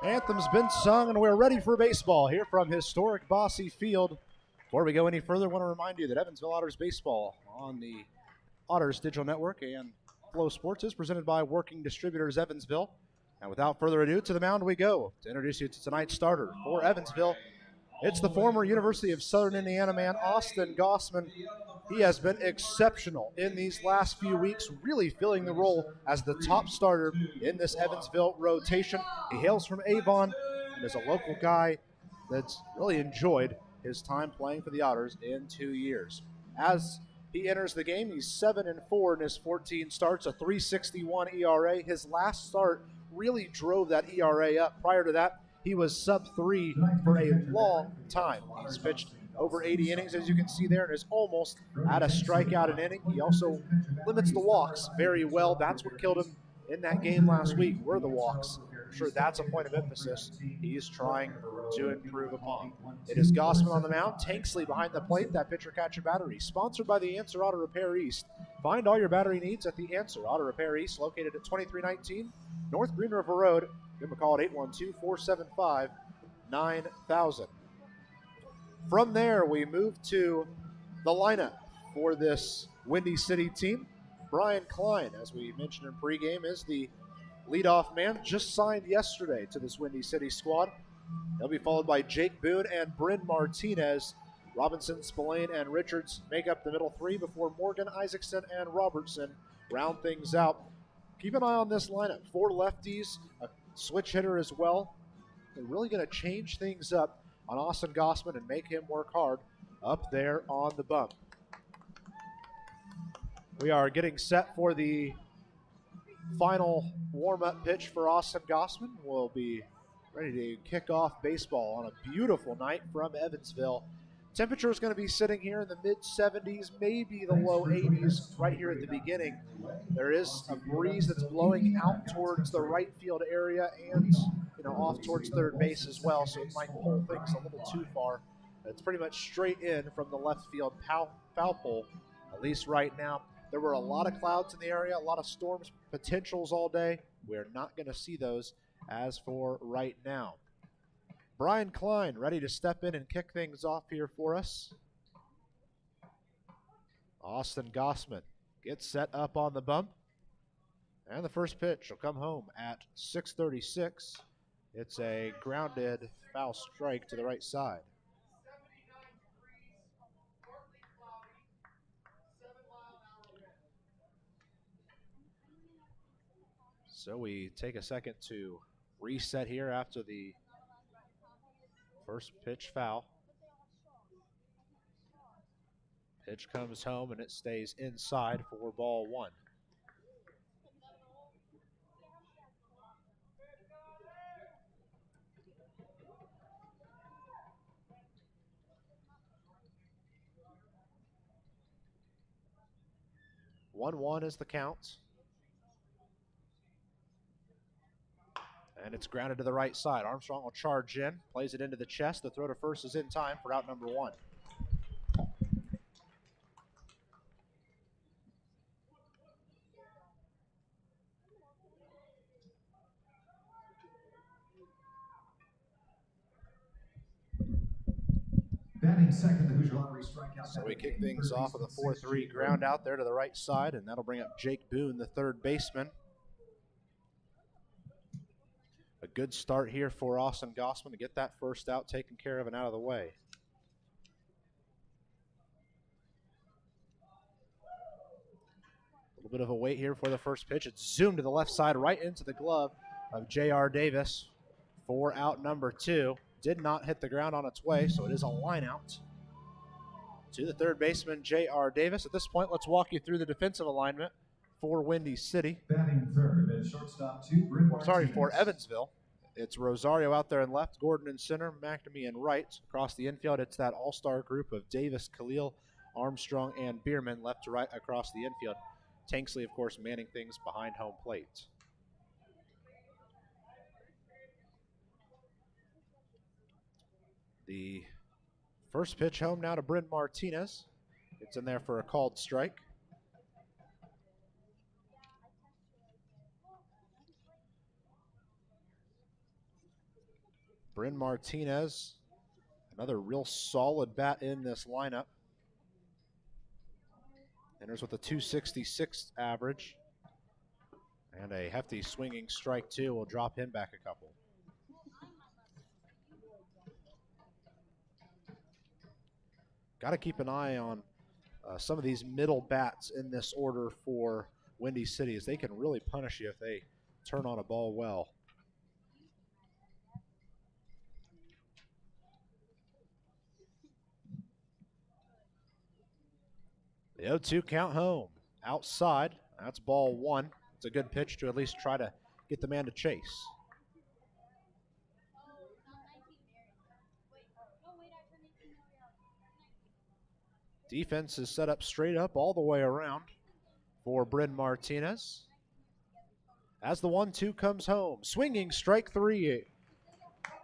Anthem's been sung, and we're ready for baseball here from historic Bosse Field. Before we go any further, I want to remind you that Evansville Otters baseball on the Otters Digital Network and Flow Sports is presented by Working Distributors Evansville. And without further ado, to the mound we go to introduce you to tonight's starter for Evansville. It's the former University of Southern Indiana man, Austin Gossman. He has been exceptional in these last few weeks, really filling the role as the top starter in this Evansville rotation. He hails from Avon and is a local guy that's really enjoyed his time playing for the Otters in 2 years. As he enters the game, he's 7-4 in his 14 starts, a .361 ERA. His last start really drove that ERA up. Prior to that, he was sub-3 for a long time. He's pitched over 80 innings, as you can see there, and is almost at a strikeout an inning. He also limits the walks very well. That's what killed him in that game last week, were the walks. I'm sure that's a point of emphasis he's trying to improve upon. It is Gossman on the mound, Tanksley behind the plate, that pitcher-catcher battery. Sponsored by the Answer Auto Repair East. Find all your battery needs at the Answer Auto Repair East, located at 2319 North Green River Road. Give them a call at 812-475-9000. From there, we move to the lineup for this Windy City team. Brian Klein, as we mentioned in pregame, is the leadoff man, just signed yesterday to this Windy City squad. He'll be followed by Jake Boone and Brynn Martinez. Robinson, Spillane, and Richards make up the middle three before Morgan, Isaacson, and Robertson round things out. Keep an eye on this lineup. 4 lefties, a switch hitter as well. They're really going to change things up on Austin Gossman and make him work hard up there on the bump. We are getting set for the final warm-up pitch for Austin Gossman. We'll be ready to kick off baseball on a beautiful night from Evansville. Temperature is going to be sitting here in the mid-70s, maybe the low 80s right here at the beginning. There is a breeze that's blowing out towards the right field area and off towards third base as well, so it might pull things a little too far. It's pretty much straight in from the left field foul pole, at least right now. There were a lot of clouds in the area, a lot of storms potentials all day. We're not going to see those as for right now. Brian Klein ready to step in and kick things off here for us. Austin Gossman gets set up on the bump. And the first pitch will come home at 6:36. It's a grounded foul strike to the right side. So we take a second to reset here after the first pitch foul. Pitch comes home and it stays inside for ball one. One is the count. And it's grounded to the right side. Armstrong will charge in, plays it into the chest. The throw to first is in time for out number 1. Batting second, the Hoosier Lottery strikeout. So we kick things off with a 4-3 ground out there to the right side, and that'll bring up Jake Boone, the third baseman. A good start here for Austin Gossman to get that first out taken care of and out of the way. A little bit of a wait here for the first pitch. It's zoomed to the left side right into the glove of J.R. Davis for out number 2. Did not hit the ground on its way, so it is a line out to the third baseman, J.R. Davis. At this point, let's walk you through the defensive alignment for Windy City. Batting third and shortstop 2, Brynn Martinez. For Evansville. It's Rosario out there in left, Gordon in center, McNamee in right. Across the infield, it's that all-star group of Davis, Khalil, Armstrong, and Biermann left to right across the infield. Tanksley, of course, manning things behind home plate. The first pitch home now to Brynn Martinez. It's in there for a called strike. Brynn Martinez, another real solid bat in this lineup. Enters with a 266 average. And a hefty swinging strike, too, will drop him back a couple. Got to keep an eye on some of these middle bats in this order for Windy City, as they can really punish you if they turn on a ball well. The 0-2 count home. Outside, that's ball one. It's a good pitch to at least try to get the man to chase. Defense is set up straight up all the way around for Brynn Martinez. As the 1-2 comes home, swinging strike three.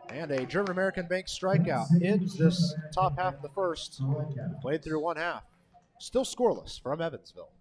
And a German-American Bank strikeout ends this top half of the first. Played through one half. Still scoreless from Evansville.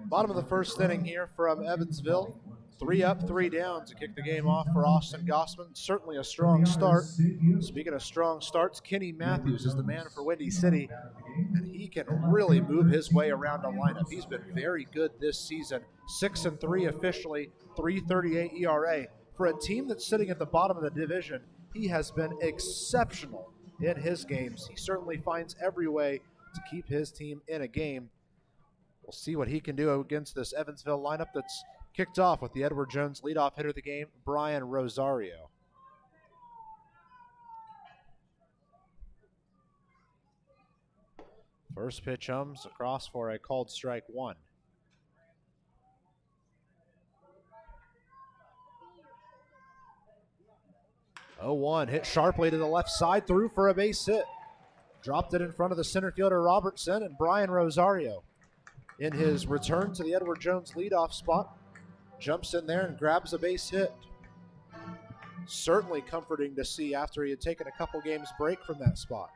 Bottom of the first inning here from Evansville. 3 up, 3 down to kick the game off for Austin Gossman. Certainly a strong start. Speaking of strong starts, Kenny Matthews is the man for Windy City, and he can really move his way around a lineup. He's been very good this season. 6-3 officially, 3.38 ERA. For a team that's sitting at the bottom of the division, he has been exceptional in his games. He certainly finds every way to keep his team in a game. We'll see what he can do against this Evansville lineup that's kicked off with the Edward Jones leadoff hitter of the game, Brynn Rosario. First pitch comes across for a called strike one. Oh, 1 hit sharply to the left side, through for a base hit. Dropped it in front of the center fielder Robertson, and Brynn Rosario, in his return to the Edward Jones leadoff spot, jumps in there and grabs a base hit. Certainly comforting to see after he had taken a couple games break from that spot.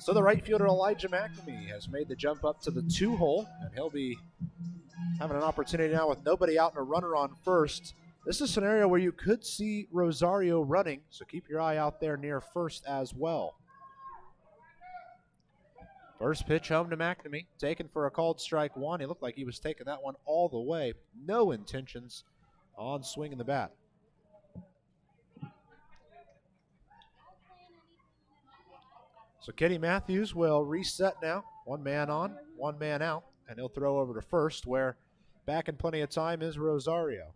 So the right fielder Elijah McNamee has made the jump up to the 2-hole, and he'll be having an opportunity now with nobody out and a runner on first. This is a scenario where you could see Rosario running, so keep your eye out there near first as well. First pitch home to McNamee, taken for a called strike one. He looked like he was taking that one all the way. No intentions on swinging the bat. So Kenny Matthews will reset now. 1 man on, 1 man out, and he'll throw over to first, where back in plenty of time is Rosario.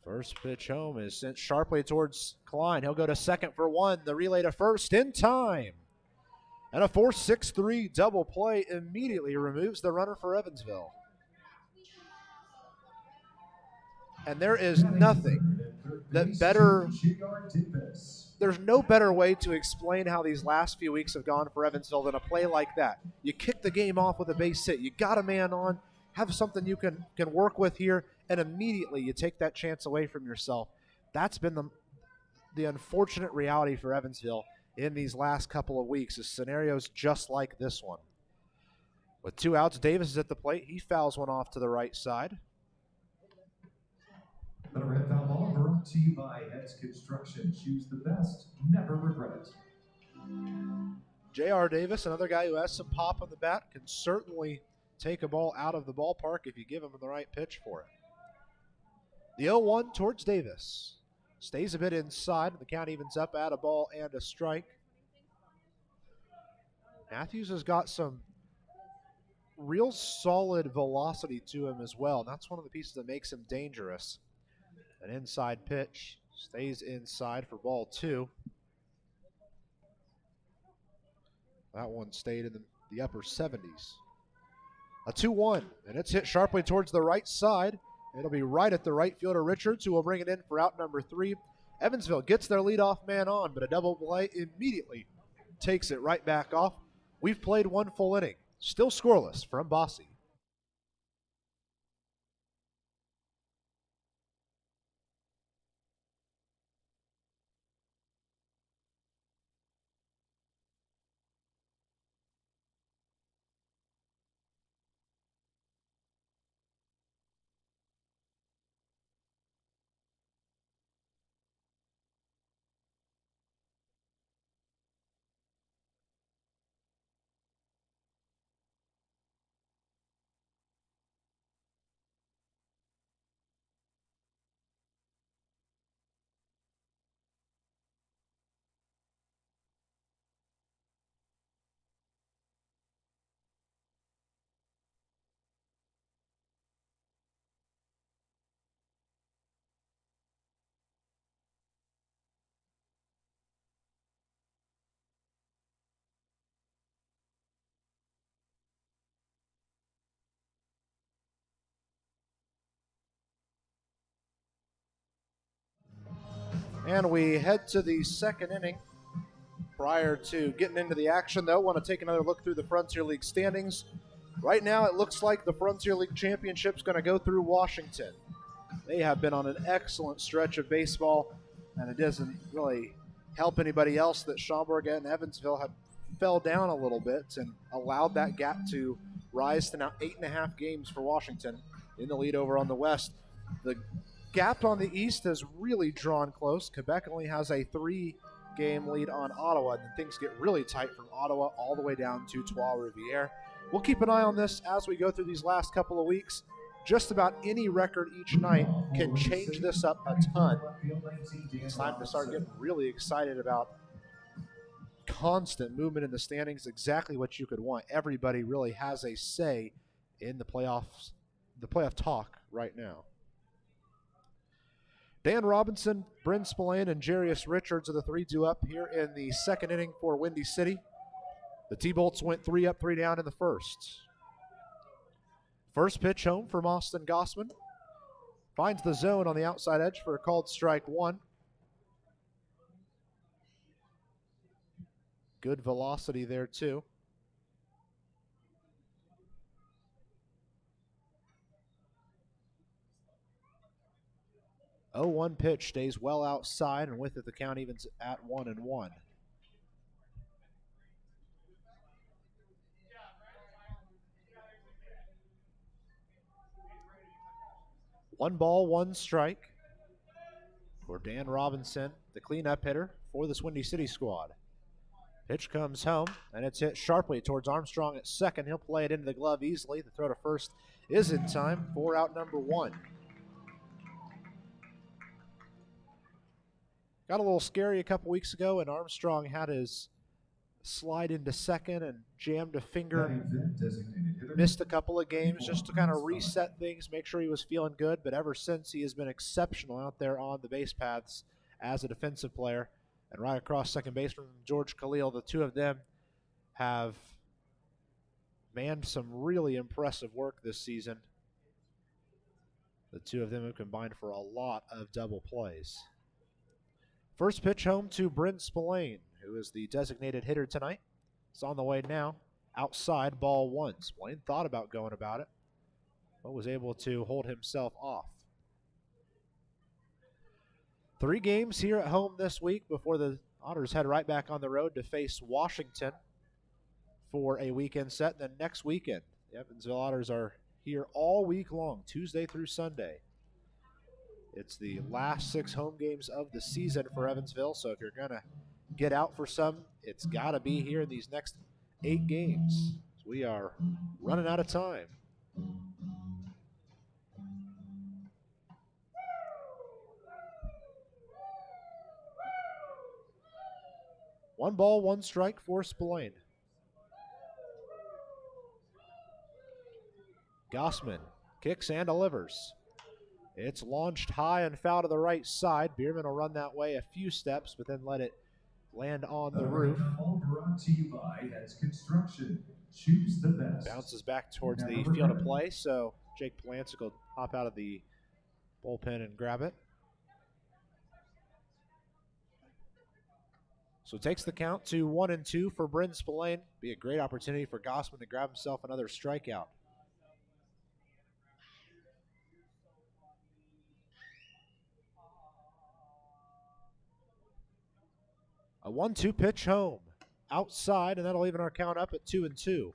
First pitch home is sent sharply towards Klein. He'll go to second for 1. The relay to first in time. And a 4-6-3 double play immediately removes the runner for Evansville. And there is nothing that better. There's no better way to explain how these last few weeks have gone for Evansville than a play like that. You kick the game off with a base hit. You got a man on, have something you can work with here, and immediately you take that chance away from yourself. That's been the unfortunate reality for Evansville in these last couple of weeks, is scenarios just like this one. With 2 outs, Davis is at the plate. He fouls one off to the right side. Another red foul ball brought to you by Heads Construction. Choose the best, never regret it. J.R. Davis, another guy who has some pop on the bat, can certainly take a ball out of the ballpark if you give him the right pitch for it. The 0-1 towards Davis. Stays a bit inside. The count evens up at a ball and a strike. Matthews has got some real solid velocity to him as well. That's one of the pieces that makes him dangerous. An inside pitch. Stays inside for ball 2. That one stayed in the upper 70s. A 2-1, and it's hit sharply towards the right side. It'll be right at the right fielder, Richards, who will bring it in for out number 3. Evansville gets their leadoff man on, but a double play immediately takes it right back off. We've played 1 full inning. Still scoreless from Bosse. And we head to the second inning. Prior to getting into the action, though, want to take another look through the Frontier League standings. Right now, it looks like the Frontier League Championship is going to go through Washington. They have been on an excellent stretch of baseball, and it doesn't really help anybody else that Schaumburg and Evansville have fell down a little bit and allowed that gap to rise to now 8.5 games for Washington in the lead over on the West. The gap on the East has really drawn close. Quebec only has a 3-game lead on Ottawa, and things get really tight from Ottawa all the way down to Trois-Rivières. We'll keep an eye on this as we go through these last couple of weeks. Just about any record each night can change this up a ton. It's time to start getting really excited about constant movement in the standings, exactly what you could want. Everybody really has a say in the playoffs, the playoff talk right now. Dan Robinson, Brynn Spillane, and Jarius Richards are the 3 due up here in the second inning for Windy City. The T-Bolts went 3 up, 3 down in the first. First pitch home from Austin Gossman. Finds the zone on the outside edge for a called strike 1. Good velocity there, too. Oh, 1 pitch stays well outside, and with it, the count evens at 1-1. One ball, 1 strike for Dan Robinson, the cleanup hitter for this Windy City squad. Pitch comes home, and it's hit sharply towards Armstrong at second. He'll play it into the glove easily. The throw to first is in time for out number 1. Got a little scary a couple weeks ago, and Armstrong had his slide into second and jammed a finger. Missed a couple of games just to kind of reset things, make sure he was feeling good. But ever since, he has been exceptional out there on the base paths as a defensive player. And right across second base from George Khalil, the 2 of them have manned some really impressive work this season. The two of them have combined for a lot of double plays. First pitch home to Brynn Spillane, who is the designated hitter tonight. It's on the way now. Outside, ball one. Spillane thought about going about it, but was able to hold himself off. 3 games here at home this week before the Otters head right back on the road to face Washington for a weekend set. Then next weekend, the Evansville Otters are here all week long, Tuesday through Sunday. It's the last 6 home games of the season for Evansville, so if you're going to get out for some, it's got to be here in these next 8 games. We are running out of time. One ball, one strike for Spillane. Gossman kicks and delivers. It's launched high and foul to the right side. Biermann will run that way a few steps, but then let it land on the roof. All brought to you by Heads Construction. Choose the best. Bounces back towards the field of play, so Jake Polancic will hop out of the bullpen and grab it. So takes the count to 1-2 for Brynn Spillane. Be a great opportunity for Gossman to grab himself another strikeout. A 1-2 pitch home. Outside, and that'll even our count up at 2-2.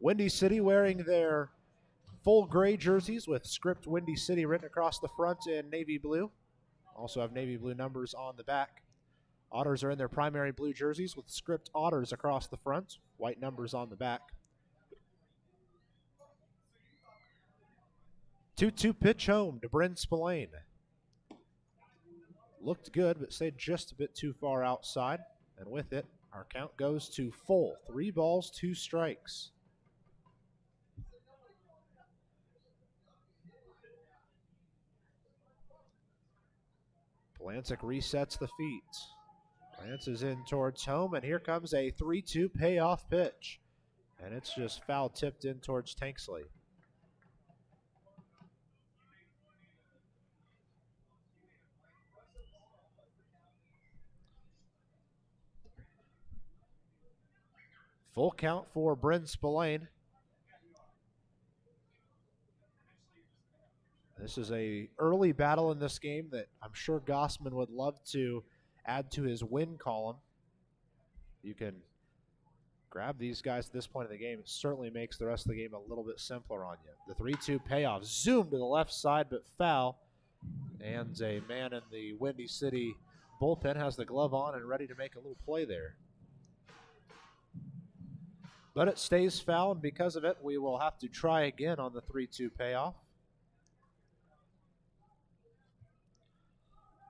Windy City wearing their full gray jerseys with script Windy City written across the front in navy blue. Also have navy blue numbers on the back. Otters are in their primary blue jerseys with script Otters across the front, white numbers on the back. 2-2 pitch home to Brynn Spillane. Looked good, but stayed just a bit too far outside. And with it, our count goes to full. 3 balls, 2 strikes. Polancic resets the feet. Lances in towards home, and here comes a 3-2 payoff pitch. And it's just foul tipped in towards Tanksley. Full count for Brynn Spillane. This is a early battle in this game that I'm sure Gossman would love to add to his win column. You can grab these guys at this point in the game. It certainly makes the rest of the game a little bit simpler on you. The 3-2 payoff. Zoom to the left side, but foul. And a man in the Windy City bullpen has the glove on and ready to make a little play there. But it stays foul, and because of it, we will have to try again on the 3-2 payoff.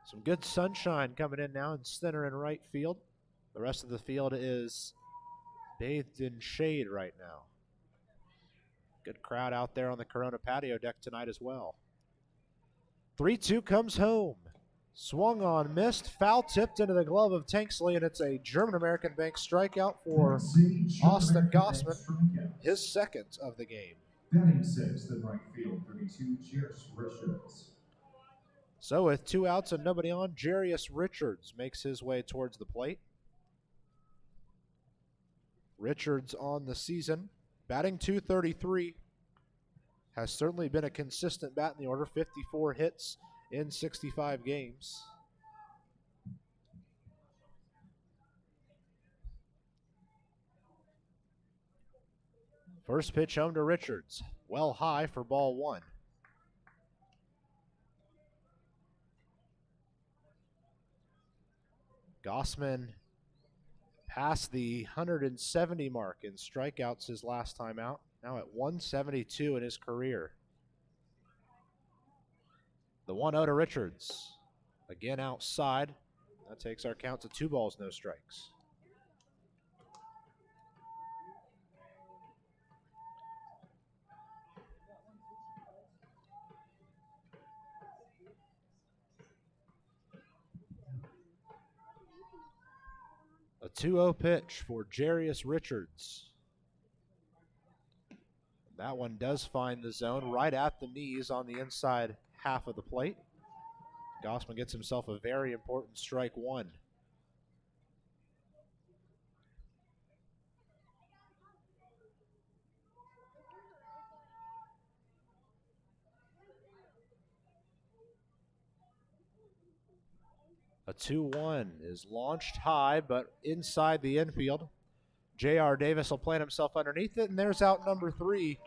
Some good sunshine coming in now in center and right field. The rest of the field is bathed in shade right now. Good crowd out there on the Corona patio deck tonight as well. 3-2 comes home. Swung on, missed, foul tipped into the glove of Tanksley, and it's a German-American Bank strikeout for Austin Gossman, his second of the game. Batting sixth in right field, 32, Jarius Richards. So with 2 outs and nobody on, Jarius Richards makes his way towards the plate. Richards on the season, batting .233, has certainly been a consistent bat in the order, 54 hits in 65 games. First pitch home to Richards. Well high for ball 1. Gossman passed the 170 mark in strikeouts his last time out. Now at 172 in his career. The 1-0 to Richards. Again outside. That takes our count to 2 balls, no strikes. A 2-0 pitch for Jarius Richards. That one does find the zone right at the knees on the inside half of the plate. Gossman gets himself a very important strike one. A 2-1 is launched high, but inside the infield. J.R. Davis will plant himself underneath it, and there's out number 3.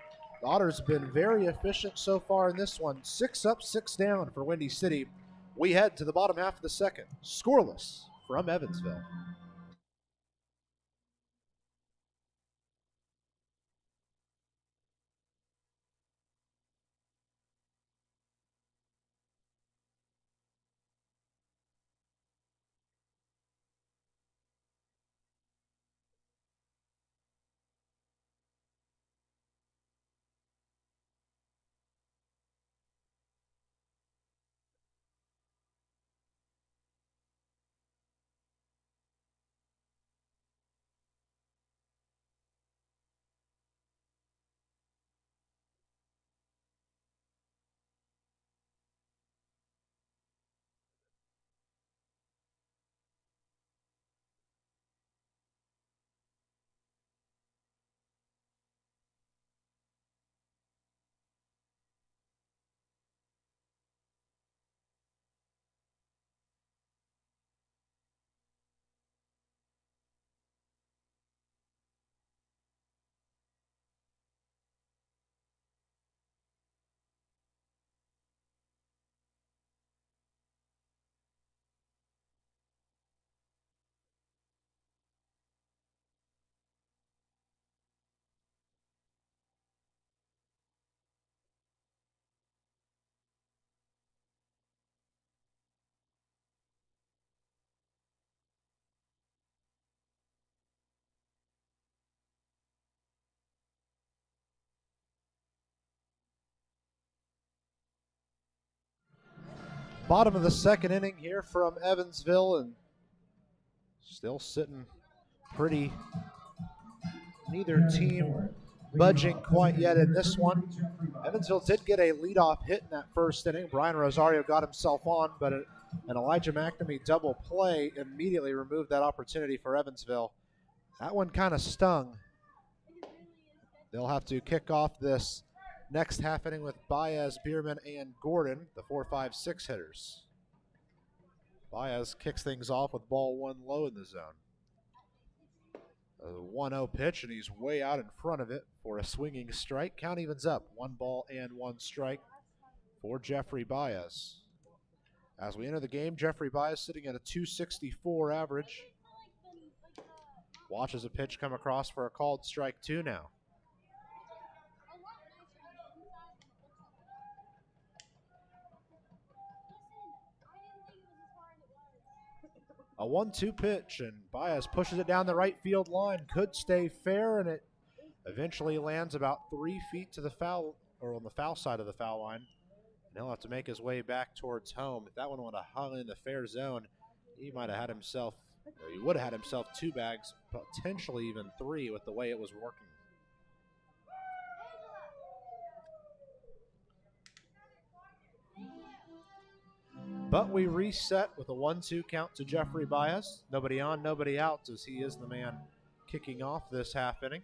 The Otters have been very efficient so far in this one. 6 up, 6 down for Windy City. We head to the bottom half of the second. Scoreless from Evansville. Bottom of the second inning here from Evansville, and still sitting pretty. Neither team budging quite yet in this one. Evansville did get a leadoff hit in that first inning. Brian Rosario got himself on, but an Elijah McNamee double play immediately removed that opportunity for Evansville. That one kind of stung. They'll have to kick off this next half inning with Baez, Biermann, and Gordon, the 4-5-6 hitters. Baez kicks things off with ball 1 low in the zone. A 1-0 pitch, and he's way out in front of it for a swinging strike. Count evens up, 1 ball and 1 strike for Jeffrey Baez. As we enter the game, Jeffrey Baez sitting at a .264 average. Watches a pitch come across for a called strike 2 now. A 1-2 pitch, and Baez pushes it down the right field line. Could stay fair, and it eventually lands about 3 feet to the foul, or on the foul side of the foul line. And he'll have to make his way back towards home. If that one would have hung in the fair zone, he might have had himself, or he would have had himself 2 bags, potentially even 3 with the way it was working. But we reset with a 1-2 count to Jeffrey Baez. Nobody on, nobody out, as he is the man kicking off this half inning.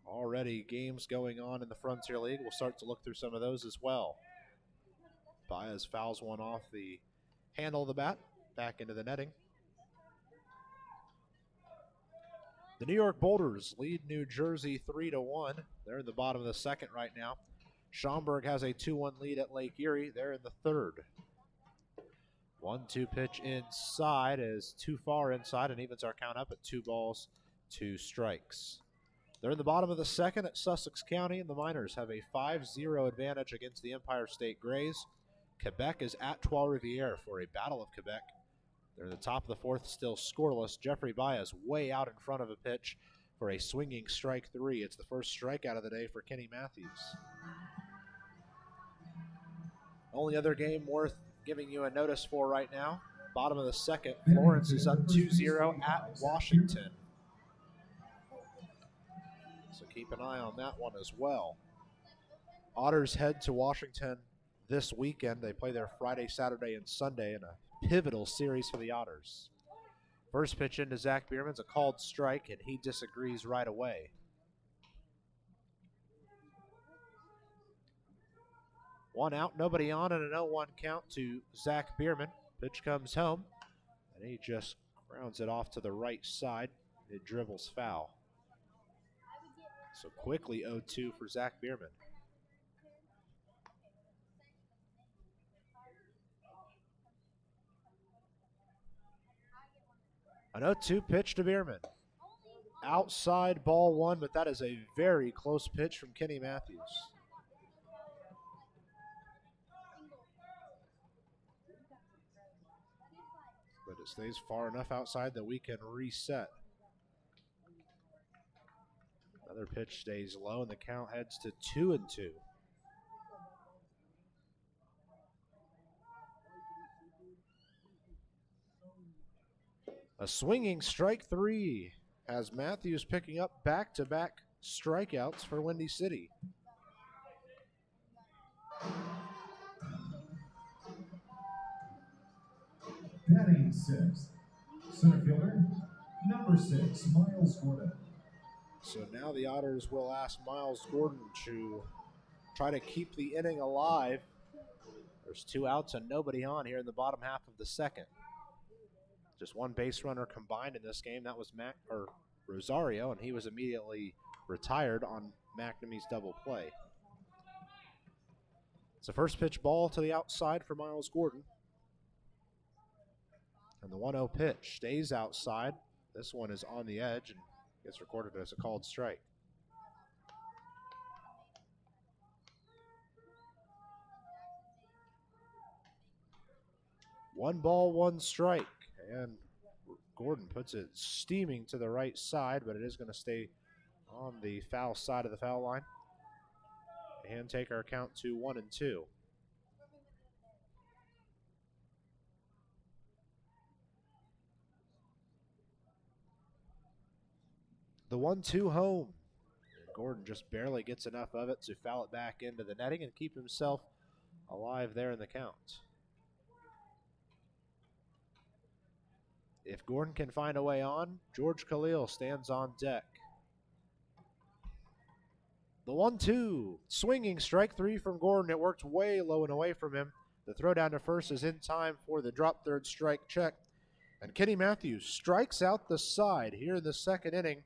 Already games going on in the Frontier League. We'll start to look through some of those as well. Baez fouls one off the handle of the bat, back into the netting. The New York Boulders lead New Jersey 3-1. They're in the bottom of the second right now. Schaumburg has a 2-1 lead at Lake Erie. They're in the third. 1-2 pitch inside is too far inside and evens our count up at 2 balls, 2 strikes. They're in the bottom of the second at Sussex County, and the Miners have a 5-0 advantage against the Empire State Grays. Quebec is at Trois-Rivières for a Battle of Quebec. They're in the top of the fourth, still scoreless. Jeffrey Baez way out in front of a pitch for a swinging strike 3. It's the first strikeout of the day for Kenny Matthews. Only other game worth giving you a notice for right now. bottom of the second. Florence is up 2-0 at Washington. So keep an eye on that one as well. Otters head to Washington this weekend. They play there Friday, Saturday, and Sunday in a pivotal series for the Otters. First pitch into Zach Biermann's a called strike, and he disagrees right away. One out, nobody on, and an 0-1 count to Zach Biermann. Pitch comes home, and he just grounds it off to the right side. It dribbles foul. So quickly 0-2 for Zach Biermann. An 0-2 pitch to Biermann. Outside ball one, but that is a very close pitch from Kenny Matthews. But it stays far enough outside that we can reset. Another pitch stays low, and the count heads to 2-2. A swinging strike three has Matthews picking up back-to-back strikeouts for Windy City. Batting sixth, center fielder, number 6, Miles Gordon. So now the Otters will ask Miles Gordon to try to keep the inning alive. There's 2 outs and nobody on here in the bottom half of the second. Just one base runner combined in this game. That was Rosario, and he was immediately retired on McNamee's double play. It's a first pitch ball to the outside for Miles Gordon. And the 1-0 pitch stays outside. This one is on the edge and gets recorded as a called strike. One ball, one strike. And Gordon puts it steaming to the right side, but it is going to stay on the foul side of the foul line. And take our count to 1-2. The 1-2 home. And Gordon just barely gets enough of it to foul it back into the netting and keep himself alive there in the count. If Gordon can find a way on, George Khalil stands on deck. The 1-2, swinging strike three from Gordon. It worked way low and away from him. The throw down to first is in time for the drop third strike check. And Kenny Matthews strikes out the side here in the second inning.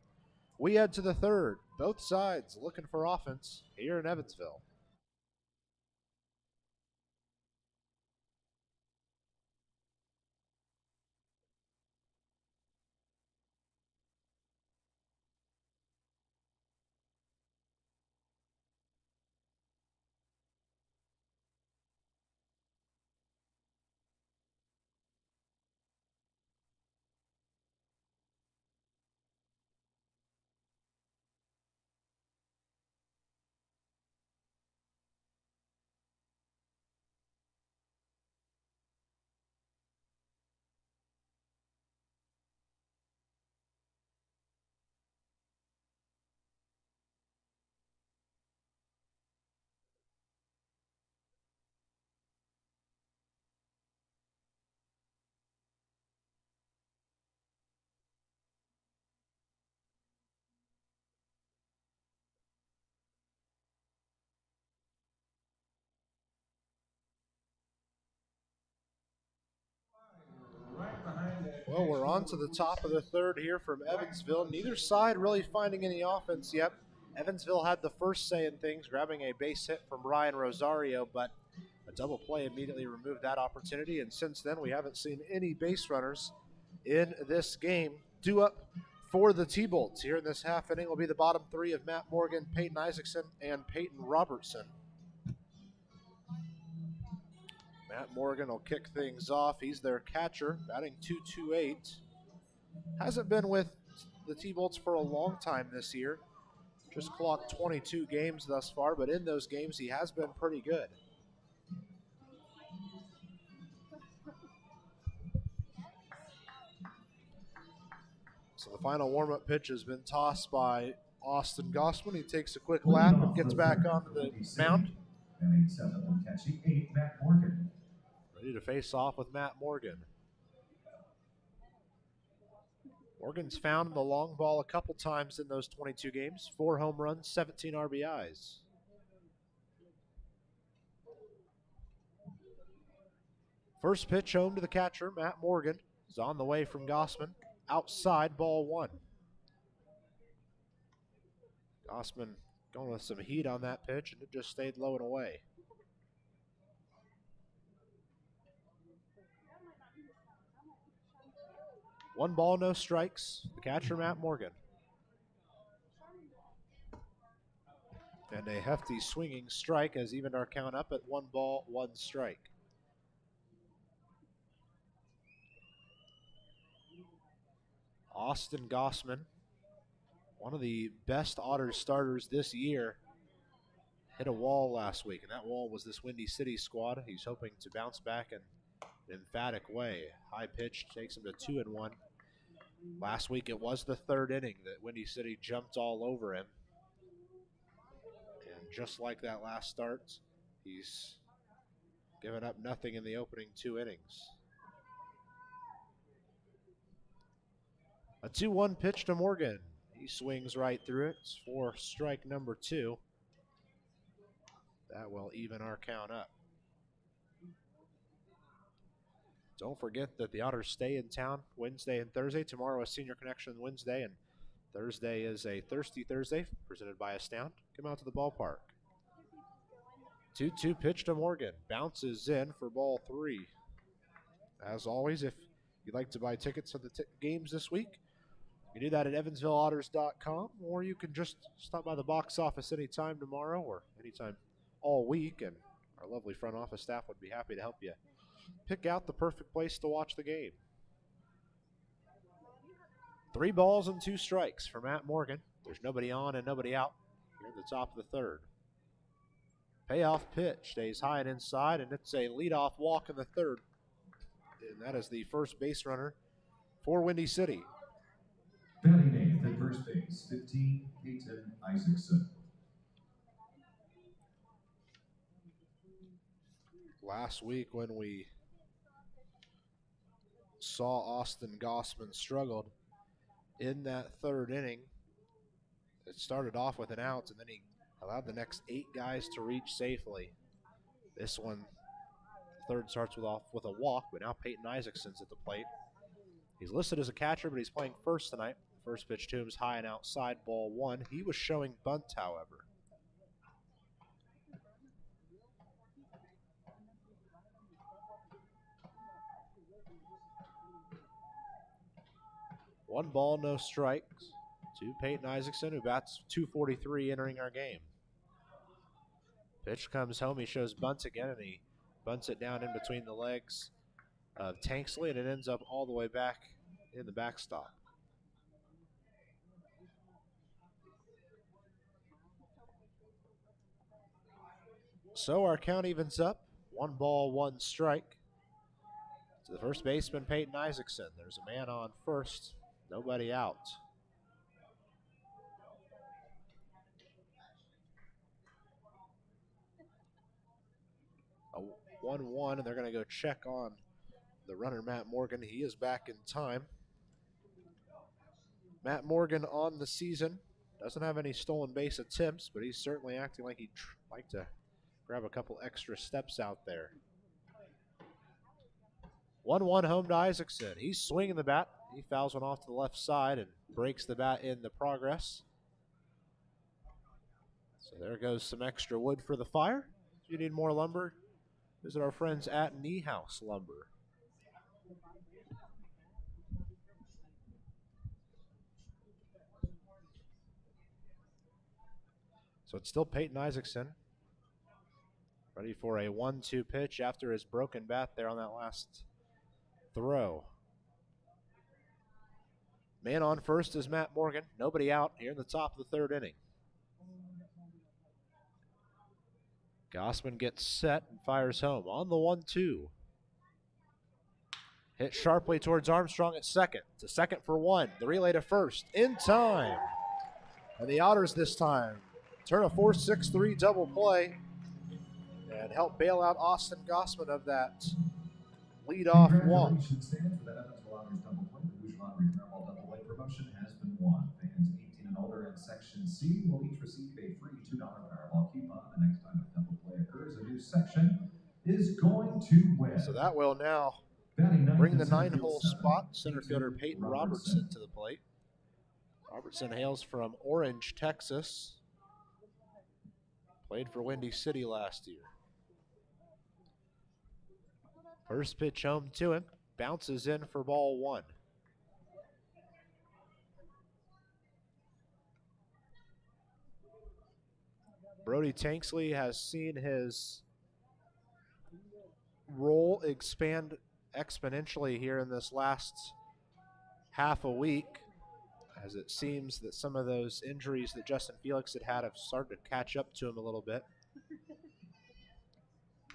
We head to the third. Both sides looking for offense here in Evansville. Well, we're on to the top of the third here from Evansville. Neither side really finding any offense yet. Evansville had the first say in things, grabbing a base hit from Ryan Rosario, but a double play immediately removed that opportunity. And since then, we haven't seen any base runners in this game. Due up for the T-Bolts here in this half inning will be the bottom three of Matt Morgan, Peyton Isaacson, and Peyton Robertson. Matt Morgan will kick things off. He's their catcher, batting .228. Hasn't been with the T-Bolts for a long time this year. Just clocked 22 games thus far, but in those games he has been pretty good. So the final warm-up pitch has been tossed by Austin Gossman. He takes a quick lap and gets back onto the mound. And 8-7 on catching 8, Matt Morgan. Ready to face off with Matt Morgan. Morgan's found the long ball a couple times in those 22 games. 4 home runs, 17 RBIs. First pitch home to the catcher, Matt Morgan. Is on the way from Gossman. Outside, ball 1. Gossman going with some heat on that pitch, and it just stayed low and away. One ball, no strikes. The catcher, Matt Morgan. And a hefty swinging strike has evened our count up at 1 ball, 1 strike. Austin Gossman, one of the best Otters starters this year, hit a wall last week, and that wall was this Windy City squad. He's hoping to bounce back in an emphatic way. High pitch takes him to 2-1. Last week it was the 3rd inning that Windy City jumped all over him. And just like that last start, he's given up nothing in the opening 2 innings. A 2-1 pitch to Morgan. He swings right through it. It's for strike number 2. That will even our count up. Don't forget that the Otters stay in town Wednesday and Thursday. Tomorrow is Senior Connection Wednesday, and Thursday is a Thirsty Thursday presented by Astound. Come out to the ballpark. 2-2 pitch to Morgan. Bounces in for ball 3. As always, if you'd like to buy tickets for the games this week, you can do that at EvansvilleOtters.com, or you can just stop by the box office anytime tomorrow or anytime all week, and our lovely front office staff would be happy to help you pick out the perfect place to watch the game. 3 balls and 2 strikes for Matt Morgan. There's nobody on and nobody out here at the top of the 3rd. Payoff pitch stays high and inside, and it's a leadoff walk in the 3rd. And that is the first base runner for Windy City. Batting 8th at first base, 15, Peyton Isaacson. Last week when we saw Austin Gossman struggled in that 3rd inning, it started off with an out, and then he allowed the next 8 guys to reach safely. This one, 3rd starts off with a walk, but now Peyton Isaacson's at the plate. He's listed as a catcher, but he's playing first tonight. First pitch to him is high and outside, ball 1. He was showing bunt, however. One ball, no strikes to Peyton Isaacson, who bats .243 entering our game. Pitch comes home. He shows bunt again, and he bunts it down in between the legs of Tanksley, and it ends up all the way back in the backstop. So our count evens up. 1 ball, 1 strike to the first baseman, Peyton Isaacson. There's a man on first, nobody out. A 1-1, and they're going to go check on the runner, Matt Morgan. He is back in time. Matt Morgan on the season doesn't have any stolen base attempts, but he's certainly acting like he'd like to grab a couple extra steps out there. 1-1 home to Isaacson. He's swinging the bat. He fouls one off to the left side and breaks the bat in the progress. So there goes some extra wood for the fire. If you need more lumber, visit our friends at Knee House Lumber. So it's still Peyton Isaacson, ready for a 1-2 pitch after his broken bat there on that last throw. Man on first is Matt Morgan. Nobody out here in the top of the 3rd inning. Gossman gets set and fires home on the 1-2. Hit sharply towards Armstrong at second. To second for one. The relay to first. In time. And the Otters this time turn a 4-6-3 double play and help bail out Austin Gossman of that leadoff walk. Congratulations, fans, for that Evansville Otters double play. The Division Lottery Turnbull double play promotion has been won. Fans 18 and older in Section C will each receive a free $2 Powerball coupon. The next time a double play occurs, a new section is going to win. So that will now bring the 9-hole spot. Center fielder Peyton Robertson to the plate. Robertson hails from Orange, Texas. Played for Windy City last year. First pitch home to him. Bounces in for ball one. Brody Tanksley has seen his role expand exponentially here in this last half a week, as it seems that some of those injuries that Justin Felix had have started to catch up to him a little bit.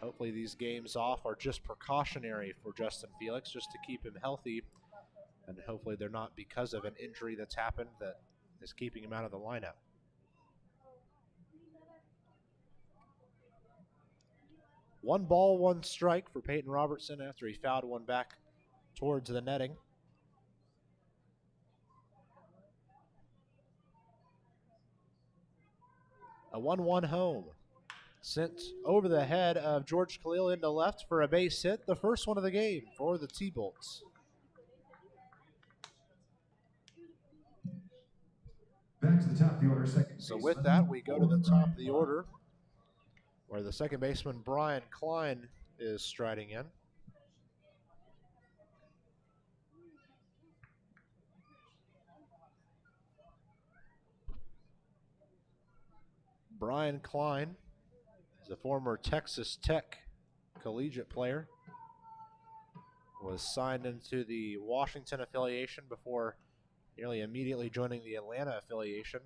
Hopefully these games off are just precautionary for Justin Felix, just to keep him healthy, and hopefully they're not because of an injury that's happened that is keeping him out of the lineup. One ball, one strike for Peyton Robertson after he fouled one back towards the netting. A 1-1 home. Sent over the head of George Khalil into left for a base hit. The first one of the game for the T-Bolts. Back to the top of the order, second. So with that, we go to the top of the order, where the second baseman, Brian Klein, is striding in. Brian Klein is a former Texas Tech collegiate player. Was signed into the Washington affiliation before nearly immediately joining the Atlanta affiliation.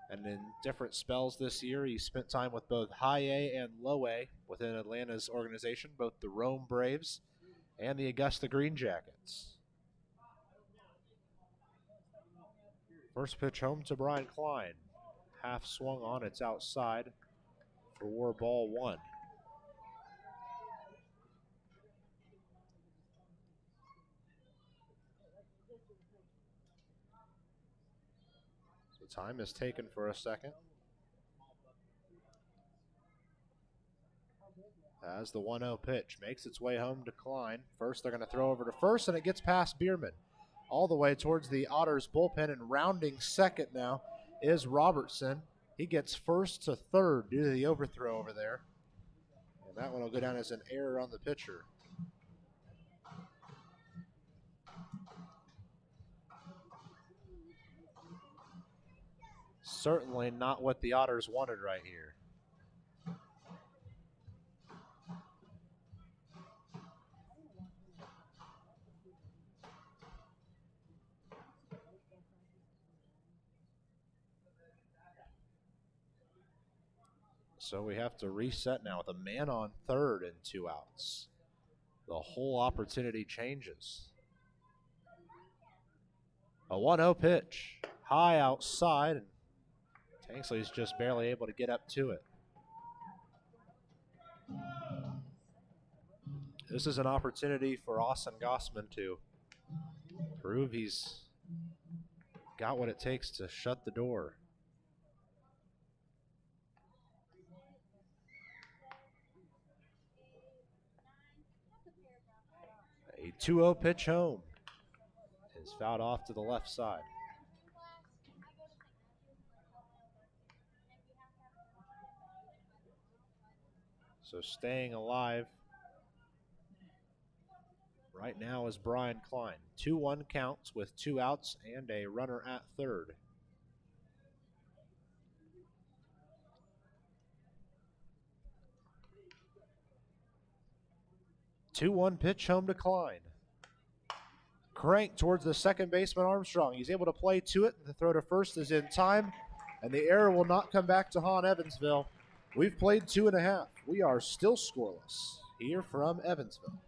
And in different spells this year, he spent time with both High A and Low A within Atlanta's organization, both the Rome Braves and the Augusta Green Jackets. First pitch home to Brian Klein. Half swung on, it's outside for war ball one. So time is taken for a second. As the 1-0 pitch makes its way home to Klein. First, they're going to throw over to first, and it gets past Biermann. All the way towards the Otters bullpen, and rounding second now is Robertson. He gets first to third due to the overthrow over there. And that one will go down as an error on the pitcher. Certainly not what the Otters wanted right here. So we have to reset now with a man on third and 2 outs. The whole opportunity changes. A 1-0 pitch. High outside, and Tanksley's just barely able to get up to it. This is an opportunity for Austin Gossman to prove he's got what it takes to shut the door. A 2-0 pitch home is fouled off to the left side. So staying alive right now is Brian Klein. 2-1 counts with 2 outs and a runner at third. Two-one pitch home to Klein. Crank towards the second baseman Armstrong. He's able to play to it. The throw to first is in time, and the error will not come back to haunt Evansville. We've played 2.5. We are still scoreless here from Evansville.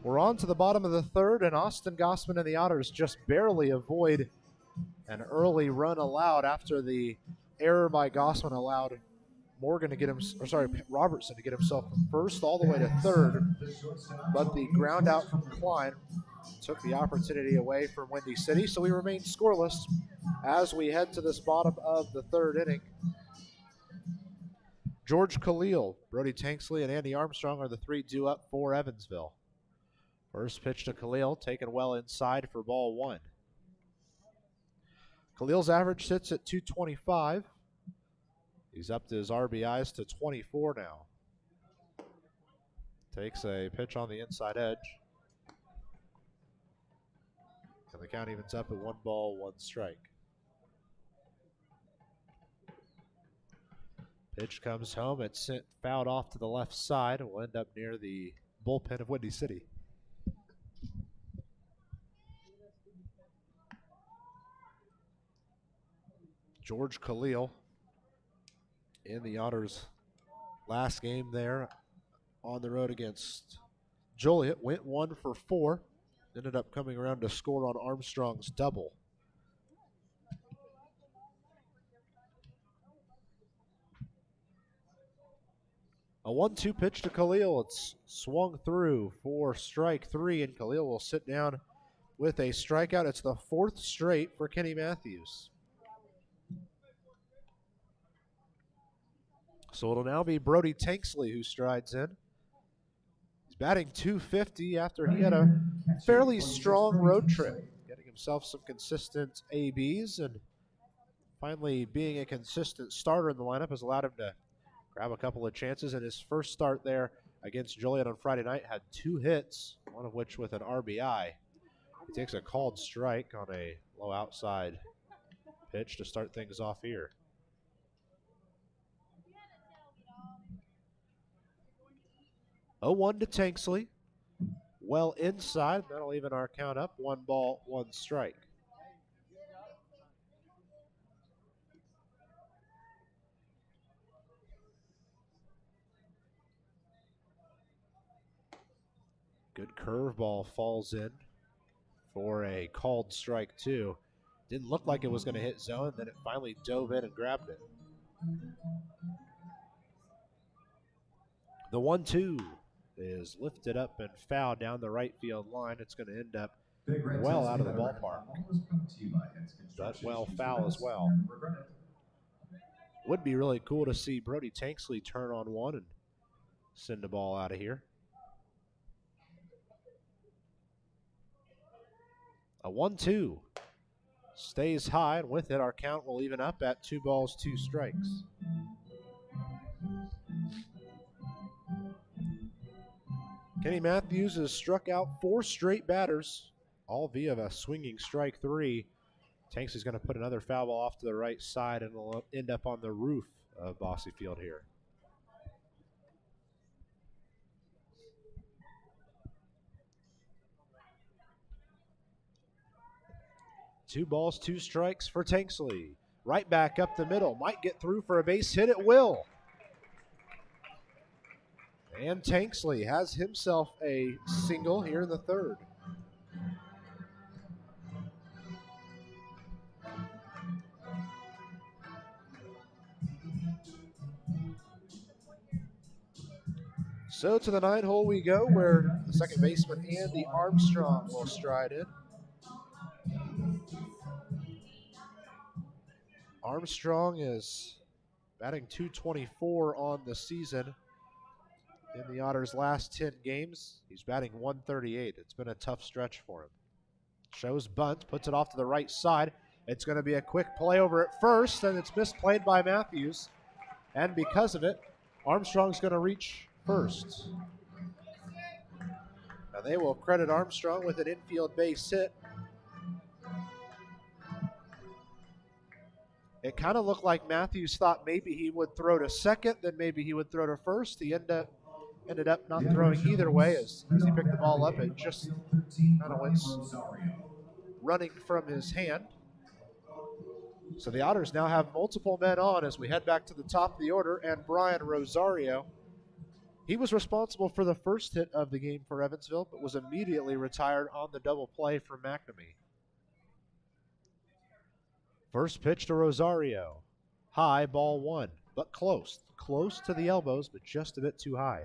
We're on to the bottom of the third, and Austin Gossman and the Otters just barely avoid an early run allowed after the error by Gossman allowed Robertson to get himself from first all the way to third. But the ground out from Klein took the opportunity away from Windy City, so we remain scoreless as we head to this bottom of the third inning. George Khalil, Brody Tanksley, and Andy Armstrong are the three due up for Evansville. First pitch to Khalil, taken well inside for ball one. Khalil's average sits at 225. He's up to his RBIs to 24 now. Takes a pitch on the inside edge. And the count evens up at 1 ball, 1 strike. Pitch comes home. It's sent fouled off to the left side. It will end up near the bullpen of Windy City. George Khalil in the Otters' last game there on the road against Joliet went 1 for 4. Ended up coming around to score on Armstrong's double. A 1-2 pitch to Khalil. It's swung through for strike 3, and Khalil will sit down with a strikeout. It's the 4th straight for Kenny Matthews. So it'll now be Brody Tanksley who strides in. He's batting .250 after he had a fairly strong road trip, getting himself some consistent ABs, and finally being a consistent starter in the lineup has allowed him to grab a couple of chances. And his first start there against Joliet on Friday night had 2 hits, one of which with an RBI. He takes a called strike on a low outside pitch to start things off here. 0-1 to Tanksley. Well inside. That'll even our count up. 1 ball, 1 strike. Good curveball falls in for a called strike 2. Didn't look like it was going to hit zone. Then it finally dove in and grabbed it. The 1-2 is lifted up and fouled down the right field line. It's going to end up well out of the ballpark, but well foul as well. Would be really cool to see Brody Tanksley turn on one and send the ball out of here. A 1-2 stays high, and with it our count will even up at 2 balls, 2 strikes. Kenny Matthews has struck out 4 straight batters, all via a swinging strike 3. Tanks is going to put another foul ball off to the right side, and will end up on the roof of Bosse Field here. Two balls, 2 strikes for Tanksley. Right back up the middle. Might get through for a base hit. It will. And Tanksley has himself a single here in the third. So to the 9th hole we go, where the second baseman Andy Armstrong will stride in. Armstrong is batting .224 on the season. In the Otters' last 10 games, he's batting .138. It's been a tough stretch for him. Shows bunt, puts it off to the right side. It's going to be a quick play over at first, and it's misplayed by Matthews. And because of it, Armstrong's going to reach first. Now they will credit Armstrong with an infield base hit. It kind of looked like Matthews thought maybe he would throw to second, then maybe he would throw to first. He ended up not throwing either way as he picked the ball up. It just kind of went running from his hand. So the Otters now have multiple men on as we head back to the top of the order, and Brian Rosario He was responsible for the first hit of the game for Evansville, but was immediately retired on the double play from McNamee. First pitch to Rosario. High, ball one, but close. Close to the elbows, but just a bit too high.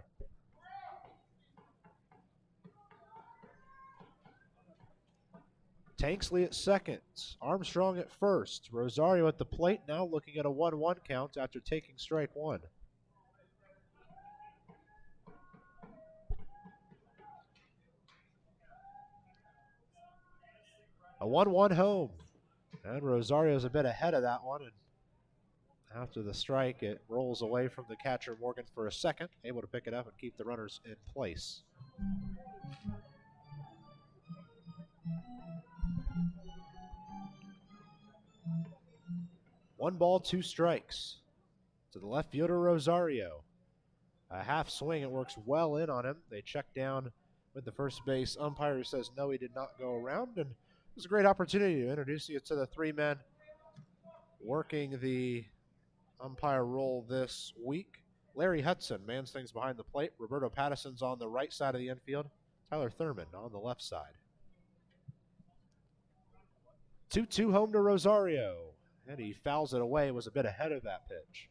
Tanksley at second. Armstrong at first. Rosario at the plate, now looking at a 1-1 count after taking strike one. A 1-1 home. And Rosario's a bit ahead of that one. And after the strike, it rolls away from the catcher Morgan for a second, able to pick it up and keep the runners in place. One ball, two strikes. To the left fielder, Rosario. A half swing, it works well in on him. They check down with the first base umpire who says no, he did not go around. And it was a great opportunity to introduce you to the three men working the umpire role this week. Larry Hudson mans things behind the plate. Roberto Pattison's on the right side of the infield. Tyler Thurman on the left side. 2-2 home to Rosario. And he fouls it away. Was a bit ahead of that pitch.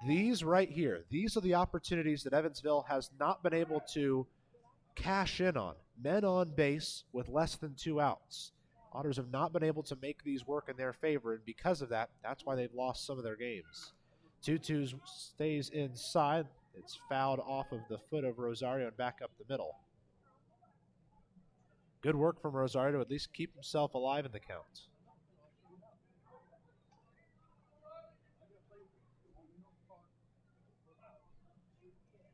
These right here, these are the opportunities that Evansville has not been able to cash in on. Men on base with less than 2 outs. Otters have not been able to make these work in their favor, and because of that, that's why they've lost some of their games. 2-2 stays inside. It's fouled off of the foot of Rosario and back up the middle. Good work from Rosario to at least keep himself alive in the count.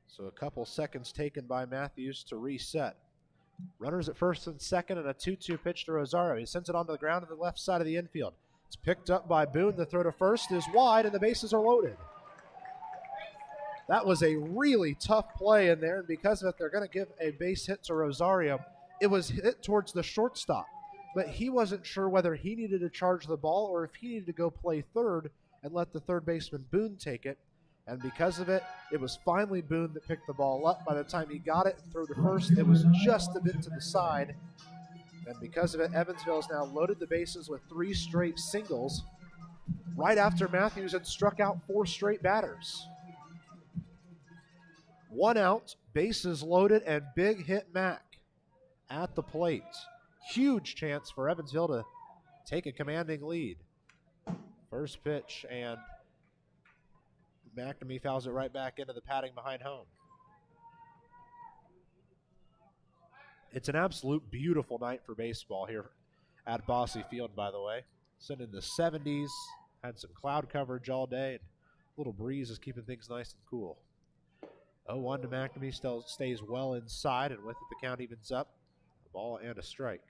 So a couple seconds taken by Matthews to reset. Runners at first and second, and a 2-2 pitch to Rosario. He sends it onto the ground to the left side of the infield. It's picked up by Boone. The throw to first is wide, and the bases are loaded. That was a really tough play in there, and because of it, they're going to give a base hit to Rosario. It was hit towards the shortstop, but he wasn't sure whether he needed to charge the ball or if he needed to go play third and let the third baseman Boone take it. And because of it, it was finally Boone that picked the ball up. By the time he got it and threw to first, it was just a bit to the side. And because of it, Evansville has now loaded the bases with 3 straight singles right after Matthews had struck out 4 straight batters. 1 out, bases loaded, and big hit Mac at the plate. Huge chance for Evansville to take a commanding lead. First pitch, and McNamee fouls it right back into the padding behind home. It's an absolute beautiful night for baseball here at Bosse Field, by the way. Sitting in the 70s, had some cloud coverage all day, and a little breeze is keeping things nice and cool. 0-1 to McNamee, still stays well inside, and with it the count evens up. A ball and a strike.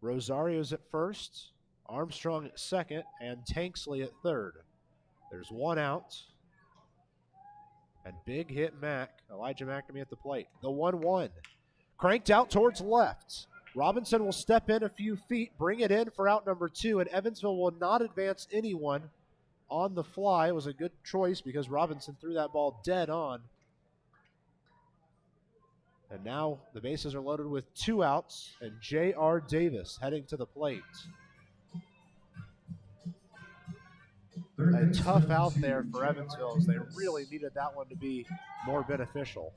Rosario's at first, Armstrong at second, and Tanksley at third. There's 1 out. And big hit Elijah McNamee at the plate. The 1-1. Cranked out towards left. Robinson will step in a few feet, bring it in for out number 2, and Evansville will not advance anyone on the fly. It was a good choice because Robinson threw that ball dead on. And now the bases are loaded with 2 outs, and J.R. Davis heading to the plate. A tough out there for Evansville as they really needed that one to be more beneficial.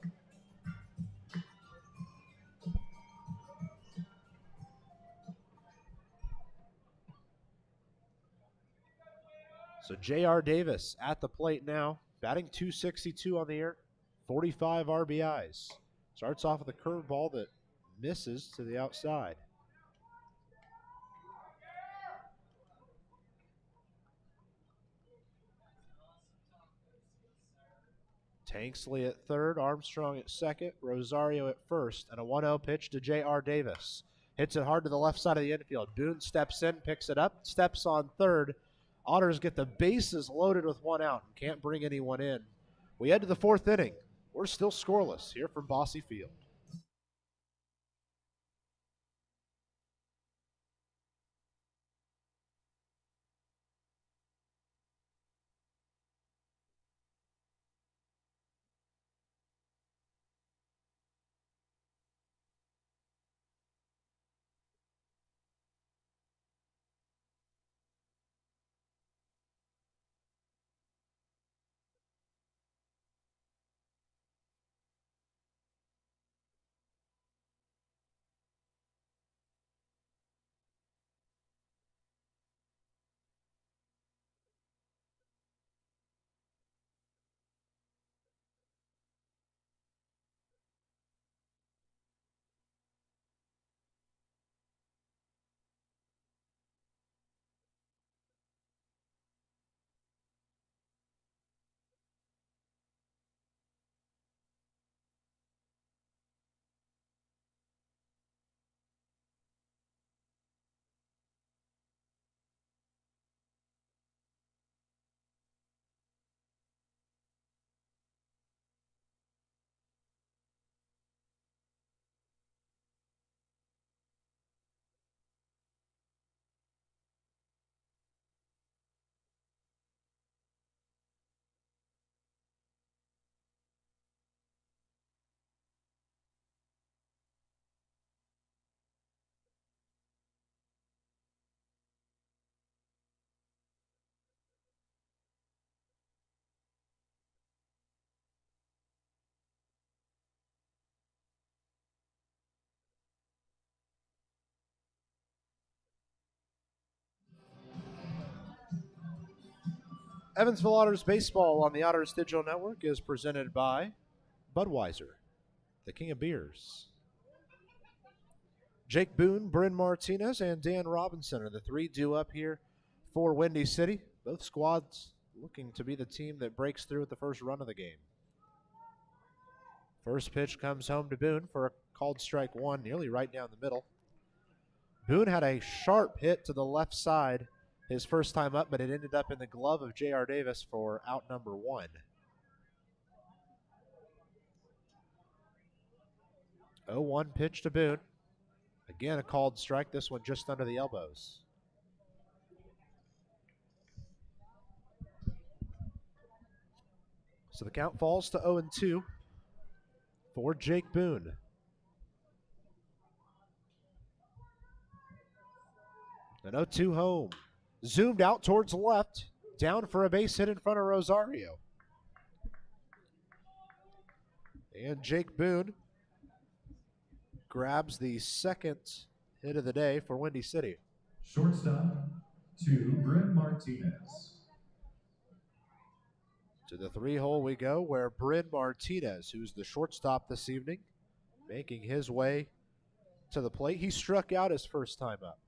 So J.R. Davis at the plate now, batting .262 on the year, 45 RBIs. Starts off with a curveball that misses to the outside. Tanksley at third, Armstrong at second, Rosario at first, and a 1-0 pitch to J.R. Davis. Hits it hard to the left side of the infield. Boone steps in, picks it up, steps on third. Otters get the bases loaded with 1 out and can't bring anyone in. We head to the 4th inning. We're still scoreless here from Bosse Field. Evansville Otters baseball on the Otters Digital Network is presented by Budweiser, the king of beers. Jake Boone, Brynn Martinez, and Dan Robinson are the three due up here for Windy City. Both squads looking to be the team that breaks through at the first run of the game. First pitch comes home to Boone for a called strike one, nearly right down the middle. Boone had a sharp hit to the left side his first time up, but it ended up in the glove of J.R. Davis for out number one. 0-1 pitch to Boone. Again, a called strike, this one just under the elbows. So the count falls to 0-2 for Jake Boone. An 0-2 home. Zoomed out towards left. Down for a base hit in front of Rosario. And Jake Boone grabs the second hit of the day for Windy City. Shortstop to Brynn Martinez. To the three-hole we go, where Brynn Martinez, who's the shortstop this evening, making his way to the plate. He struck out his first time up.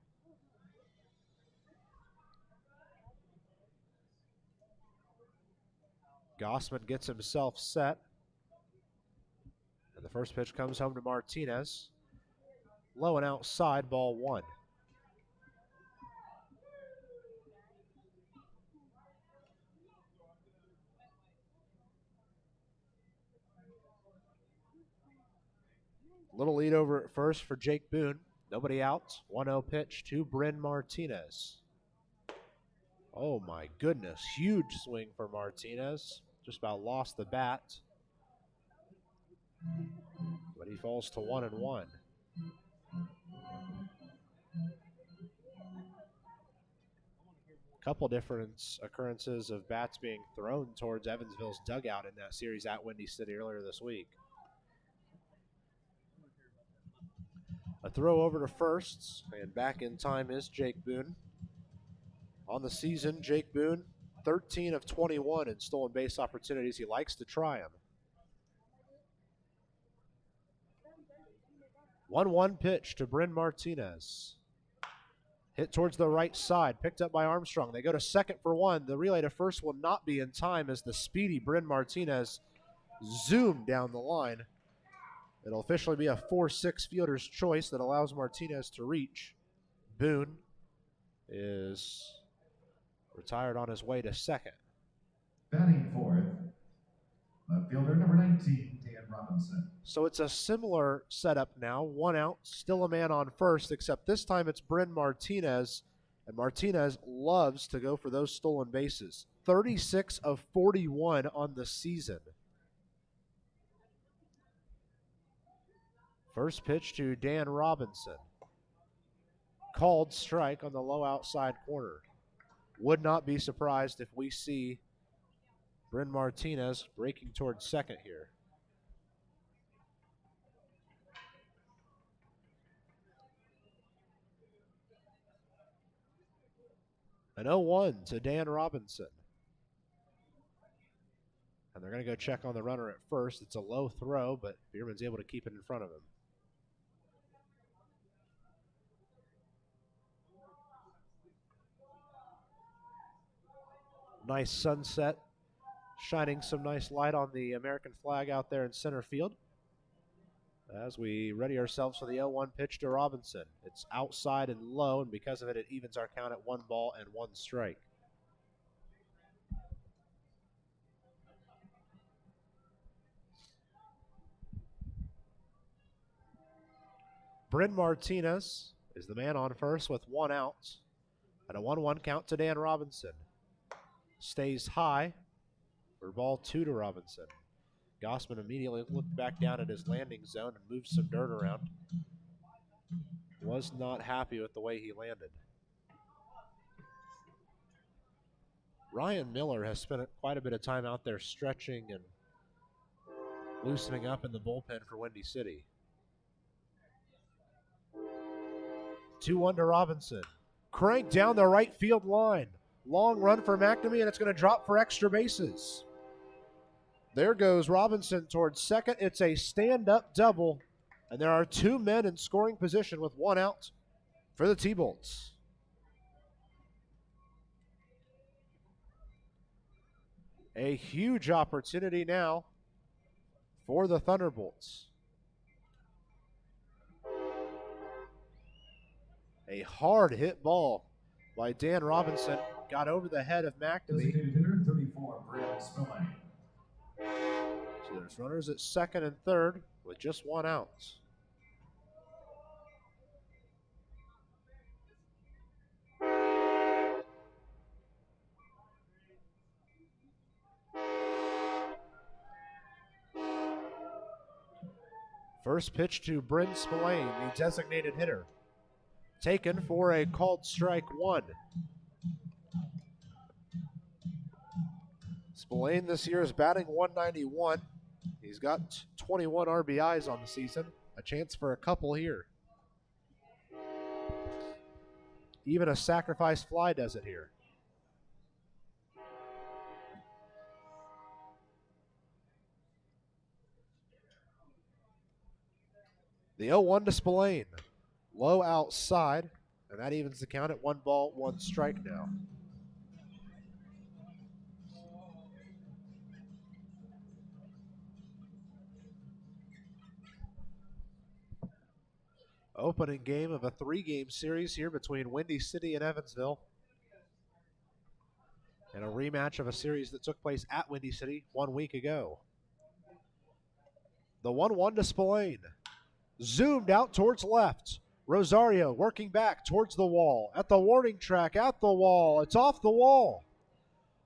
Gossman gets himself set. And the first pitch comes home to Martinez. Low and outside, ball one. Little lead over at first for Jake Boone. Nobody out. 1-0 pitch to Brynn Martinez. Oh my goodness. Huge swing for Martinez. Just about lost the bat. But he falls to 1-1. Couple different occurrences of bats being thrown towards Evansville's dugout in that series at Windy City earlier this week. A throw over to first, and back in time is Jake Boone. On the season, Jake Boone, 13 of 21 in stolen base opportunities. He likes to try them. 1-1 pitch to Brynn Martinez. Hit towards the right side, picked up by Armstrong. They go to second for one. The relay to first will not be in time as the speedy Brynn Martinez zoomed down the line. It'll officially be a 4-6 fielder's choice that allows Martinez to reach. Boone is retired on his way to second. Batting fourth, left fielder number 19, Dan Robinson. So it's a similar setup now. One out, still a man on first, except this time it's Brynn Martinez, and Martinez loves to go for those stolen bases. 36 of 41 on the season. First pitch to Dan Robinson. Called strike on the low outside corner. Would not be surprised if we see Brynn Martinez breaking towards second here. An 0-1 to Dan Robinson. And they're going to go check on the runner at first. It's a low throw, but Biermann's able to keep it in front of him. Nice sunset, shining some nice light on the American flag out there in center field. As we ready ourselves for the 0-1 pitch to Robinson. It's outside and low, and because of it, it evens our count at 1 ball and 1 strike. Brynn Martinez is the man on first with 1 out. And a 1-1 count to Dan Robinson. Stays high for ball 2 to Robinson. Gossman immediately looked back down at his landing zone and moved some dirt around. Was not happy with the way he landed. Ryan Miller has spent quite a bit of time out there stretching and loosening up in the bullpen for Windy City. 2-1 to Robinson. Cranked down the right field line. long run for McNamee, and it's going to drop for extra bases. There goes Robinson towards second. It's a stand-up double, and there are 2 men in scoring position with 1 out for the T-Bolts. A huge opportunity now for the Thunderbolts. A hard hit ball by Dan Robinson got over the head of McNamee. Designated hitter 34, Brynn Martinez. So there's runners at second and third with just 1 out. First pitch to Brynn Spillane, the designated hitter. Taken for a called strike 1. Spillane this year is batting .191. He's got 21 RBIs on the season. A chance for a couple here. Even a sacrifice fly does it here. The 0-1 to Spillane. Low outside, and that evens the count at 1 ball, 1 strike now. Opening game of a 3-game series here between Windy City and Evansville. And a rematch of a series that took place at Windy City 1 week ago. The 1-1 to Spillane. Zoomed out towards left. Rosario working back towards the wall. At the warning track, at the wall. It's off the wall.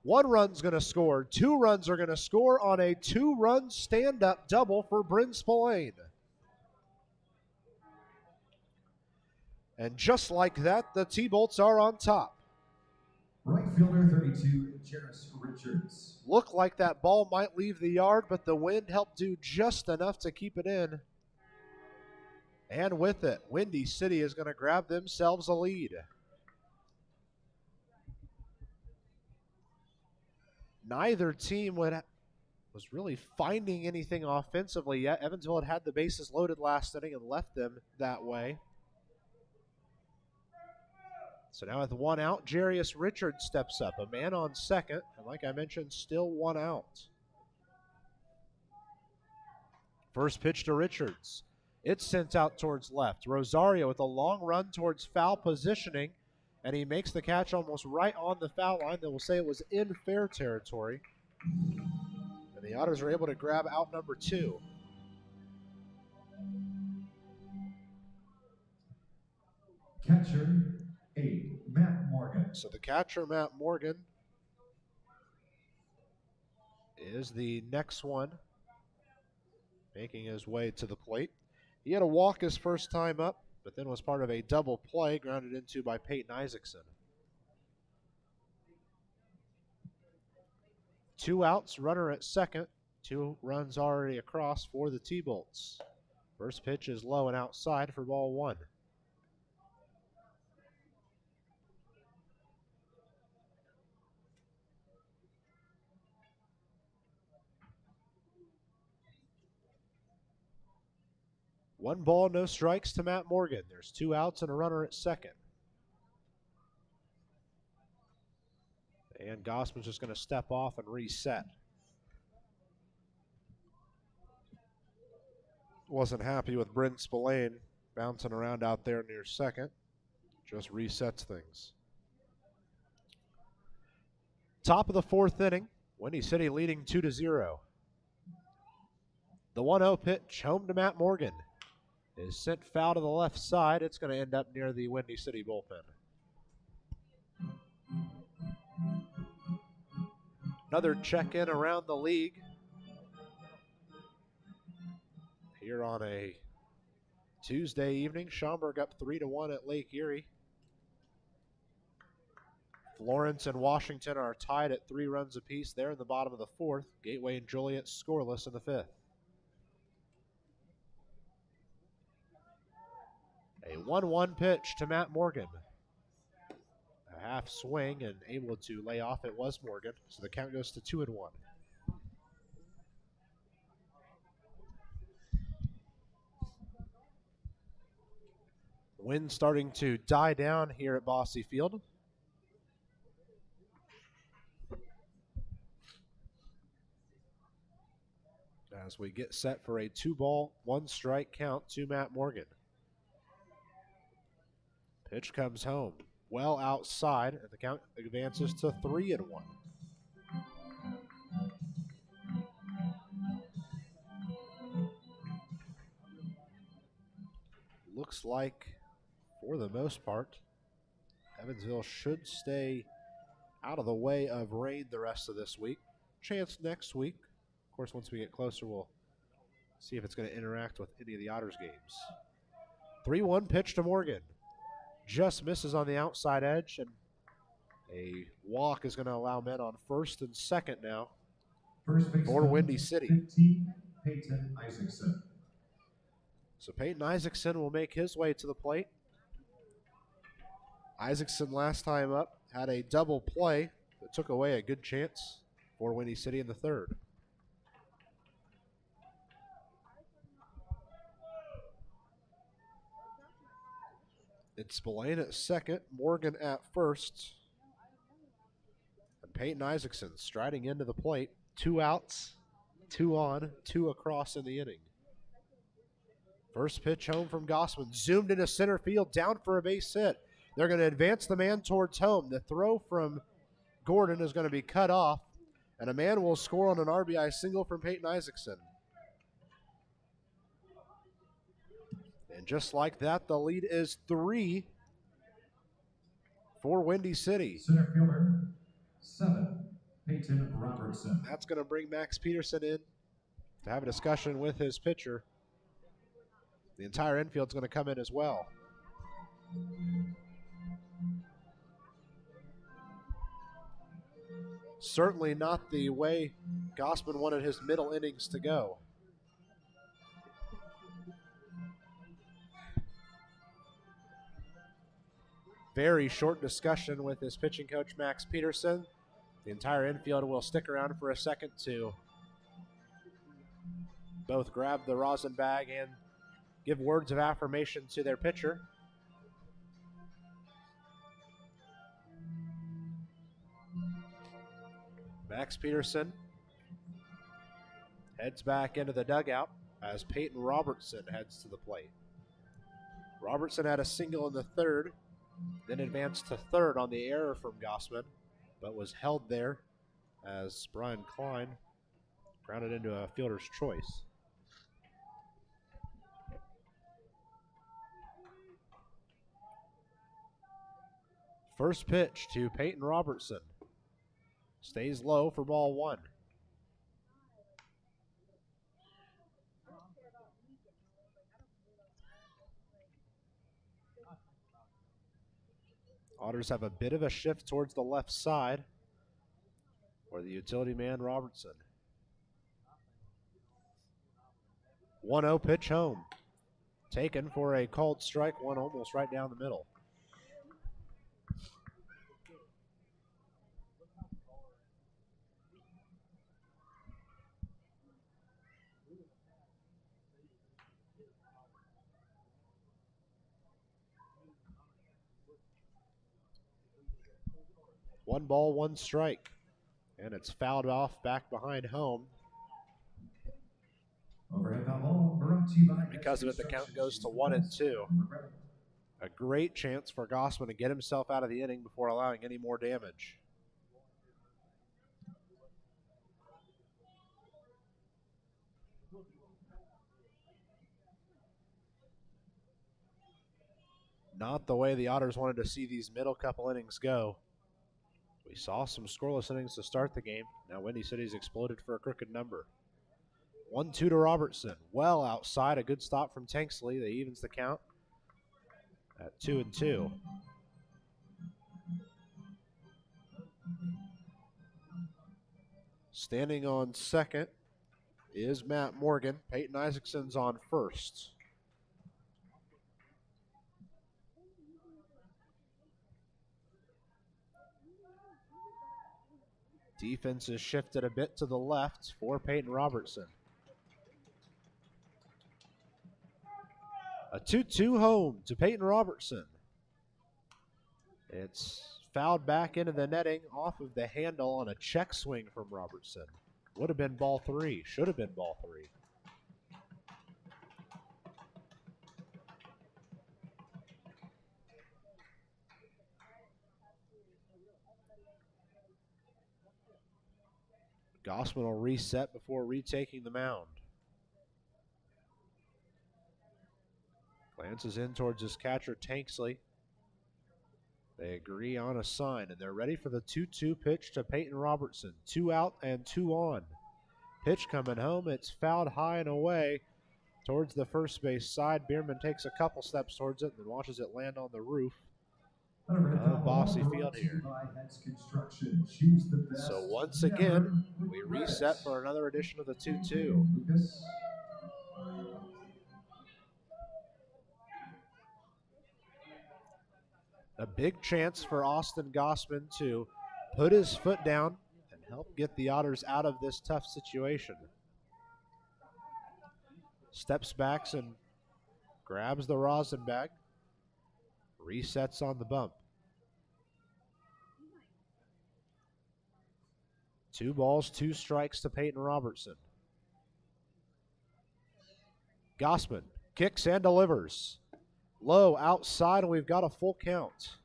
1 run's going to score. 2 runs are going to score on a 2-run stand-up double for Brynn Spillane. And just like that, the T-Bolts are on top. Right fielder 32, Jairus Richards. Looked like that ball might leave the yard, but the wind helped do just enough to keep it in. And with it, Windy City is going to grab themselves a lead. Neither team was really finding anything offensively yet. Evansville had the bases loaded last inning and left them that way. So now with 1 out, Jairus Richards steps up. A man on second, and like I mentioned, still 1 out. First pitch to Richards. It's sent out towards left. Rosario with a long run towards foul positioning, and he makes the catch almost right on the foul line. They will say it was in fair territory. And the Otters are able to grab out number 2. Catcher 8, Matt Morgan. So the catcher, Matt Morgan, is the next one, making his way to the plate. He had a walk his first time up, but then was part of a double play grounded into by Peyton Isaacson. 2 outs, runner at second. 2 runs already across for the T-Bolts. First pitch is low and outside for ball 1. One ball, no strikes to Matt Morgan. There's 2 outs and a runner at second. And Gossman's just going to step off and reset. Wasn't happy with Brynn Spillane bouncing around out there near second. Just resets things. Top of the 4th inning. Windy City leading 2-0. The 1-0 pitch home to Matt Morgan is sent foul to the left side. It's going to end up near the Windy City bullpen. Another check-in around the league here on a Tuesday evening. Schaumburg up 3-1 at Lake Erie. Florence and Washington are tied at 3 runs apiece there in the bottom of the 4th. Gateway and Joliet scoreless in the 5th. A 1-1 pitch to Matt Morgan. A half swing and able to lay off. It was Morgan, so the count goes to 2-1. Wind starting to die down here at Bosse Field. As we get set for a 2-ball, 1-strike count to Matt Morgan. Pitch comes home. Well outside, and the count advances to 3-1. Looks like, for the most part, Evansville should stay out of the way of rain the rest of this week. Chance next week. Of course, once we get closer, we'll see if it's going to interact with any of the Otters games. 3-1 pitch to Morgan. Just misses on the outside edge, and a walk is going to allow men on first and second now for Windy City. 15, Peyton Isaacson. So Peyton Isaacson will make his way to the plate. Isaacson last time up had a double play that took away a good chance for Windy City in the third. It's Spillane at second, Morgan at first. And Peyton Isaacson striding into the plate. 2 outs, 2 on, 2 across in the inning. First pitch home from Gossman. Zoomed into center field, down for a base hit. They're going to advance the man towards home. The throw from Gordon is going to be cut off, and a man will score on an RBI single from Peyton Isaacson. And just like that, the lead is 3 for Windy City. Center fielder, 7, Peyton Robertson. That's going to bring Max Peterson in to have a discussion with his pitcher. The entire infield's going to come in as well. Certainly not the way Gossman wanted his middle innings to go. Very short discussion with his pitching coach, Max Peterson. The entire infield will stick around for a second to both grab the rosin bag and give words of affirmation to their pitcher. Max Peterson heads back into the dugout as Peyton Robertson heads to the plate. Robertson had a single in the third, then advanced to third on the error from Gossman, but was held there as Brian Klein grounded into a fielder's choice. First pitch to Peyton Robertson. Stays low for ball 1. Otters have a bit of a shift towards the left side for the utility man Robertson. 1-0 pitch home. Taken for a called strike, one almost right down the middle. One ball, one strike. And it's fouled off back behind home. Overhead foul ball brought to you by Because of it, the count goes to 1-2. A great chance for Gossman to get himself out of the inning before allowing any more damage. Not the way the Otters wanted to see these middle couple innings go. We saw some scoreless innings to start the game. Now Windy City's exploded for a crooked number. 1-2 to Robertson. Well outside. A good stop from Tanksley. That evens the count at 2-2. Standing on second is Matt Morgan. Peyton Isaacson's on first. Defense is shifted a bit to the left for Peyton Robertson. A 2-2 home to Peyton Robertson. It's fouled back into the netting off of the handle on a check swing from Robertson. Would have been ball 3. Should have been ball 3. Gossman will reset before retaking the mound. Glances in towards his catcher, Tanksley. They agree on a sign, and they're ready for the 2-2 pitch to Peyton Robertson. 2 out and 2 on. Pitch coming home. It's fouled high and away towards the first base side. Biermann takes a couple steps towards it and then watches it land on the roof of Bossy Field here. So once again, we reset for another edition of the 2-2. A big chance for Austin Gossman to put his foot down and help get the Otters out of this tough situation. Steps back and grabs the rosin bag. Resets on the bump. 2 balls, 2 strikes to Peyton Robertson. Gossman kicks and delivers. Low outside, and we've got a full count.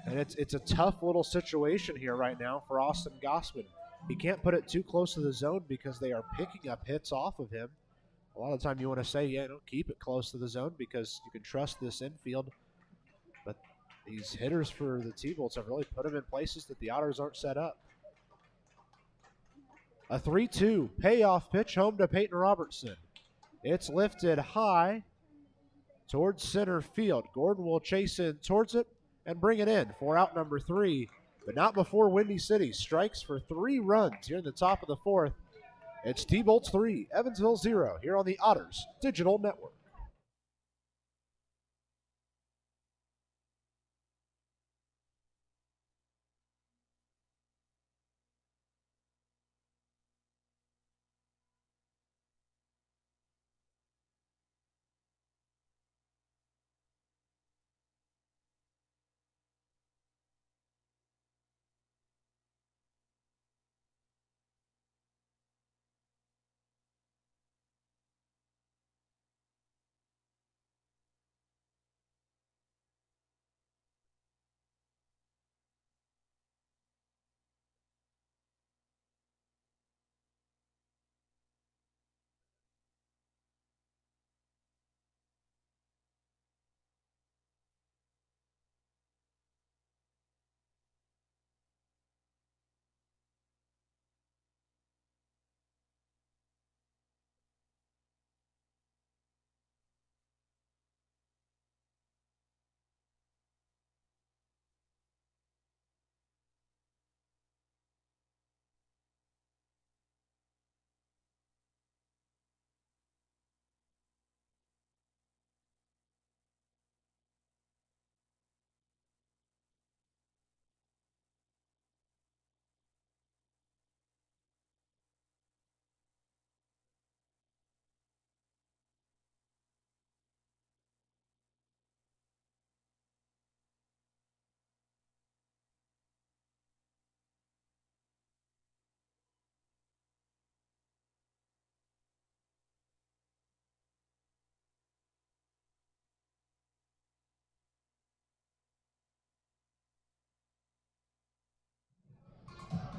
And it's a tough little situation here right now for Austin Gossman. He can't put it too close to the zone because they are picking up hits off of him. A lot of the time you want to say, yeah, don't keep it close to the zone because you can trust this infield. But these hitters for the T-Bolts have really put them in places that the Otters aren't set up. A 3-2 payoff pitch home to Peyton Robertson. It's lifted high towards center field. Gordon will chase in towards it and bring it in for out number 3, but not before Windy City strikes for 3 runs here in the top of the 4th. It's T-Bolts 3, Evansville 0 here on the Otters Digital Network.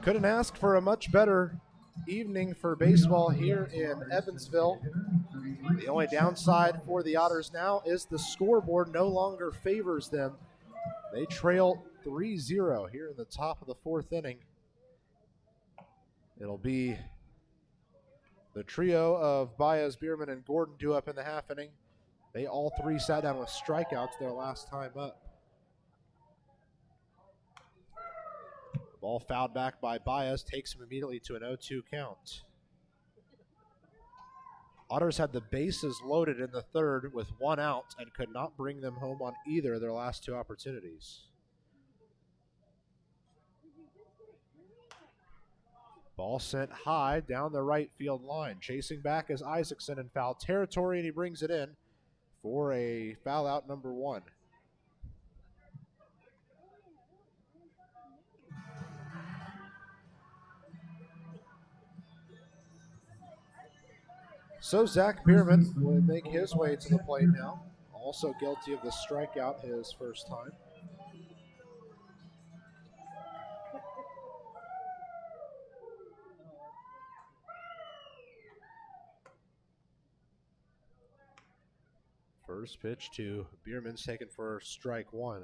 Couldn't ask for a much better evening for baseball here in Evansville. The only downside for the Otters now is the scoreboard no longer favors them. They trail 3-0 here in the top of the 4th inning. It'll be the trio of Baez, Biermann, and Gordon due up in the half inning. They all 3 sat down with strikeouts their last time up. Ball fouled back by Baez, takes him immediately to an 0-2 count. Otters had the bases loaded in the 3rd with 1 out and could not bring them home on either of their last 2 opportunities. Ball sent high down the right field line. Chasing back is Isaacson in foul territory, and he brings it in for a foul out number 1. So Zach Biermann will make his way to the plate now. Also guilty of the strikeout his first time. First pitch to Biermann's taken for strike 1.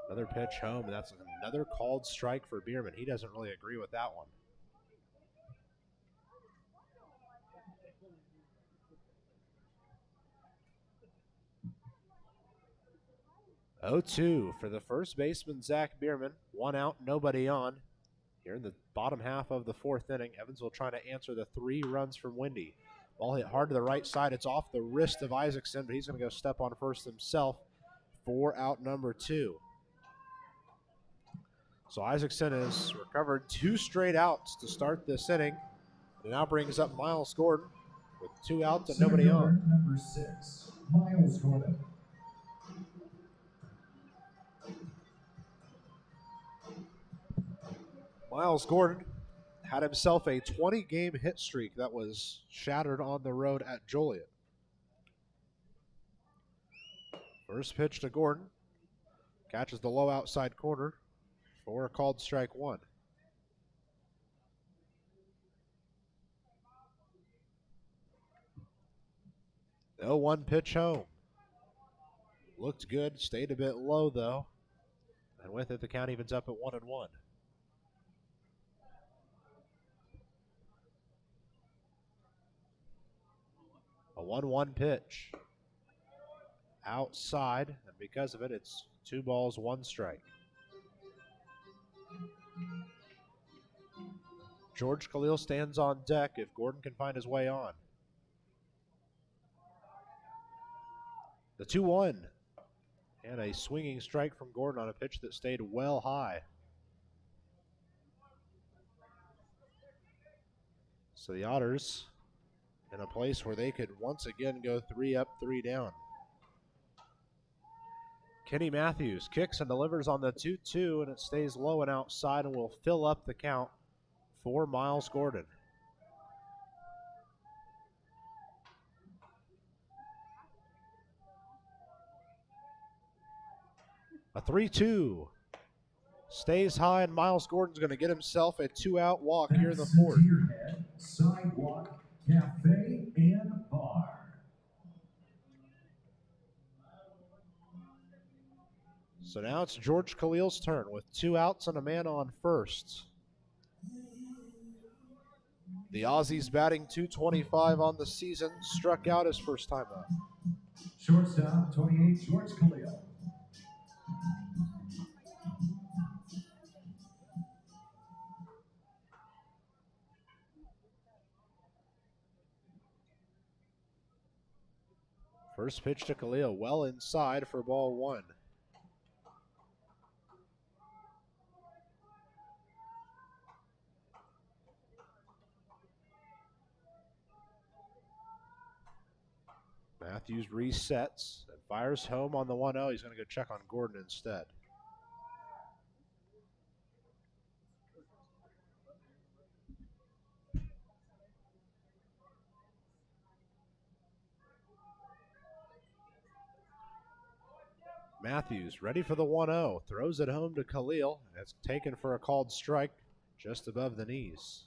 Another pitch home, and that's another called strike for Biermann. He doesn't really agree with that one. Oh, 2 for the first baseman, Zach Biermann. 1 out, nobody on. Here in the bottom half of the 4th inning, Evansville trying to answer the 3 runs from Wendy. Ball hit hard to the right side. It's off the wrist of Isaacson, but he's going to go step on first himself for out number 2. So Isaacson has recovered 2 straight outs to start this inning. It now brings up Miles Gordon with 2 outs and nobody on. Number 6, Miles Gordon. Miles Gordon had himself a 20-game hit streak that was shattered on the road at Joliet. First pitch to Gordon. Catches the low outside corner for a called strike 1. The 0-1 pitch home. Looked good, stayed a bit low though. And with it, the count evens up at 1-1. A 1-1 pitch. Outside, and because of it, it's 2 balls, 1 strike. George Khalil stands on deck if Gordon can find his way on. The 2-1. And a swinging strike from Gordon on a pitch that stayed well high. So the Otters in a place where they could once again go 3 up, 3 down. Kenny Matthews kicks and delivers on the 2-2, and it stays low and outside and will fill up the count for Miles Gordon. A 3-2. Stays high, and Miles Gordon's going to get himself a 2-out walk here in the 4th. Sidewalk, Cafe, and Bar. So now it's George Khalil's turn with 2 outs and a man on first. The Aussies batting .225 on the season, struck out his first time up. Shortstop, 28, George Khalil. First pitch to Khalil, well inside for ball 1. Matthews resets and fires home on the 1-0. He's going to go check on Gordon instead. Matthews ready for the 1-0. Throws it home to Khalil. It's taken for a called strike just above the knees.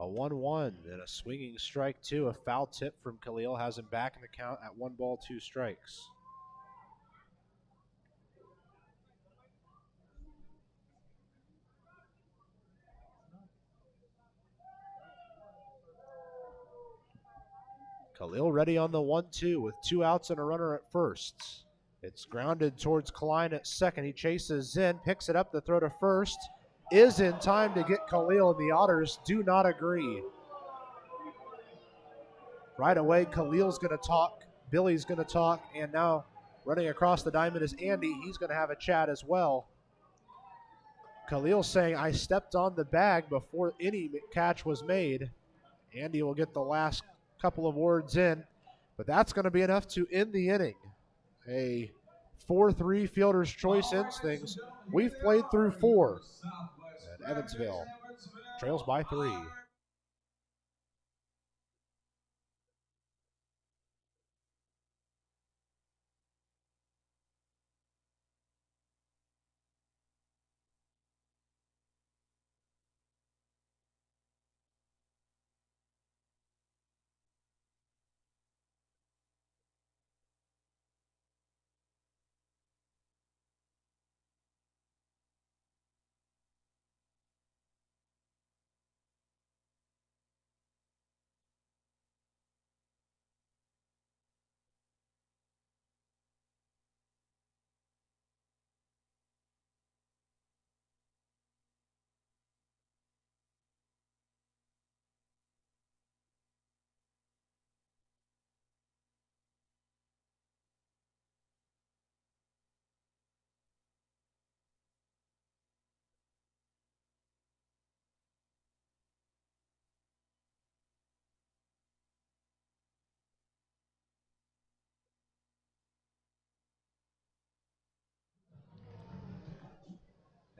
A 1-1 and a swinging strike 2. A foul tip from Khalil has him back in the count at 1 ball, 2 strikes. Khalil ready on the 1-2 with 2 outs and a runner at first. It's grounded towards Klein at second. He chases in, picks it up to throw to first. Is in time to get Khalil, and the Otters do not agree. Right away, Khalil's going to talk, Billy's going to talk, and now running across the diamond is Andy. He's going to have a chat as well. Khalil saying, I stepped on the bag before any catch was made. Andy will get the last couple of words in, but that's going to be enough to end the inning. A 4-3 fielder's choice ends things. We've played through 4, and Evansville trails by 3.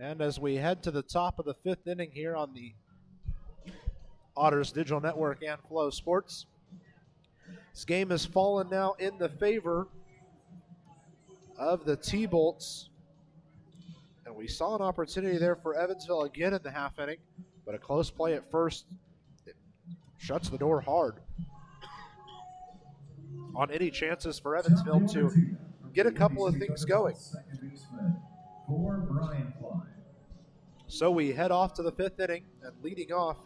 And as we head to the top of the 5th inning here on the Otters Digital Network and Flow Sports, this game has fallen now in the favor of the T-Bolts. And we saw an opportunity there for Evansville again in the half inning, but a close play at first. It shuts the door hard on any chances for Evansville to get a couple of things going. So we head off to the 5th inning, and leading off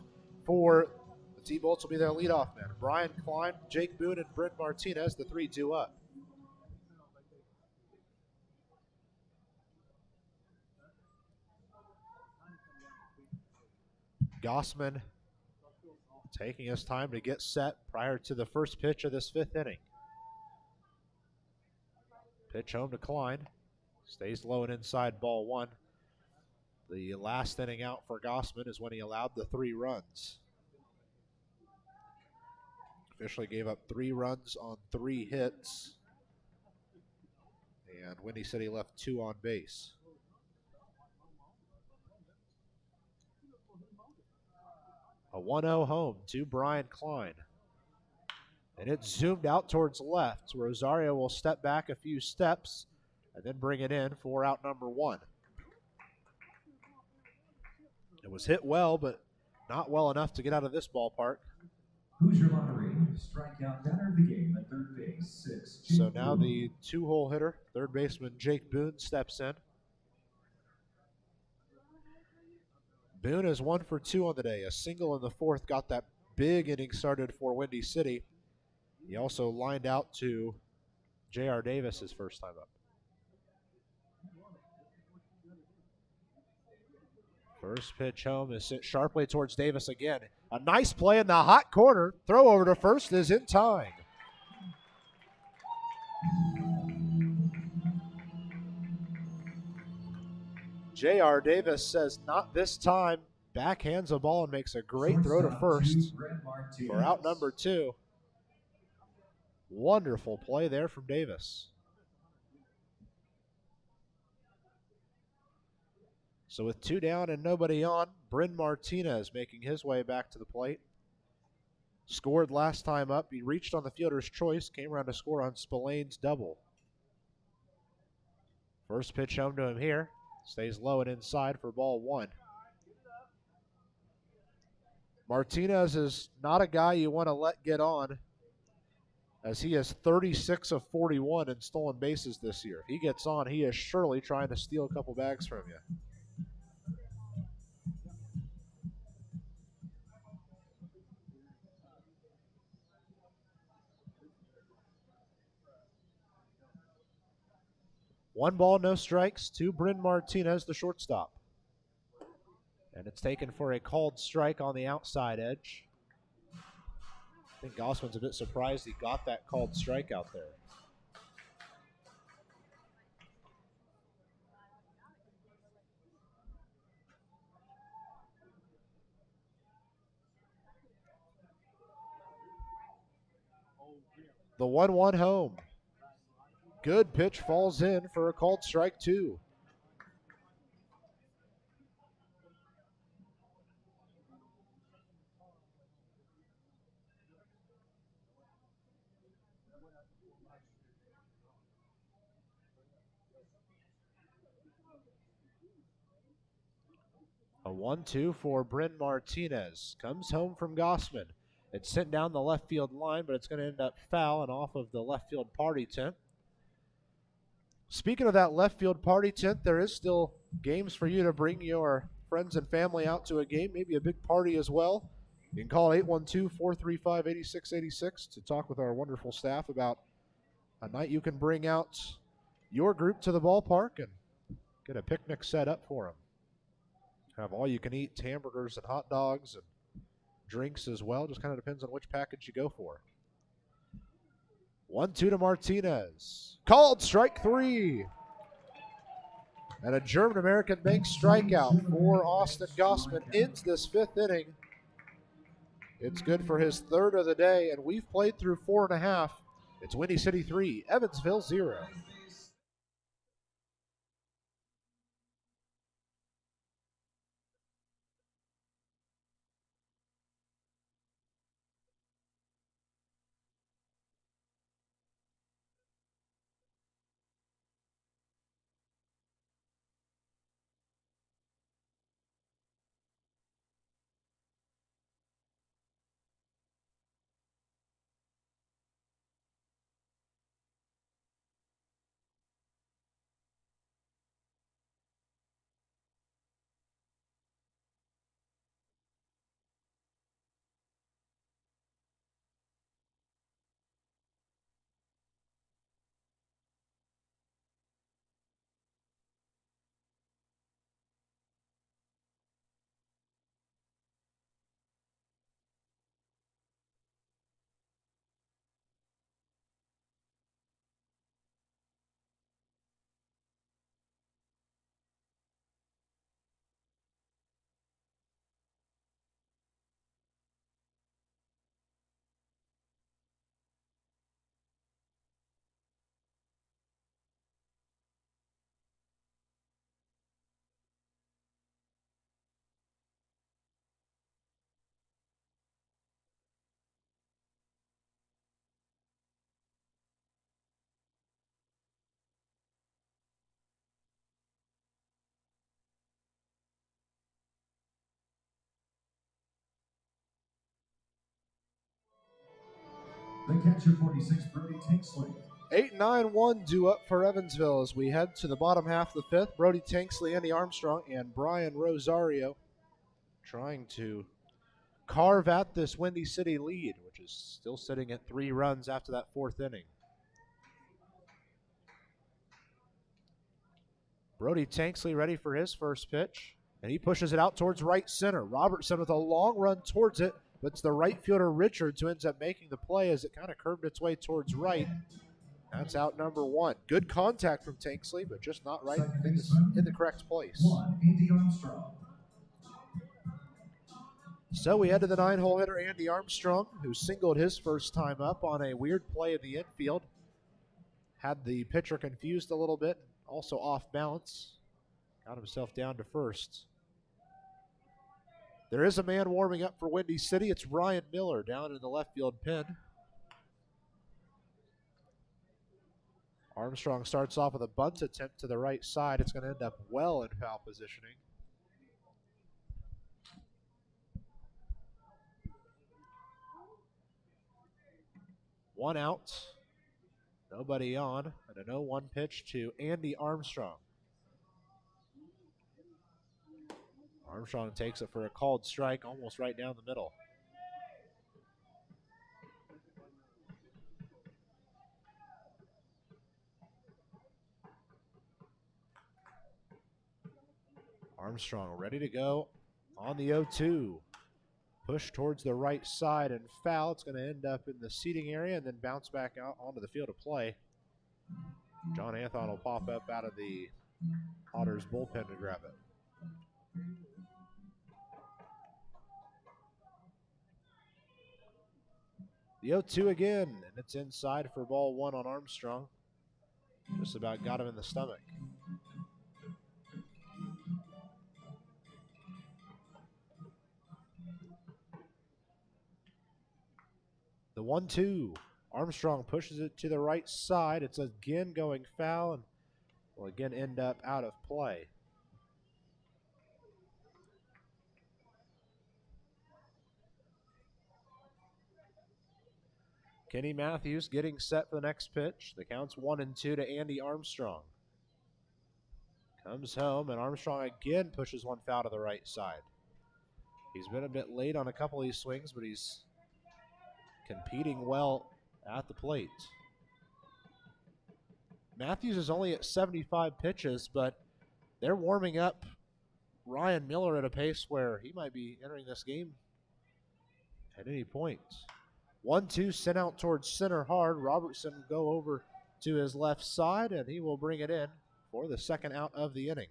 for the T-Bolts will be their leadoff man. Brian Klein, Jake Boone, and Brynn Martinez, the 3-2 up. Gossman taking his time to get set prior to the first pitch of this 5th inning. Pitch home to Klein. Stays low and inside, ball 1. The last inning out for Gossman is when he allowed the 3 runs. Officially gave up 3 runs on 3 hits. And Wendy said he left 2 on base. A 1-0 home to Brian Klein. And it's zoomed out towards left. Rosario will step back a few steps and then bring it in for out number 1. It was hit well, but not well enough to get out of this ballpark. Hoosier Lottery, strikeout batter of the game at third base, 6. So now the 2-hole hitter, third baseman Jake Boone, steps in. Boone is 1 for 2 on the day. A single in the 4th got that big inning started for Windy City. He also lined out to J.R. Davis his first time up. First pitch home is sent sharply towards Davis again. A nice play in the hot corner. Throw over to first is in time. J.R. Davis says, not this time. Backhands the ball and makes a great throw to first for out number 2. Wonderful play there from Davis. So with 2 down and nobody on, Brynn Martinez making his way back to the plate. Scored last time up. He reached on the fielder's choice, came around to score on Spillane's double. First pitch home to him here. Stays low and inside for ball 1. Martinez is not a guy you want to let get on, as he is 36 of 41 in stolen bases this year. If he gets on, he is surely trying to steal a couple bags from you. 1 ball, no strikes to Brynn Martinez, the shortstop. And it's taken for a called strike on the outside edge. I think Gossman's a bit surprised he got that called strike out there. The 1-1 home. Good pitch falls in for a called strike 2. A 1-2 for Brynn Martinez. Comes home from Gossman. It's sent down the left field line, but it's going to end up foul and off of the left field party tent. Speaking of that left field party tent, there is still games for you to bring your friends and family out to a game, maybe a big party as well. You can call 812-435-8686 to talk with our wonderful staff about a night you can bring out your group to the ballpark and get a picnic set up for them. Have all you can eat hamburgers and hot dogs and drinks as well. Just kind of depends on which package you go for. 1-2 to Martinez. Called strike 3. And a German-American Bank strikeout for Austin Gossman ends this 5th inning. It's good for his 3rd of the day, and we've played through 4.5. It's Windy City 3, Evansville 0. The catcher, 46, Brody Tanksley. 8-9-1 due up for Evansville as we head to the bottom half of the 5th. Brody Tanksley, Andy Armstrong, and Brian Rosario trying to carve out this Windy City lead, which is still sitting at 3 runs after that 4th inning. Brody Tanksley ready for his first pitch, and he pushes it out towards right center. Robertson with a long run towards it, but it's the right fielder Richards who ends up making the play as it kind of curved its way towards right. That's out number 1. Good contact from Tanksley, but just not right in the correct place. Andy Armstrong. So we head to the 9-hole hitter, Andy Armstrong, who singled his first time up on a weird play in the infield. Had the pitcher confused a little bit, also off balance. Got himself down to first. There is a man warming up for Windy City. It's Ryan Miller down in the left field pen. Armstrong starts off with a bunt attempt to the right side. It's going to end up well in foul positioning. One out, nobody on, and an 0-1 pitch to Andy Armstrong. Armstrong takes it for a called strike, almost right down the middle. Armstrong ready to go on the 0-2. Push towards the right side and foul. It's going to end up in the seating area and then bounce back out onto the field of play. John Anthon will pop up out of the Otters bullpen to grab it. The 0-2 again, and it's inside for ball one on Armstrong. Just about got him in the stomach. The 1-2. Armstrong pushes it to the right side. It's again going foul and will again end up out of play. Kenny Matthews getting set for the next pitch. The count's 1-2 to Andy Armstrong. Comes home, and Armstrong again pushes one foul to the right side. He's been a bit late on a couple of these swings, but he's competing well at the plate. Matthews is only at 75 pitches, but they're warming up Ryan Miller at a pace where he might be entering this game at any point. 1-2 sent out towards center hard. Robertson will go over to his left side, and he will bring it in for the second out of the inning.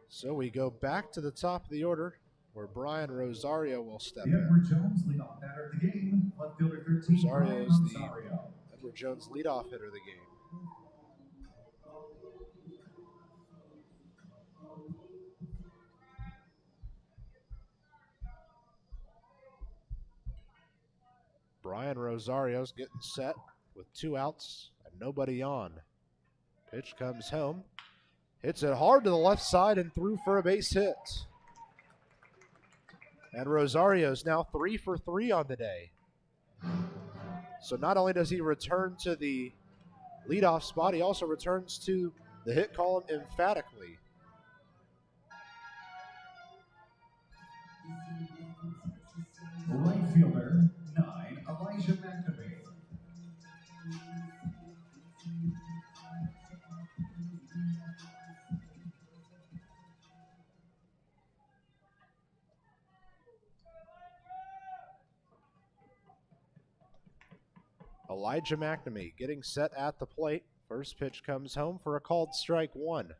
So we go back to the top of the order where Brian Rosario will step in. Edward Jones, leadoff batter of the game. Left fielder 13, Rosario is the Rosario. Edward Jones leadoff hitter of the game. Brian Rosario's getting set with 2 outs and nobody on. Pitch comes home. Hits it hard to the left side and through for a base hit. And Rosario's now 3 for 3 on the day. So not only does he return to the leadoff spot, he also returns to the hit column emphatically. Right fielder, 9, Elijah McNamee. Elijah McNamee getting set at the plate. First pitch comes home for a called strike 1.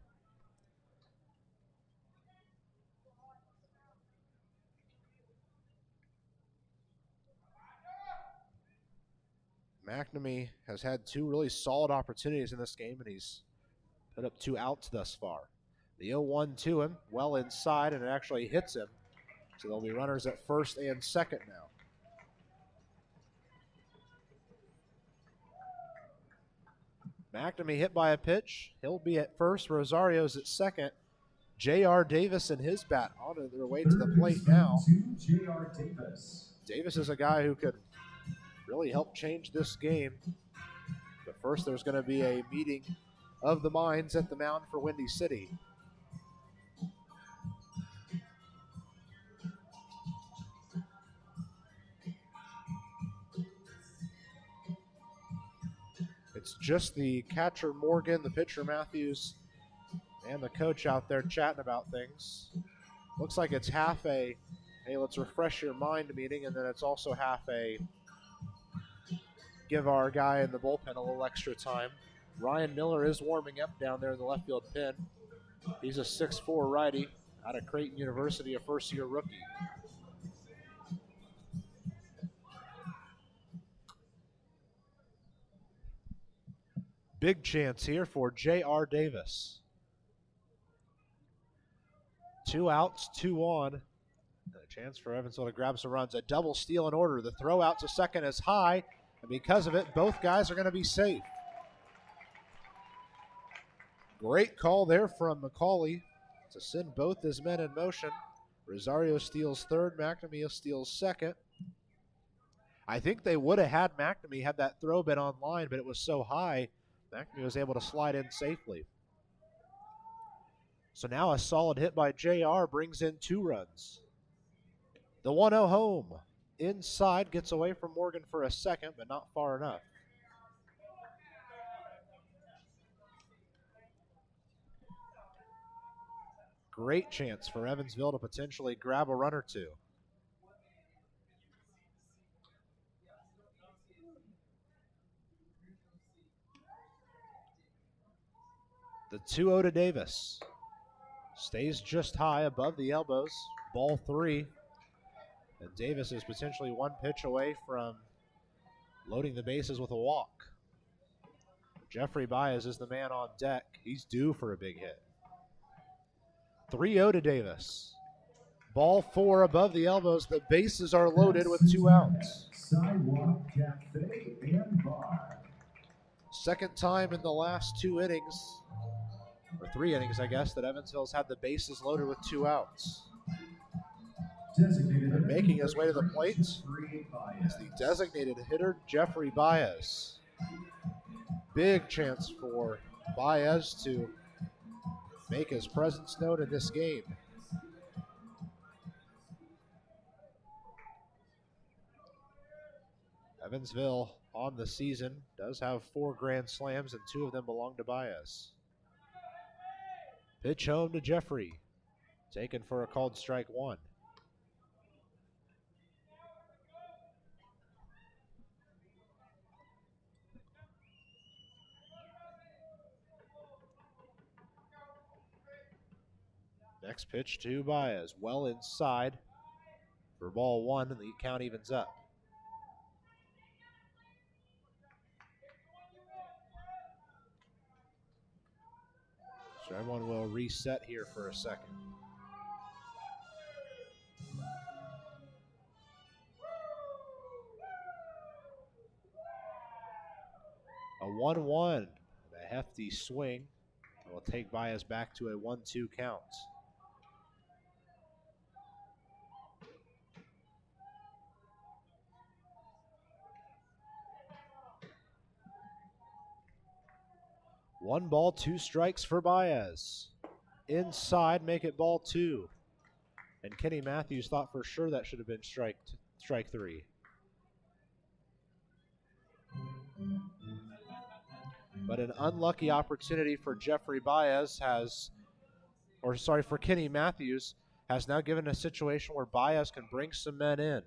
McNamee has had 2 really solid opportunities in this game, and he's put up 2 outs thus far. The 0-1 to him, well inside, and it actually hits him. So there'll be runners at first and second now. McNamee hit by a pitch. He'll be at first. Rosario's at second. J.R. Davis and his bat on their way to the plate now. J.R. Davis. Davis is a guy who could really help change this game. But first there's going to be a meeting of the minds at the mound for Windy City. It's just the catcher Morgan, the pitcher Matthews, and the coach out there chatting about things. Looks like it's half a, hey, let's refresh your mind meeting, and then it's also half a give our guy in the bullpen a little extra time. Ryan Miller is warming up down there in the left field pen. He's a 6'4" righty out of Creighton University, a first-year rookie. Big chance here for J.R. Davis. 2 outs, 2 on. And a chance for Evansville to grab some runs. A double steal in order. The throw out to second is high, and because of it, both guys are going to be safe. Great call there from McCauley to send both his men in motion. Rosario steals third. McNamee steals second. I think they would have had McNamee had that throw been on line, but it was so high, McNamee was able to slide in safely. So now a solid hit by JR brings in 2 runs. The 1-0 home. Inside, gets away from Morgan for a second, but not far enough. Great chance for Evansville to potentially grab a run or two. The 2-0 to Davis. Stays just high above the elbows. Ball 3. And Davis is potentially one pitch away from loading the bases with a walk. Jeffrey Baez is the man on deck. He's due for a big hit. 3-0 to Davis. Ball 4 above the elbows. The bases are loaded with 2 outs. Sidewalk Cafe and Bar. Second time in the last 2 innings, or 3 innings, I guess, that Evansville's had the bases loaded with 2 outs. And making his way to the plate is the designated hitter, Jeffrey Baez. Big chance for Baez to make his presence known in this game. Evansville on the season does have 4 grand slams, and 2 of them belong to Baez. Pitch home to Jeffrey, taken for a called strike 1. Next pitch to Baez, well inside for ball 1, and the count evens up. So everyone will reset here for a second. A 1-1, a hefty swing. Will take Baez back to a 1-2 count. One ball, 2 strikes for Baez. Inside, make it ball 2. And Kenny Matthews thought for sure that should have been strike 3. But an unlucky opportunity for Jeffrey Baez for Kenny Matthews has now given a situation where Baez can bring some men in.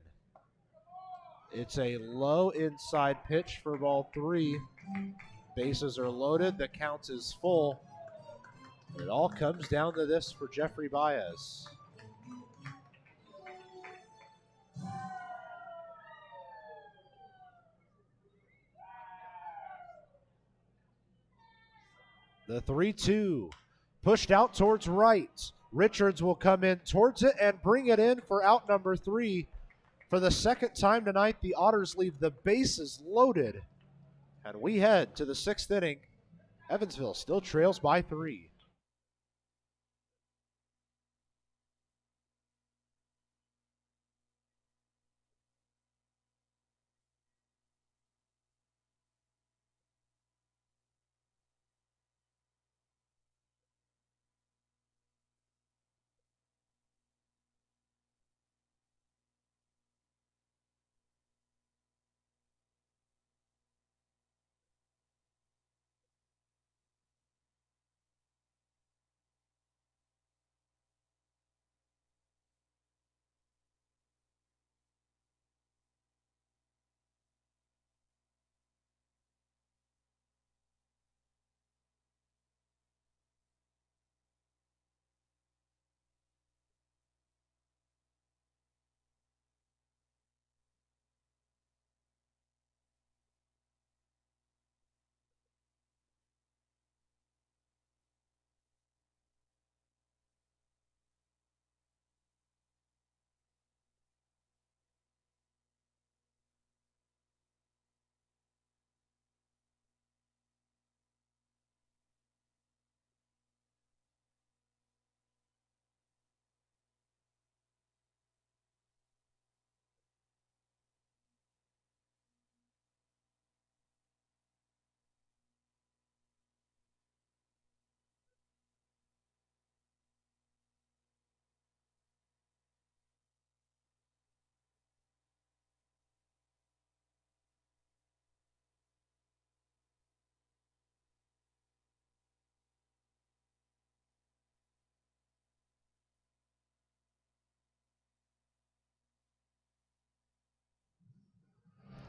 It's a low inside pitch for ball 3. Bases are loaded, the count is full. It all comes down to this for Jeffrey Baez. The 3-2, pushed out towards right. Richards will come in towards it and bring it in for out number 3. For the second time tonight, the Otters leave the bases loaded. And we head to the 6th inning. Evansville still trails by 3.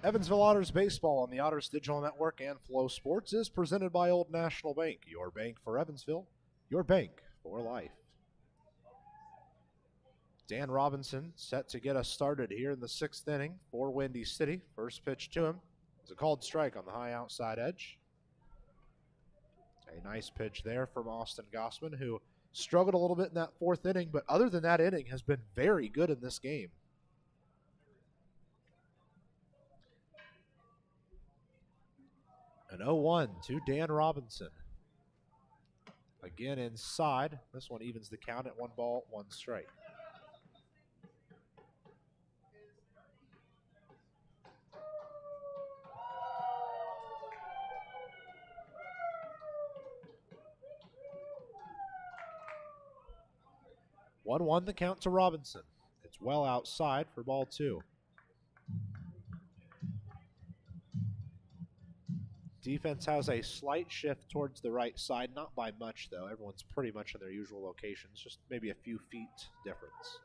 Evansville Otters baseball on the Otters Digital Network and Flow Sports is presented by Old National Bank, your bank for Evansville, your bank for life. Dan Robinson set to get us started here in the 6th inning for Windy City. First pitch to him is a called strike on the high outside edge. A nice pitch there from Austin Gossman, who struggled a little bit in that 4th inning, but other than that inning has been very good in this game. An 0-1 to Dan Robinson. Again inside. This one evens the count at 1 ball, 1 strike. One the count to Robinson. It's well outside for ball 2. Defense has a slight shift towards the right side, not by much though. Everyone's pretty much in their usual locations, just maybe a few feet difference.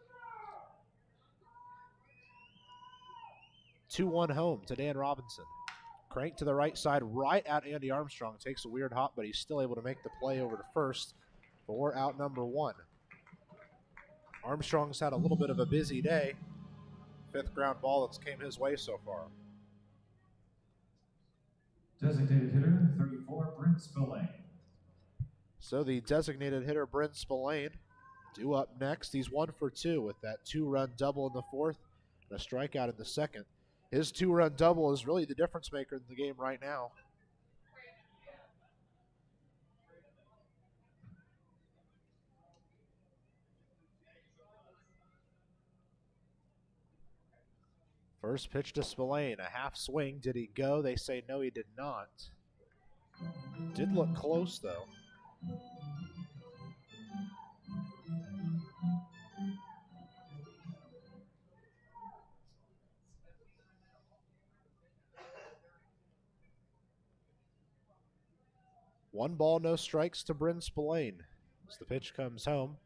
2-1 home to Dan Robinson. Crank to the right side, right at Andy Armstrong. Takes a weird hop, but he's still able to make the play over to first for out number 1. Armstrong's had a little bit of a busy day. 5th ground ball that's came his way so far. Designated hitter, 34, Brynn Spillane. So the designated hitter, Brynn Spillane, due up next. He's 1 for 2 with that 2-run double in the 4th and a strikeout in the 2nd. His 2-run double is really the difference maker in the game right now. First pitch to Spillane, a half swing. Did he go? They say no, he did not. Did look close though. One ball, no strikes to Brynn Spillane as the pitch comes home,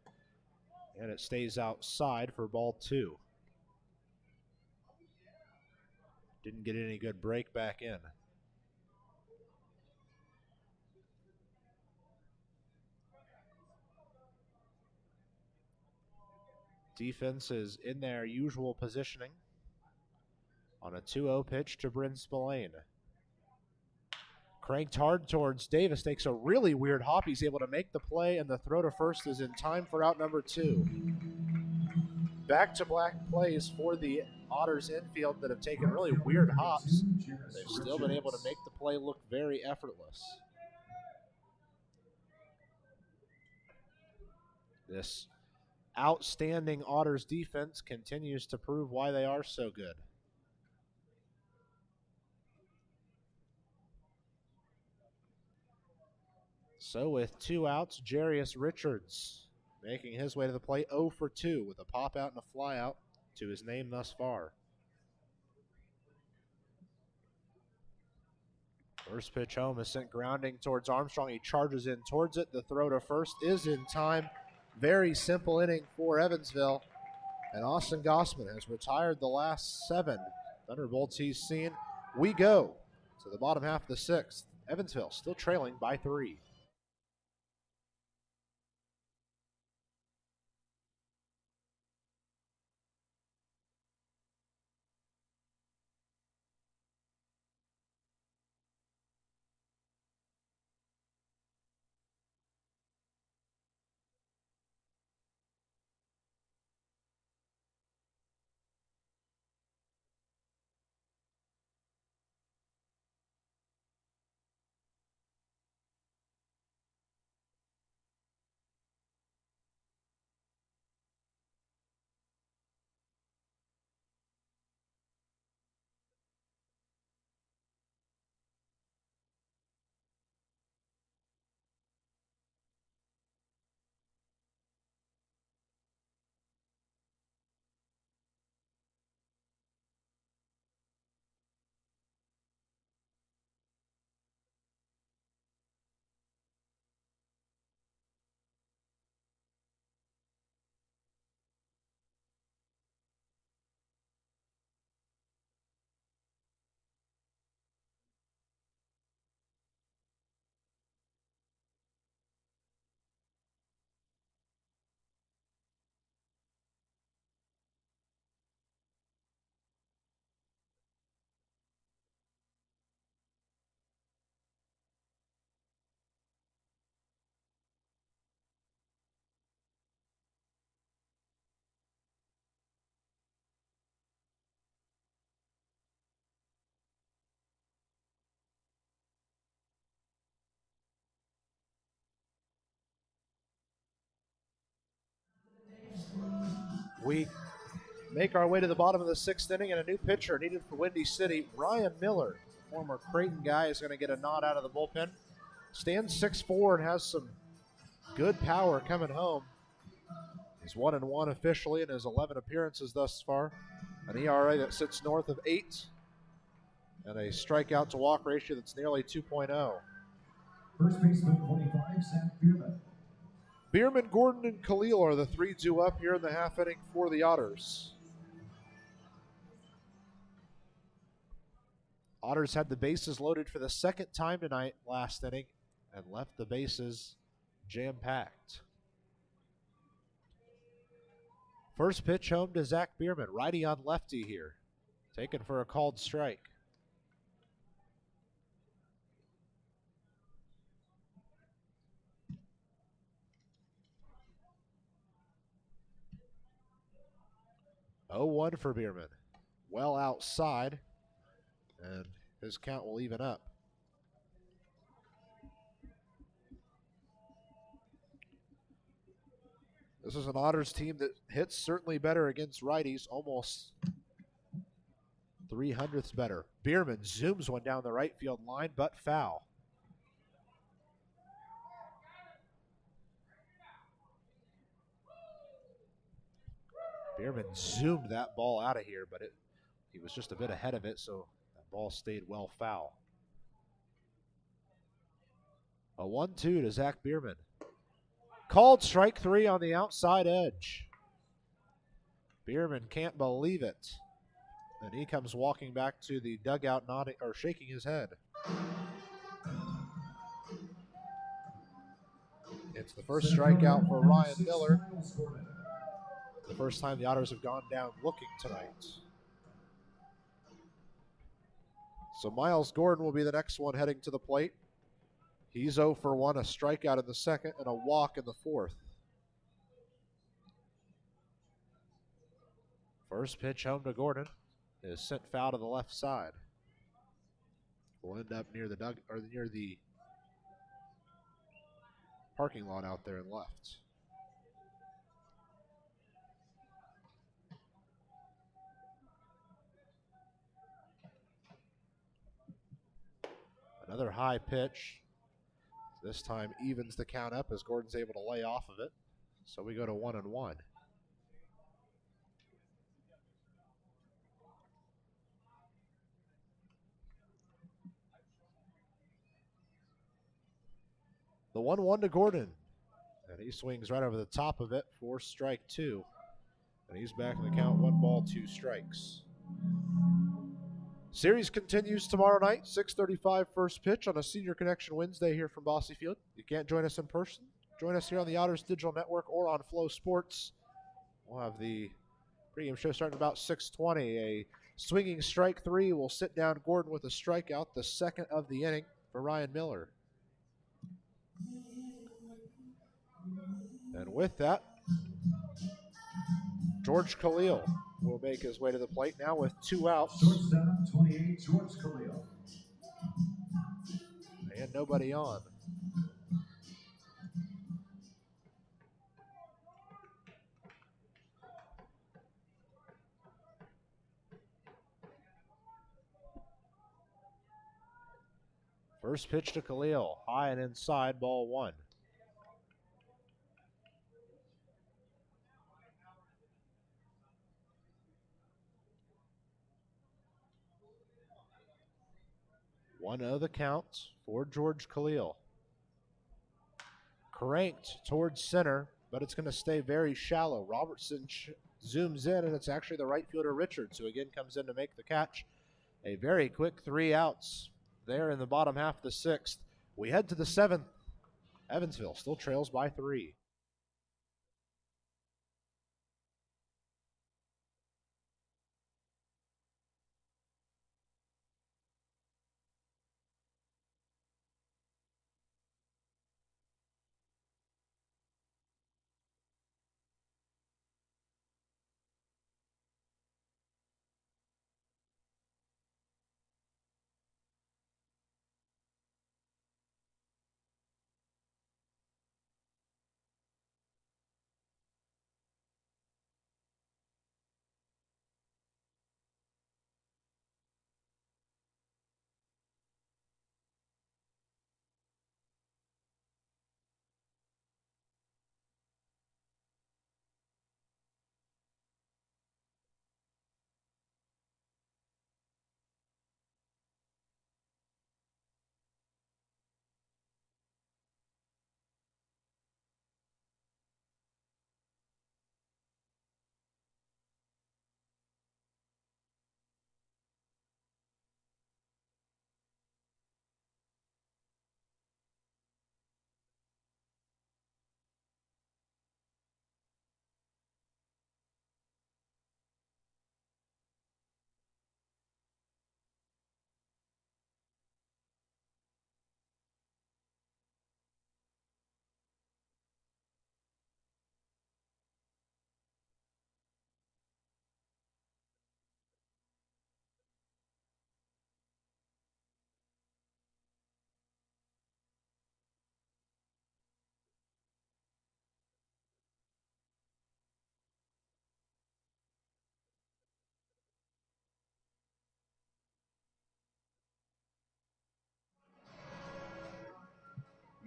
and it stays outside for ball 2. Didn't get any good break back in. Defense is in their usual positioning on a 2-0 pitch to Brynn Spillane. Cranked hard towards Davis, takes a really weird hop. He's able to make the play, and the throw to first is in time for out number 2. Back-to-back plays for the Otters infield that have taken really weird hops. They've still been able to make the play look very effortless. This outstanding Otters defense continues to prove why they are so good. So with 2 outs, Jarius Richards making his way to the plate, 0 for 2 with a pop out and a fly out to his name thus far. First pitch home is sent grounding towards Armstrong. He charges in towards it. The throw to first is in time. Very simple inning for Evansville. And Austin Gossman has retired the last 7 Thunderbolts he's seen. We go to the bottom half of the 6th. Evansville still trailing by 3. We make our way to the bottom of the 6th inning, and a new pitcher needed for Windy City. Ryan Miller, former Creighton guy, is going to get a nod out of the bullpen. Stands 6'4" and has some good power coming home. He's 1-1 officially in his 11 appearances thus far. An ERA that sits north of 8, and a strikeout to walk ratio that's nearly 2.0. First baseman 25, Zach Biermann. Biermann, Gordon, and Khalil are the 3 due up here in the half inning for the Otters. Otters had the bases loaded for the second time tonight last inning and left the bases jam-packed. First pitch home to Zach Biermann, righty on lefty here, taken for a called strike. Oh, 1 for Biermann. Well outside, and his count will even up. This is an Otters team that hits certainly better against righties, almost 0.03 better. Biermann zooms one down the right field line, but foul. Biermann zoomed that ball out of here, but he was just a bit ahead of it, so that ball stayed well foul. A 1-2 to Zach Biermann. Called strike 3 on the outside edge. Biermann can't believe it. And he comes walking back to the dugout, nodding or shaking his head. It's the first strikeout for Ryan Miller. The first time the Otters have gone down looking tonight. So Miles Gordon will be the next one heading to the plate. He's 0 for 1, a strikeout in the second and a walk in the fourth. First pitch home to Gordon is sent foul to the left side. Will end up near the parking lot out there and left. Another high pitch. This time evens the count up as Gordon's able to lay off of it. So we go to 1-1. The 1-1 to Gordon. And he swings right over the top of it for strike 2. And he's back in the count, 1 ball, 2 strikes. Series continues tomorrow night, 6:35 first pitch on a Senior Connection Wednesday here from Bosse Field. You can't join us in person. Join us here on the Otters Digital Network or on Flow Sports. We'll have the pregame show starting about 6:20. A swinging strike 3 will sit down Gordon with a strikeout, the second of the inning for Ryan Miller. And with that, George Khalil will make his way to the plate now with 2 outs. Shortstop, 28, George Khalil. And nobody on. First pitch to Khalil, high and inside, ball 1. One of the count for George Khalil. Cranked towards center, but it's going to stay very shallow. Robertson zooms in, and it's actually the right fielder Richards who again comes in to make the catch. A very quick 3 outs there in the bottom half of the 6th. We head to the 7th. Evansville still trails by 3.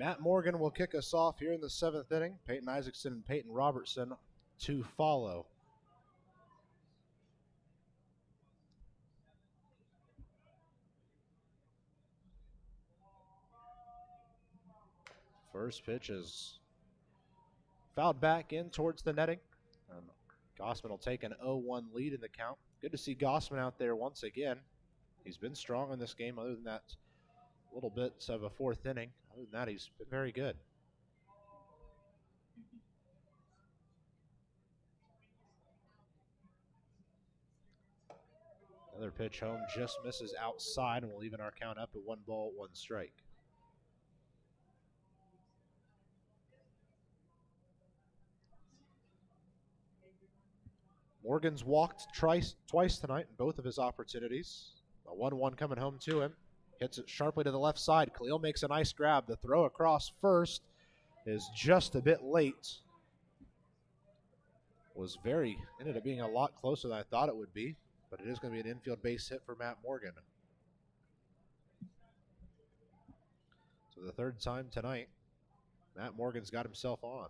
Matt Morgan will kick us off here in the 7th inning. Peyton Isaacson and Peyton Robertson to follow. First pitch is fouled back in towards the netting. Gossman will take an 0-1 lead in the count. Good to see Gossman out there once again. He's been strong in this game. Other than that, little bits of a 4th inning. Other than that, he's been very good. Another pitch home just misses outside, and we'll even our count up at 1 ball, 1 strike. Morgan's walked twice tonight in both of his opportunities. A 1-1 coming home to him. Hits it sharply to the left side. Khalil makes a nice grab. The throw across first is just a bit late. Ended up being a lot closer than I thought it would be, but it is going to be an infield base hit for Matt Morgan. So the 3rd time tonight, Matt Morgan's got himself on.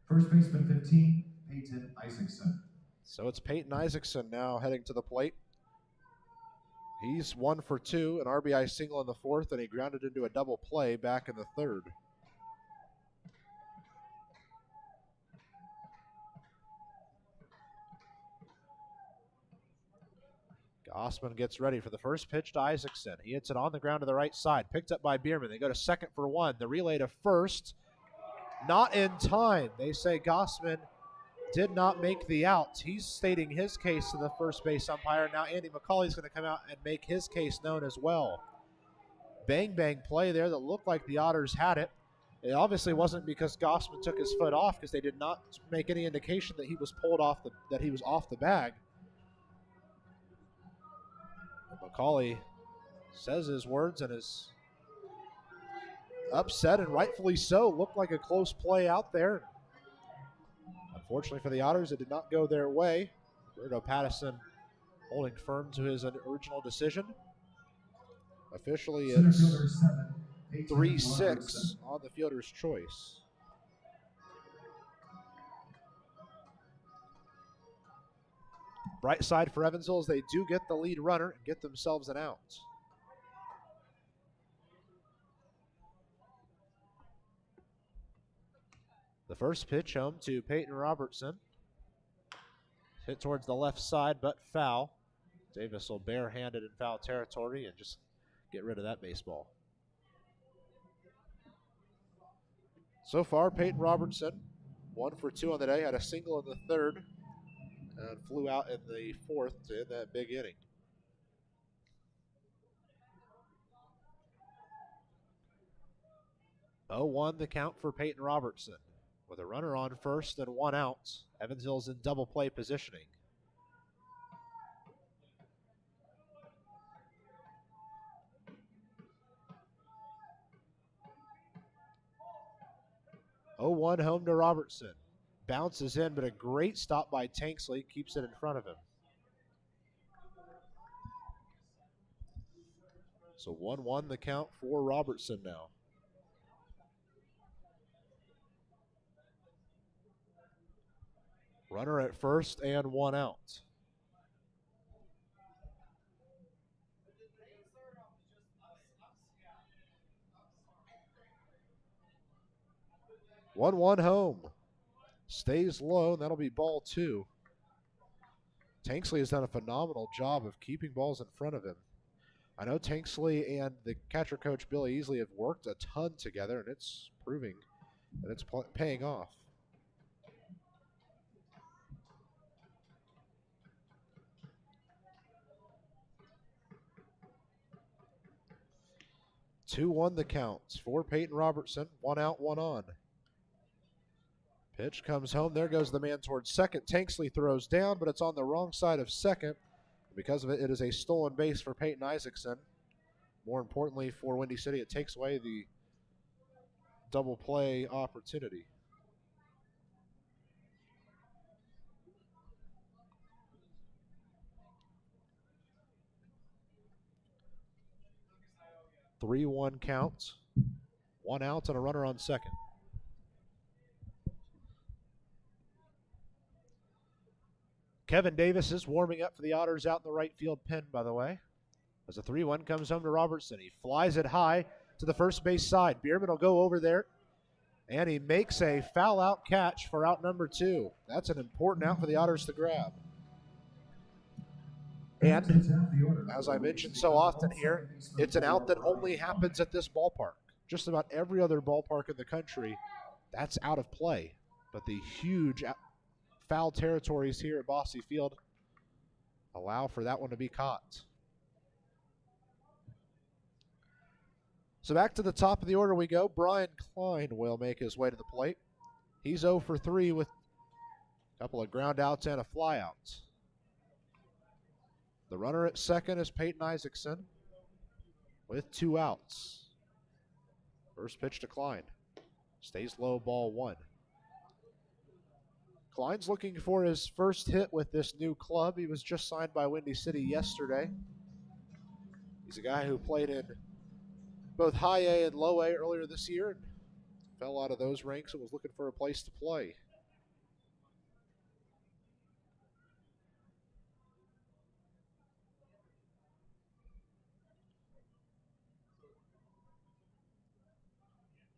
First baseman 15, Peyton Isaacson. So it's Peyton Isaacson now heading to the plate. He's 1 for 2, an RBI single in the 4th, and he grounded into a double play back in the 3rd. Gossman gets ready for the first pitch to Isaacson. He hits it on the ground to the right side, picked up by Biermann. They go to second for 1. The relay to first, not in time. They say Gossman did not make the out. He's stating his case to the first base umpire. Now Andy McCauley's going to come out and make his case known as well. Bang play there that looked like the Otters had it. It obviously wasn't because Gossman took his foot off, because they did not make any indication that he was off the bag. McCauley says his words and is upset, and rightfully so. Looked like a close play out there. Unfortunately for the Otters, it did not go their way. Roberto Pattison holding firm to his original decision. Officially, it's 3-6 on the fielder's choice. Bright side for Evansville is they do get the lead runner and get themselves an out. The first pitch home to Peyton Robertson. Hit towards the left side, but foul. Davis will barehanded in foul territory and just get rid of that baseball. So far, Peyton Robertson, 1 for 2 on the day, had a single in the 3rd. And flew out in the 4th to end that big inning. Oh, 1 the count for Peyton Robertson. With a runner on first and 1 out, Evansville's in double play positioning. Oh, 1 home to Robertson. Bounces in, but a great stop by Tanksley keeps it in front of him. So 1-1 the count for Robertson now. Runner at first and 1 out. One home. Stays low, and that'll be ball 2. Tanksley has done a phenomenal job of keeping balls in front of him. I know Tanksley and the catcher coach Billy Easley have worked a ton together, and it's proving that it's paying off. Two 2-1 the count for Peyton Robertson. 1 out, 1 on. Pitch comes home. There goes the man towards second. Tanksley throws down, but it's on the wrong side of second. Because of it, it is a stolen base for Peyton Isaacson. More importantly for Windy City, it takes away the double play opportunity. 3-1 count. 1 out and a runner on second. Kevin Davis is warming up for the Otters out in the right field pen, by the way. As a 3-1 comes home to Robertson. He flies it high to the first base side. Biermann will go over there, and he makes a foul out catch for out number 2. That's an important out for the Otters to grab. And as I mentioned so often here, it's an out that only happens at this ballpark. Just about every other ballpark in the country, that's out of play. But the huge foul territories here at Bosse Field allow for that one to be caught. So back to the top of the order we go. Brian Klein will make his way to the plate. He's 0 for 3 with a couple of ground outs and a fly out. The runner at second is Peyton Isaacson with 2 outs. First pitch to Klein. Stays low, ball 1. Klein's looking for his first hit with this new club. He was just signed by Windy City yesterday. He's a guy who played in both high A and low A earlier this year and fell out of those ranks and was looking for a place to play.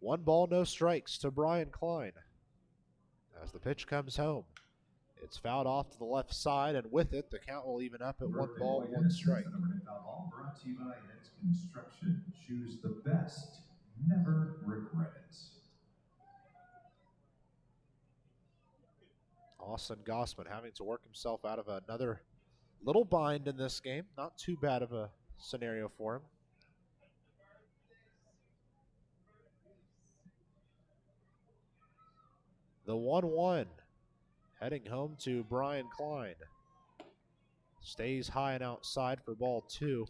One ball, no strikes to Brian Klein. As the pitch comes home, it's fouled off to the left side, and with it, the count will even up at 1 ball, 1 strike. Brought to you by Ed's Construction. Choose the best. Never regret it. Austin Gossman having to work himself out of another little bind in this game. Not too bad of a scenario for him. The 1-1 heading home to Brian Klein. Stays high and outside for ball 2.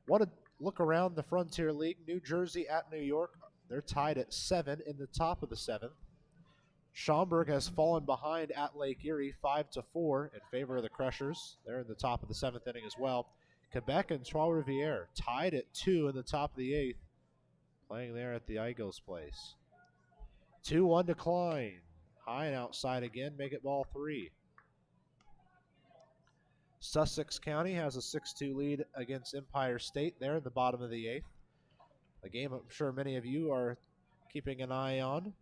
Want to look around the Frontier League. New Jersey at New York. They're tied at 7 in the top of the 7th. Schaumburg has fallen behind at Lake Erie 5-4 in favor of the Crushers. They're in the top of the 7th inning as well. Quebec and Trois-Rivières tied at 2 in the top of the 8th. Playing there at the Eagles place. 2-1 to Klein. High and outside again, make it ball 3. Sussex County has a 6-2 lead against Empire State there in the bottom of the 8th. A game I'm sure many of you are keeping an eye on.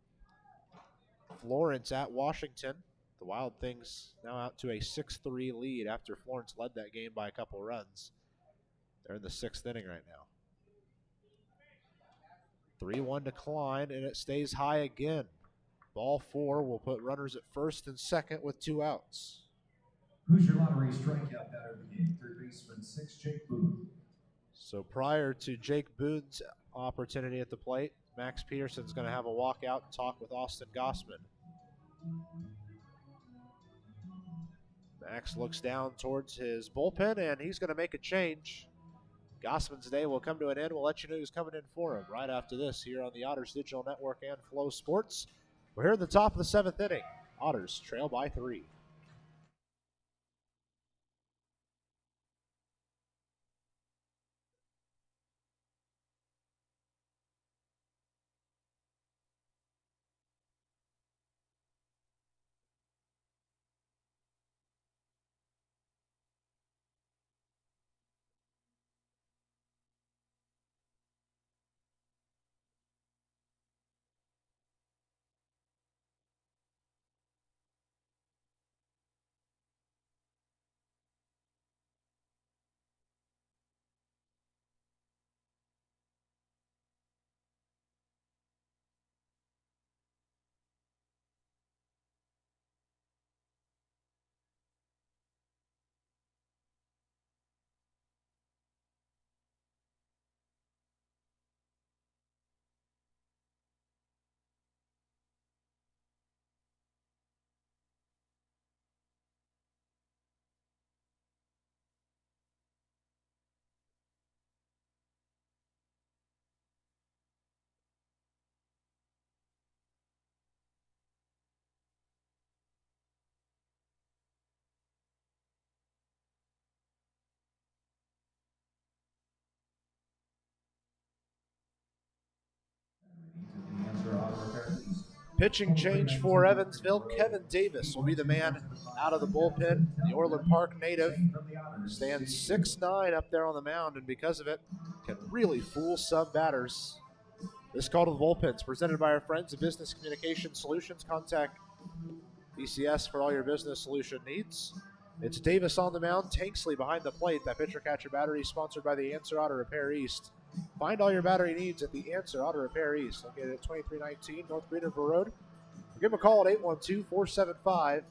Florence at Washington. The Wild Things now out to a 6-3 lead after Florence led that game by a couple runs. They're in the 6th inning right now. 3-1 to Klein, and it stays high again. Ball 4 will put runners at first and second with 2 outs. Who's your lottery strikeout batter of the game? Third baseman 6, Jake Boone. So prior to Jake Boone's opportunity at the plate, Max Peterson's going to have a walkout and talk with Austin Gossman. Max looks down towards his bullpen, and he's going to make a change. Gossman's day will come to an end. We'll let you know who's coming in for him right after this here on the Otters Digital Network and Flow Sports. We're here at the top of the 7th inning. Otters trail by 3. Pitching change for Evansville. Kevin Davis will be the man out of the bullpen. The Orland Park native stands 6'9" up there on the mound, and because of it, can really fool some batters. This call to the bullpen is presented by our friends at Business Communication Solutions. Contact BCS for all your business solution needs. It's Davis on the mound, Tanksley behind the plate. That pitcher-catcher battery is sponsored by the Answer Auto Repair East. Find all your battery needs at the Answer Auto Repair East, located at 2319 North Greenville Road. Or give them a call at 812-475-9000.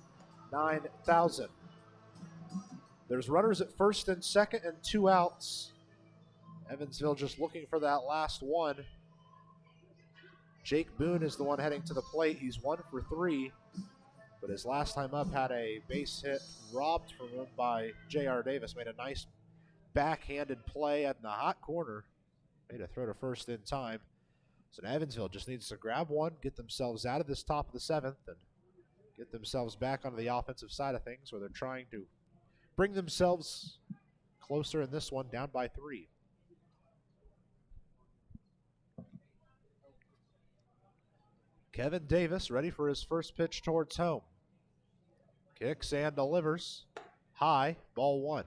There's runners at first and second and 2 outs. Evansville just looking for that last one. Jake Boone is the one heading to the plate. He's 1 for 3, but his last time up had a base hit robbed from him by J.R. Davis. Made a nice backhanded play at the hot corner. Made a throw to first in time. So Evansville just needs to grab one, get themselves out of this top of the 7th, and get themselves back onto the offensive side of things, where they're trying to bring themselves closer in this one, down by 3. Kevin Davis ready for his first pitch towards home. Kicks and delivers. High, ball 1.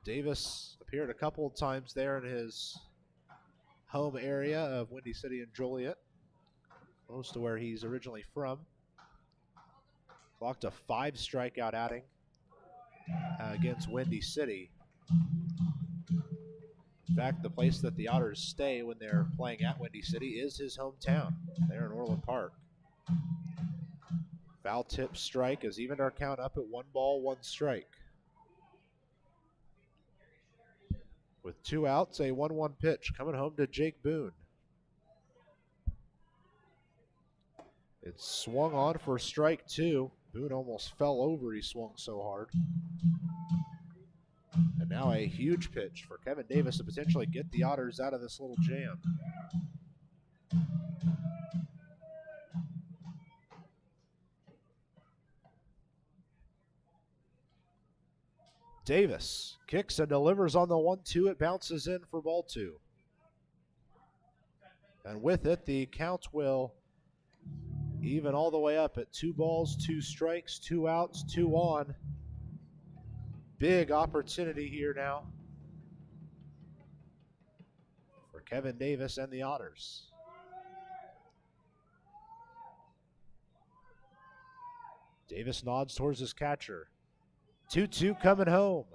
Davis appeared a couple of times there in his home area of Windy City and Joliet, close to where he's originally from. Clocked a 5 strikeout outing against Windy City. In fact, the place that the Otters stay when they're playing at Windy City is his hometown, there in Orland Park. Foul tip strike has evened our count up at 1 ball, 1 strike. With 2 outs, a 1-1 pitch coming home to Jake Boone. It's swung on for strike 2. Boone almost fell over, he swung so hard. And now a huge pitch for Kevin Davis to potentially get the Otters out of this little jam. Davis kicks and delivers on the 1-2. It bounces in for ball 2. And with it, the count will even all the way up at 2 balls, 2 strikes, 2 outs, 2 on. Big opportunity here now for Kevin Davis and the Otters. Davis nods towards his catcher. 2-2 coming home.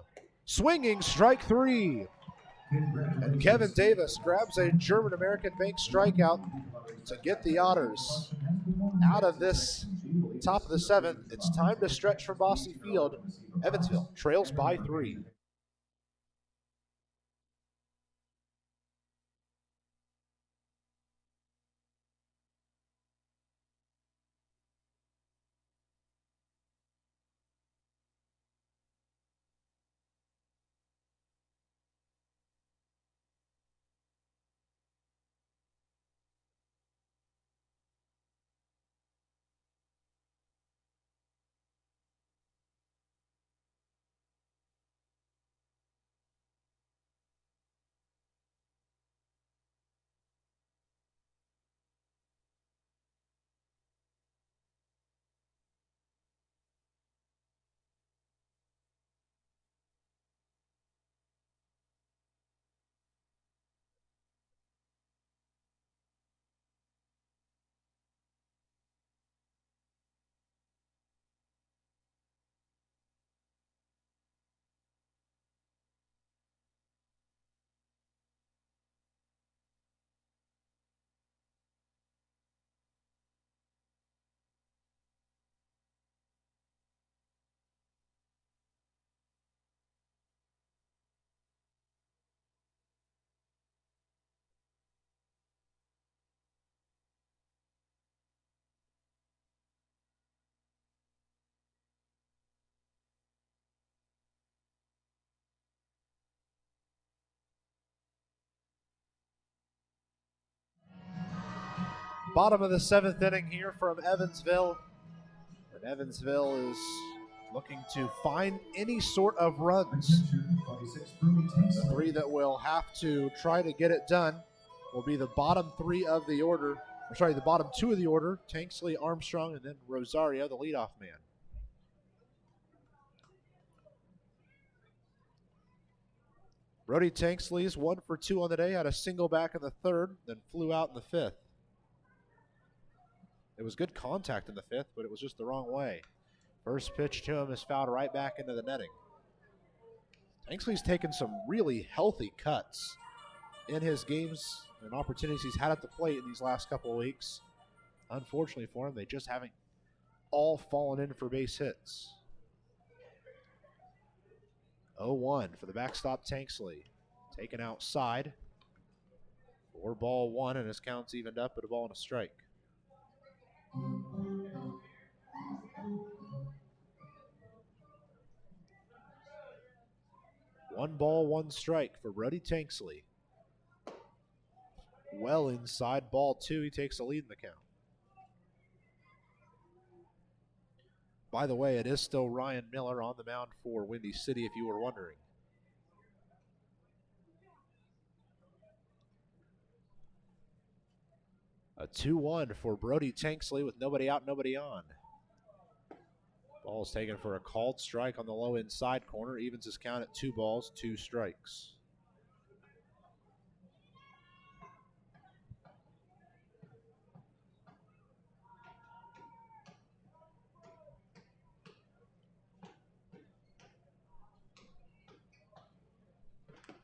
Swinging strike 3. And Kevin Davis grabs a German-American bank strikeout to get the Otters out of this top of the 7th. It's time to stretch from Bosse Field. Evansville trails by 3. Bottom of the 7th inning here from Evansville. And Evansville is looking to find any sort of runs. The three that will have to try to get it done will be the bottom three of the order. The bottom two of the order, Tanksley, Armstrong, and then Rosario, the leadoff man. Brody Tanksley's 1 for 2 on the day, had a single back in the third, then flew out in the fifth. It was good contact in the fifth, but it was just the wrong way. First pitch to him is fouled right back into the netting. Tanksley's taken some really healthy cuts in his games and opportunities he's had at the plate in these last couple of weeks. Unfortunately for him, they just haven't all fallen in for base hits. 0-1 for the backstop Tanksley. Taken outside. 4-1, and his count's evened up at a ball and a strike. One ball, one strike for Brody Tanksley. Well inside, ball two. He takes the lead in the count. By the way, it is still Ryan Miller on the mound for Windy City, if you were wondering. A 2-1 for Brody Tanksley with nobody out, nobody on. Ball is taken for a called strike on the low inside corner. Evens his count at 2 balls, 2 strikes.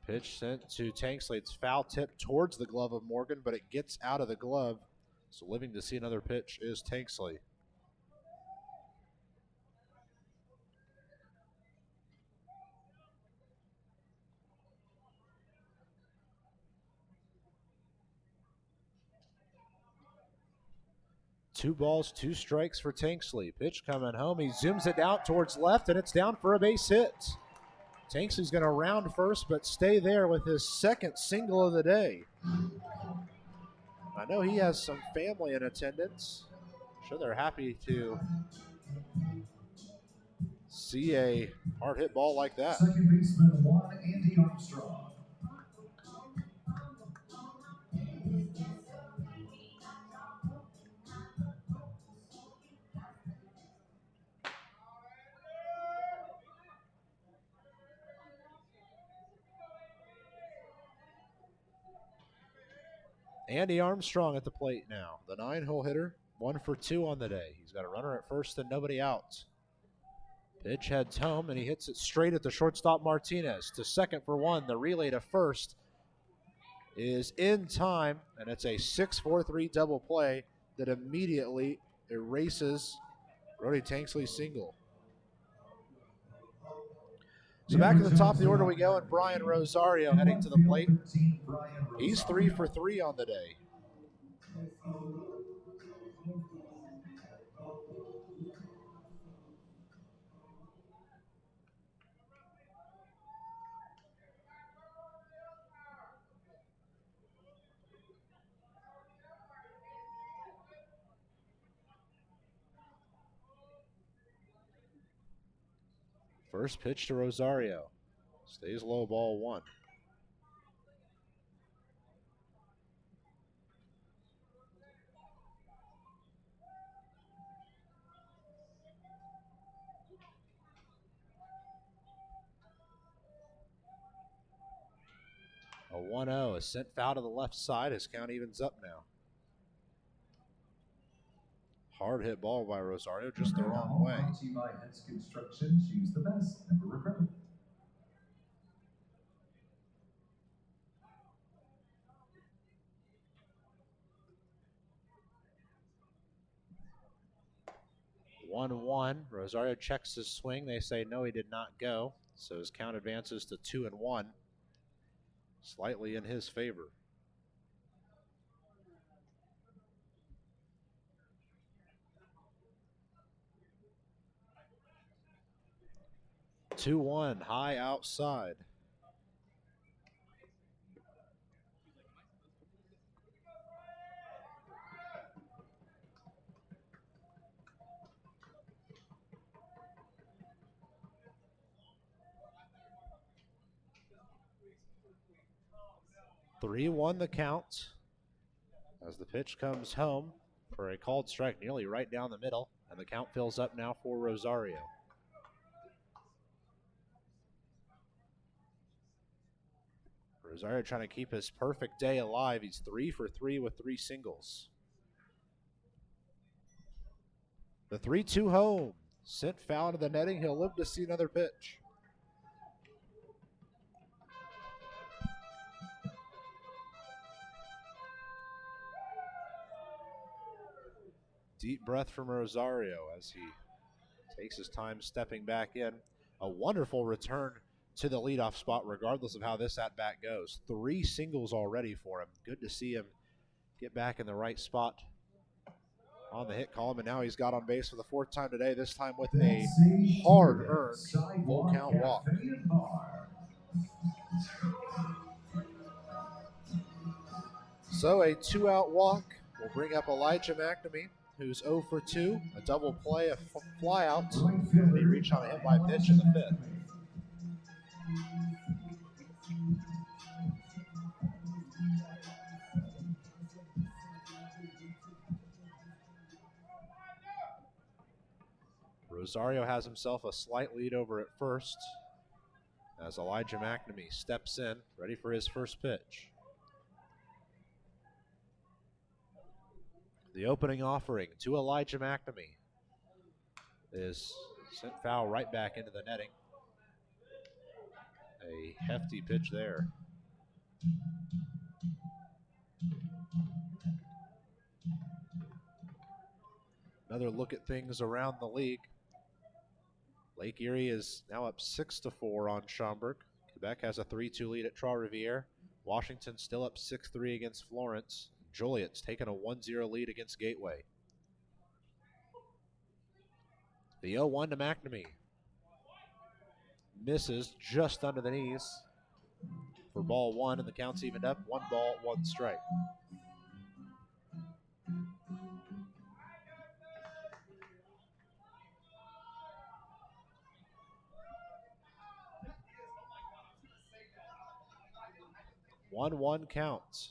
Pitch sent to Tanksley. It's foul tip towards the glove of Morgan, but it gets out of the glove. So living to see another pitch is Tanksley. Two balls, 2 strikes for Tanksley. Pitch coming home. He zooms it out towards left, and it's down for a base hit. Tanksley's going to round first, but stay there with his second single of the day. I know he has some family in attendance. I'm sure they're happy to see a hard hit ball like that. Second baseman, Andy Armstrong. Andy Armstrong at the plate now. The 9-hole hitter, 1 for 2 on the day. He's got a runner at first and nobody out. Pitch heads home, and he hits it straight at the shortstop Martinez. To second for 1. The relay to first is in time, and it's a 6-4-3 double play that immediately erases Brody Tanksley's single. So back to the top of the order we go, and Bryan Rosario heading to the plate. He's 3 for 3 on the day. First pitch to Rosario. Stays low, ball 1. A 1-0 is sent foul to the left side. His count evens up now. Hard hit ball by Rosario, just the wrong way. Brought to you by Hess Construction. Choose the best, never regret it. One. Rosario checks his swing. They say no, he did not go. So his count advances to 2-1. Slightly in his favor. Two one, high outside. 3-1 the count as the pitch comes home for a called strike nearly right down the middle, and the count fills up now for Rosario. Rosario trying to keep his perfect day alive. He's 3 for 3 with 3 singles. The 3-2 home. Sent foul to the netting. He'll live to see another pitch. Deep breath from Rosario as he takes his time stepping back in. A wonderful return to the leadoff spot regardless of how this at-bat goes. 3 singles already for him. Good to see him get back in the right spot on the hit column, and now he's got on base for the 4th time today, this time with a hard-earned full count walk. So a 2-out walk will bring up Elijah McNamee, who's 0 for 2, a double play, a fly out. They reach on a hit by pitch in the 5th. Rosario has himself a slight lead over at first as Elijah McNamee steps in, ready for his first pitch. The opening offering to Elijah McNamee is sent foul right back into the netting. A hefty pitch there. Another look at things around the league. Lake Erie is now up 6-4 on Schaumburg. Quebec has a 3-2 lead at Trois-Rivières. Washington still up 6-3 against Florence. Joliet's taken a 1-0 lead against Gateway. The 0-1 to McNamee. Misses just under the knees for ball 1, and the count's evened up. 1 ball, 1 strike. One count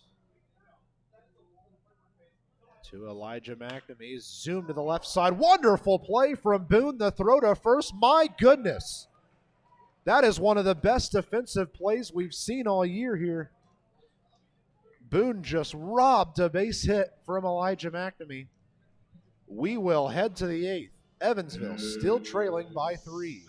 to Elijah McNamee. Zoom to the left side. Wonderful play from Boone. The throw to first. My goodness. That is one of the best defensive plays we've seen all year here. Boone just robbed a base hit from Elijah McNamee. We will head to the 8th. Evansville still trailing by 3.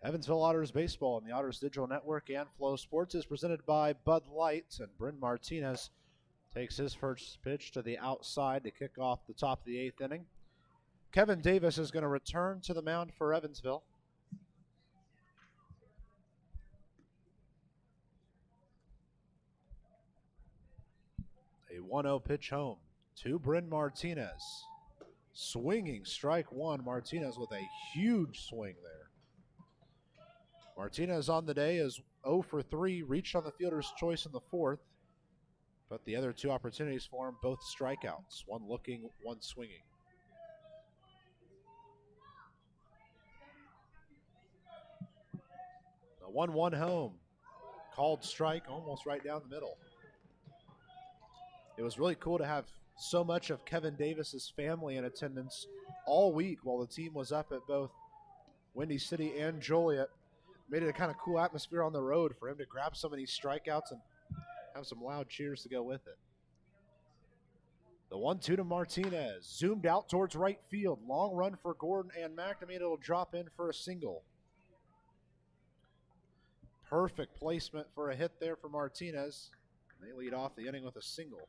Evansville Otters baseball on the Otters Digital Network and Flow Sports is presented by Bud Light, and Brynn Martinez takes his first pitch to the outside to kick off the top of the 8th inning. Kevin Davis is going to return to the mound for Evansville. A 1-0 pitch home to Brynn Martinez. Swinging strike one. Martinez with a huge swing there. Martinez on the day is 0 for 3, reached on the fielder's choice in the fourth, but the other two opportunities for him, both strikeouts. One looking, one swinging. The 1-1 home. Called strike almost right down the middle. It was really cool to have so much of Kevin Davis's family in attendance all week while the team was up at both Windy City and Joliet. Made it a kind of cool atmosphere on the road for him to grab some of these strikeouts and have some loud cheers to go with it. The 1-2 to Martinez. Zoomed out towards right field. Long run for Gordon and McNamee. It'll drop in for a single. Perfect placement for a hit there for Martinez. They lead off the inning with a single.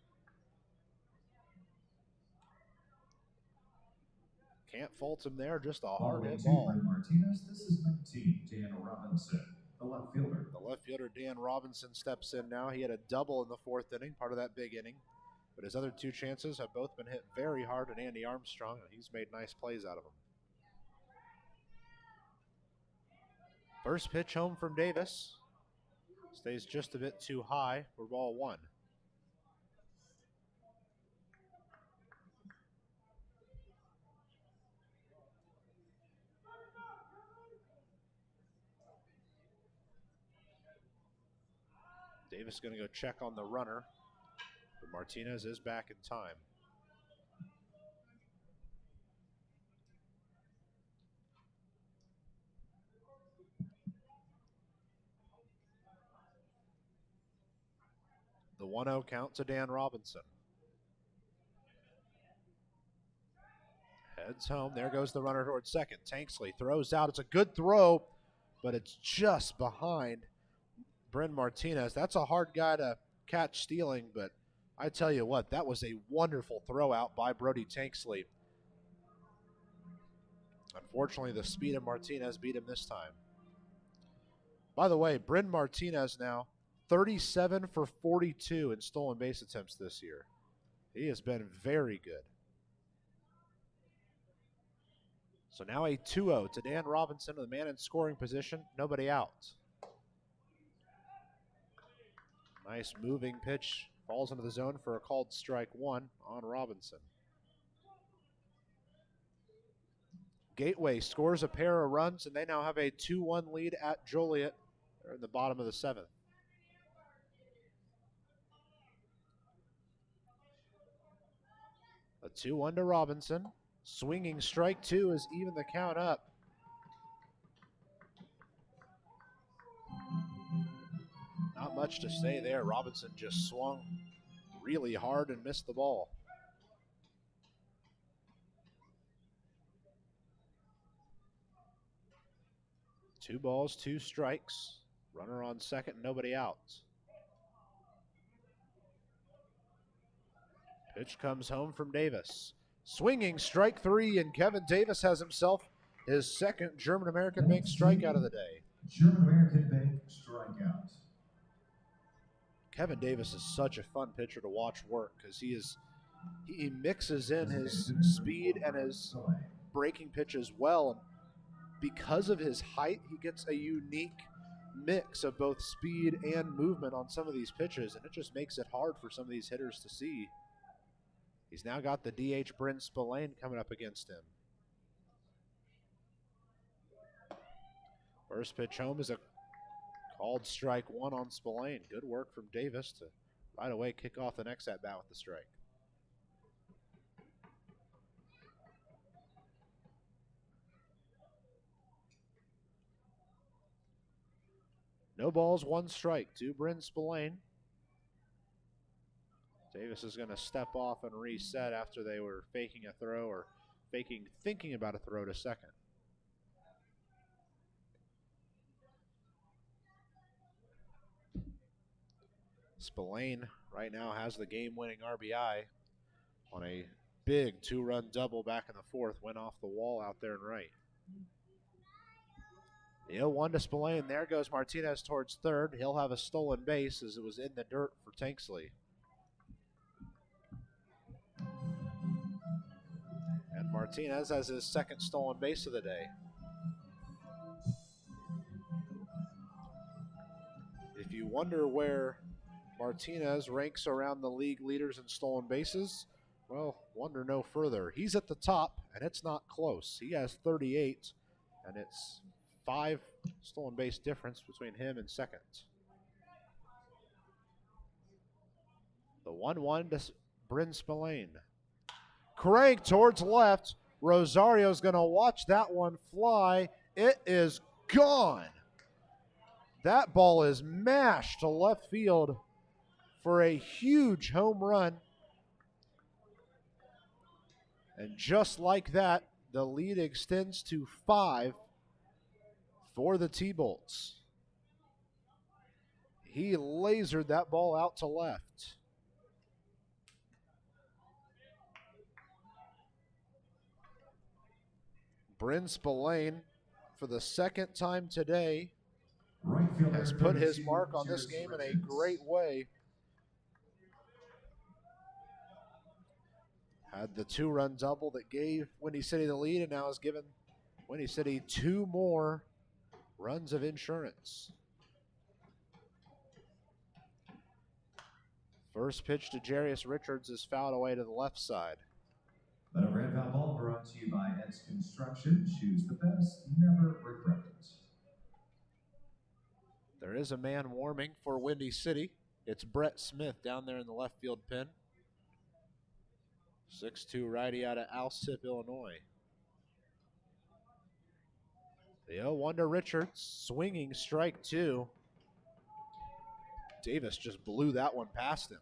Can't fault him there, just a hard hit ball. Brynn Martinez, this is 19, Dan Robinson, the left fielder. The left fielder, Dan Robinson, steps in now. He had a double in the fourth inning, part of that big inning. But his other two chances have both been hit very hard at Andy Armstrong, and he's made nice plays out of them. First pitch home from Davis. Stays just a bit too high for ball one. Davis going to go check on the runner, but Martinez is back in time. The 1-0 count to Dan Robinson. Heads home. There goes the runner towards second. Tanksley throws out. It's a good throw, but it's just behind Brynn Martinez. That's a hard guy to catch stealing, but I tell you what, that was a wonderful throw out by Brody Tanksley. Unfortunately, the speed of Martinez beat him this time. By the way, Brynn Martinez now 37 for 42 in stolen base attempts this year. He has been very good. So now a 2-0 to Dan Robinson, the man in scoring position, nobody out. Nice moving pitch, falls into the zone for a called strike one on Robinson. Gateway scores a pair of runs, and they now have a 2-1 lead at Joliet. They're in the bottom of the seventh. A 2-1 to Robinson. Swinging strike two is even the count up. Not much to say there. Robinson just swung really hard and missed the ball. Two balls, two strikes. Runner on second, nobody out. Pitch comes home from Davis. Swinging strike three, and Kevin Davis has himself his second German-American Bank strikeout of the day. German-American Bank strikeout. Kevin Davis is such a fun pitcher to watch work because he mixes in his speed and his breaking pitches well. And because of his height, he gets a unique mix of both speed and movement on some of these pitches, and it just makes it hard for some of these hitters to see. He's now got the DH Brynn Spillane coming up against him. First pitch home is a called strike one on Spillane. Good work from Davis to right away kick off the next at-bat with the strike. No balls, one strike to Brynn Spillane. Davis is going to step off and reset after they were faking a throw or thinking about a throw to second. Spillane right now has the game-winning RBI on a big two-run double back in the fourth went off the wall out there and right. The 0-1 to Spillane. There goes Martinez towards third. He'll have a stolen base as it was in the dirt for Tanksley. And Martinez has his second stolen base of the day. If you wonder where Martinez ranks around the league leaders in stolen bases, well, wonder no further. He's at the top, and it's not close. He has 38, and it's 5 stolen base difference between him and second. The 1-1 to Brynn Spillane. Crank towards left. Rosario's going to watch that one fly. It is gone. That ball is mashed to left field for a huge home run. And just like that, the lead extends to 5 for the T-Bolts. He lasered that ball out to left. Brynn Spillane, for the second time today, has put his mark on this game in a great way. Had the two-run double that gave Windy City the lead, and now has given Windy City 2 more runs of insurance. First pitch to Jarius Richards is fouled away to the left side. That overhead foul ball brought to you by Ed's Construction. Choose the best, never regret it. There is a man warming for Windy City. It's Brett Smith down there in the left field pen. 6'2" righty out of Alsip, Illinois. The 0-1 to Richards, swinging strike 2. Davis just blew that one past him.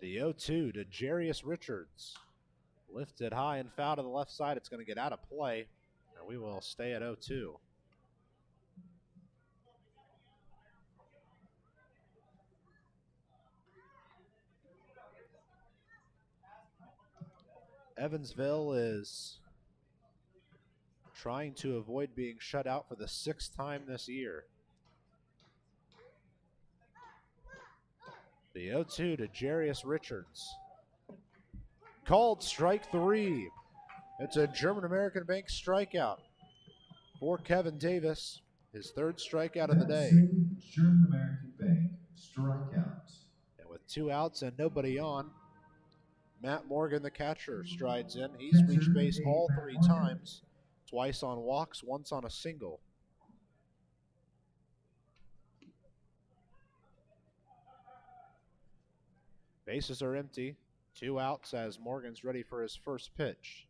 The 0-2 to Jarius Richards. Lifted high and foul to the left side. It's going to get out of play, and we will stay at 0-2. Evansville is trying to avoid being shut out for the 6th time this year. The 0-2 to Jarius Richards. Called strike 3. It's a German-American Bank strikeout for Kevin Davis, his 3rd strikeout of the day. German-American Bank strikeout. And with 2 outs and nobody on, Matt Morgan, the catcher, strides in. He's reached base all 3 times, twice on walks, once on a single. Bases are empty. 2 outs as Morgan's ready for his first pitch.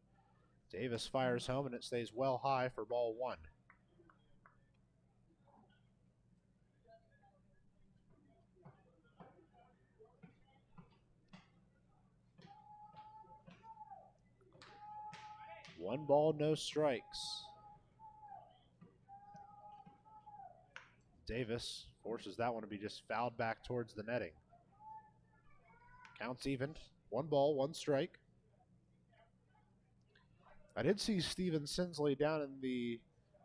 Davis fires home and it stays well high for ball 1. One ball, no strikes. Davis forces that one to be just fouled back towards the netting. Counts even. 1 ball, 1 strike. I did see Steven Sinsley down in the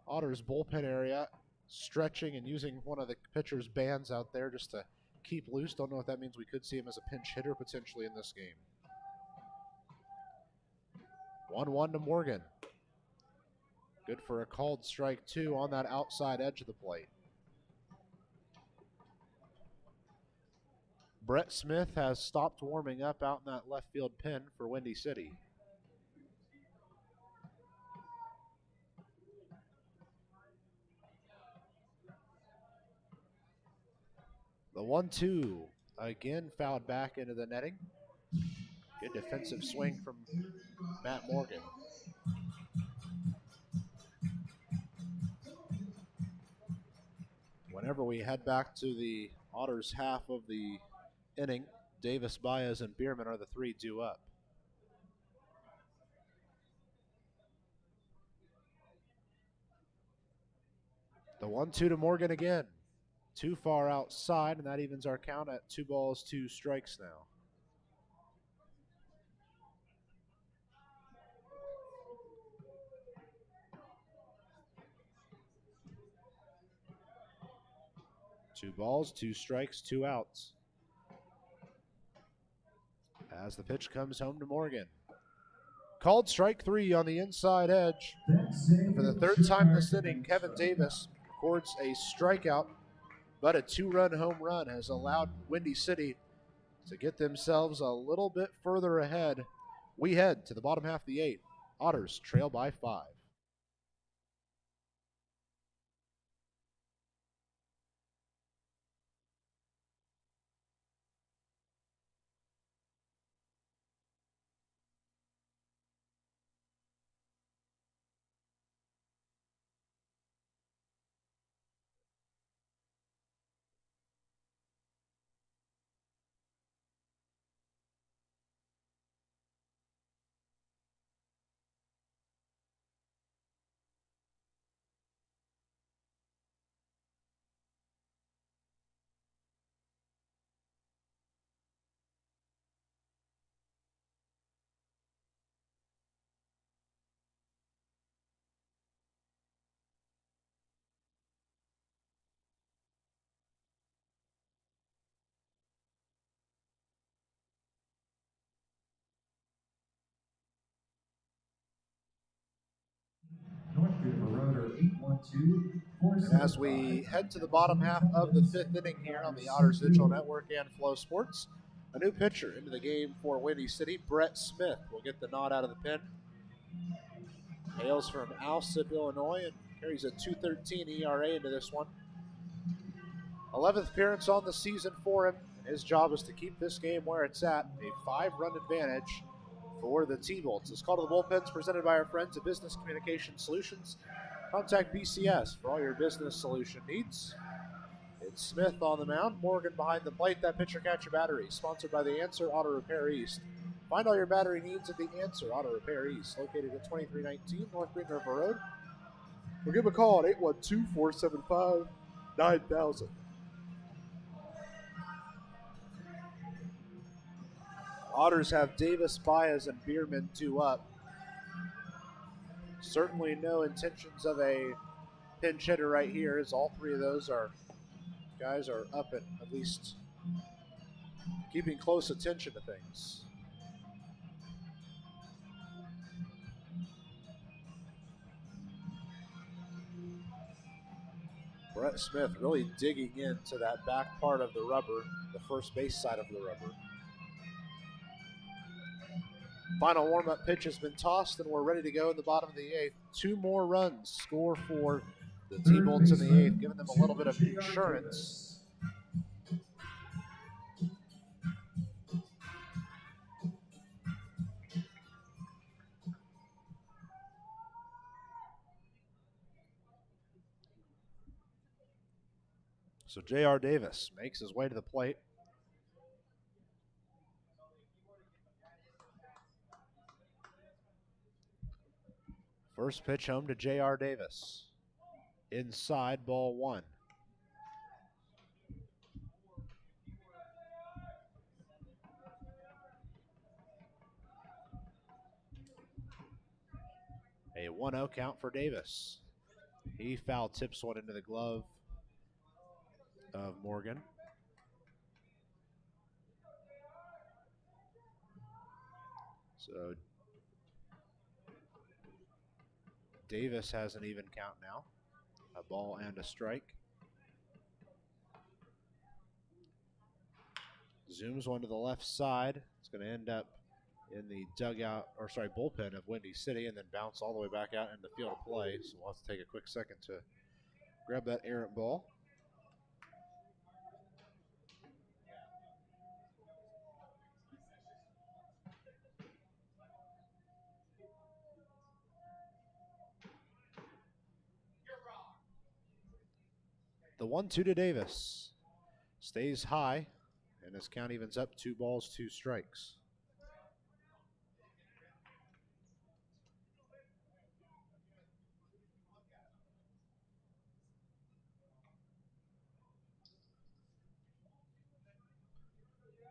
Otters bullpen area stretching and using one of the pitcher's bands out there just to keep loose. Don't know if that means we could see him as a pinch hitter potentially in this game. 1-1 to Morgan. Good for a called strike 2 on that outside edge of the plate. Brett Smith has stopped warming up out in that left field pen for Windy City. The 1-2 again fouled back into the netting. Good defensive swing from Matt Morgan. Whenever we head back to the Otters half of the inning, Davis, Baez, and Biermann are the 3 due up. The 1-2 to Morgan again. Too far outside, and that evens our count at 2 balls, 2 strikes now. Two balls, 2 strikes, 2 outs. As the pitch comes home to Morgan. Called strike 3 on the inside edge. And for the 3rd time this inning, Kevin Davis records a strikeout, but a 2-run home run has allowed Windy City to get themselves a little bit further ahead. We head to the bottom half of the 8th. Otters trail by 5. And as we head to the bottom half of the 5th inning here on the Otters Digital Network and Flow Sports, a new pitcher into the game for Windy City, Brett Smith, will get the nod out of the pen. Hails from Alsip, Illinois, and carries a 2.13 ERA into this one. 11th appearance on the season for him, and his job is to keep this game where it's at, a 5-run advantage for the T-Bolts. This call to the bullpens presented by our friends at Business Communication Solutions. Contact BCS for all your business solution needs. It's Smith on the mound, Morgan behind the plate. That pitcher catcher battery, sponsored by the Answer Auto Repair East. Find all your battery needs at the Answer Auto Repair East, located at 2319 North Green River Road. Or give a call at 812-475-9000. Otters have Davis, Baez, and Biermann 2 up. Certainly no intentions of a pinch hitter right here, as all 3 of those guys are up and at least keeping close attention to things. Brett Smith really digging into that back part of the rubber, the first base side of the rubber. Final warm-up pitch has been tossed, and we're ready to go in the bottom of the 8th. 2 more runs score for the T-Bolts in the 8th, giving them a little bit of insurance. So J.R. Davis makes his way to the plate. First pitch home to J.R. Davis. Inside, ball 1. A 1-0 count for Davis. He foul tips one into the glove of Morgan. So Davis has an even count now. A ball and a strike. Zooms one to the left side. It's going to end up in the bullpen of Windy City and then bounce all the way back out into the field of play. So we'll have to take a quick second to grab that errant ball. The 1-2 to Davis. Stays high, and his count evens up 2 balls, 2 strikes.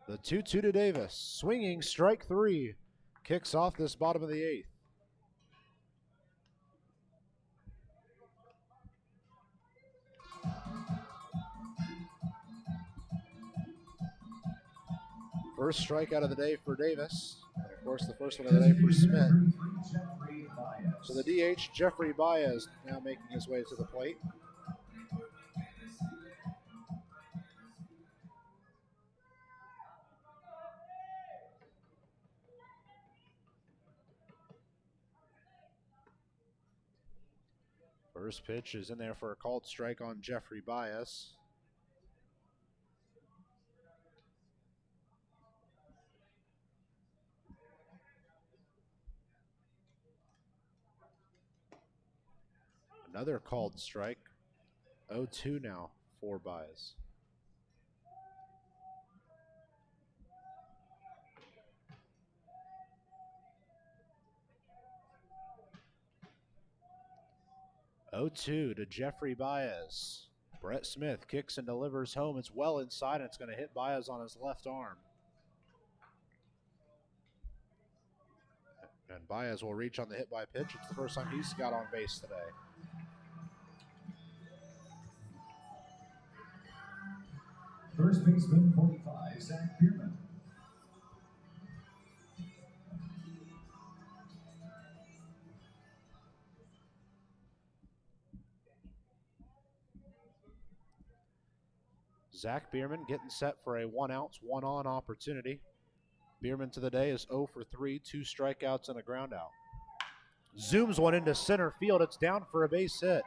The 2-2 to Davis. Swinging strike 3. Kicks off this bottom of the 8th. First strikeout of the day for Davis. And of course, the first one of the day for Smith. So the DH, Jeffrey Baez, now making his way to the plate. First pitch is in there for a called strike on Jeffrey Baez. Another called strike. 0-2 now for Baez. To Jeffrey Baez. Brett Smith kicks and delivers home. It's well inside, and it's going to hit Baez on his left arm. And Baez will reach on the hit by pitch. It's the first time he's got on base today. First baseman, 45, Zach Biermann. Zach Biermann getting set for a 1-out, 1-on opportunity. Biermann to the day is 0 for 3, 2 strikeouts and a ground out. Zooms one into center field. It's down for a base hit.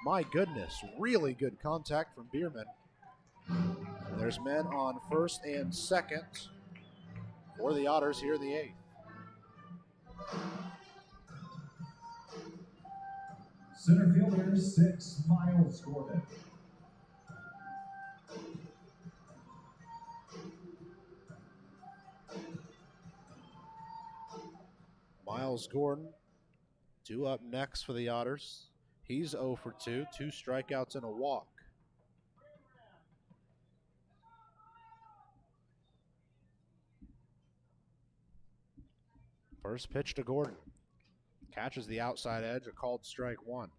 My goodness, really good contact from Biermann. There's men on first and second for the Otters here in the 8th. Center fielder 6, Miles Gordon. Miles Gordon, 2 up next for the Otters. He's 0 for 2, 2 strikeouts and a walk. First pitch to Gordon. Catches the outside edge, a called strike 1.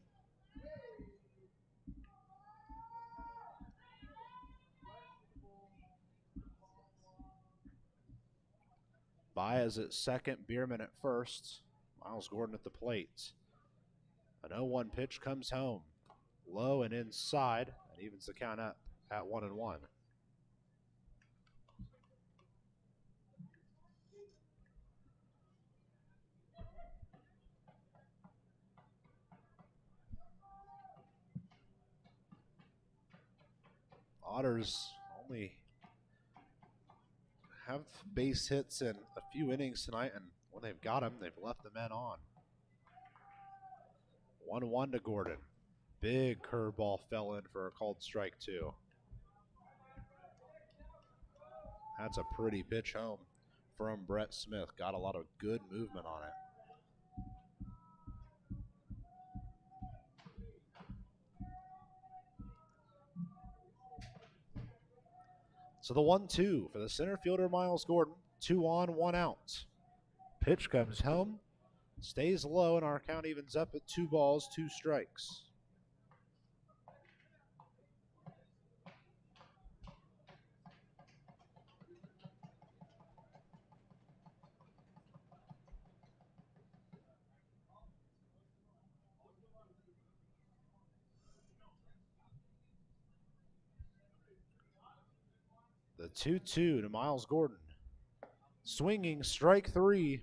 Baez at second, Biermann at first. Miles Gordon at the plate. An 0-1 pitch comes home. Low and inside, and evens the count up at 1-1. Otters only have base hits in a few innings tonight, and when they've got them, they've left the men on. 1-1 to Gordon. Big curveball fell in for a called strike 2. That's a pretty pitch home from Brett Smith. Got a lot of good movement on it. So the 1-2 for the center fielder, Miles Gordon. 2 on, 1 out. Pitch comes home, stays low, and our count evens up at 2 balls, 2 strikes. The 2-2 to Miles Gordon. Swinging strike 3.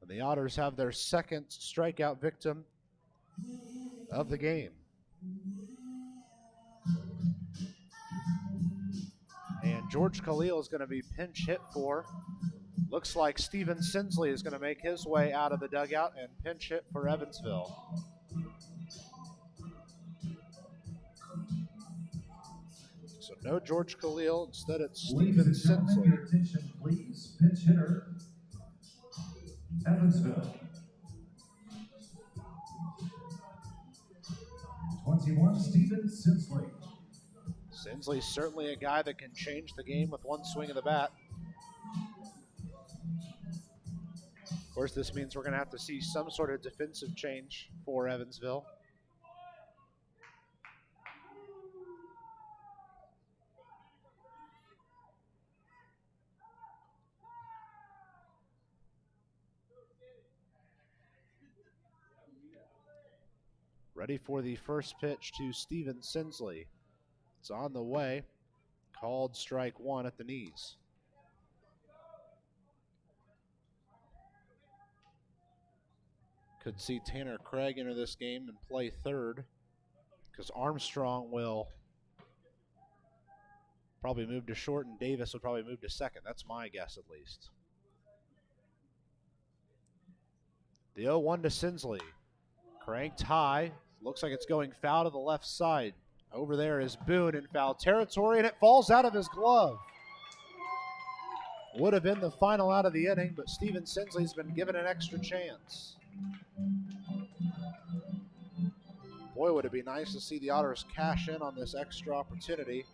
And the Otters have their second strikeout victim of the game. And George Khalil is going to be pinch hit for. Looks like Steven Sinsley is going to make his way out of the dugout and pinch hit for Evansville. So no George Khalil, instead it's Steven Sinsley. Your attention, please. Pinch hitter, Evansville. 21, Steven Sinsley. Sinsley's certainly a guy that can change the game with one swing of the bat. Of course, this means we're going to have to see some sort of defensive change for Evansville. Ready for the first pitch to Steven Sinsley. It's on the way. Called strike one at the knees. Could see Tanner Craig enter this game and play third, because Armstrong will probably move to short and Davis will probably move to second. That's my guess, at least. The 0-1 to Sinsley. Cranked high. Looks like it's going foul to the left side. Over there is Boone in foul territory, and it falls out of his glove. Would have been the final out of the inning, but Steven Sinsley's been given an extra chance. Boy, would it be nice to see the Otters cash in on this extra opportunity.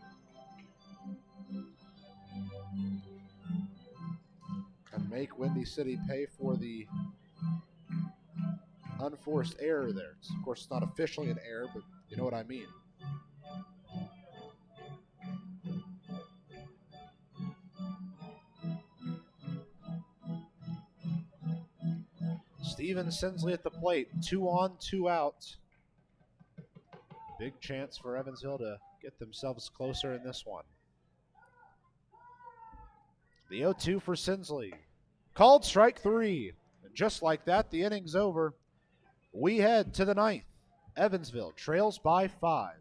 And make Windy City pay for the unforced error there. Of course, it's not officially an error, but you know what I mean. Steven Sinsley at the plate. 2 on, 2 out. Big chance for Evansville to get themselves closer in this one. The 0-2 for Sinsley. Called strike 3. And just like that, the inning's over. We head to the ninth. Evansville trails by 5.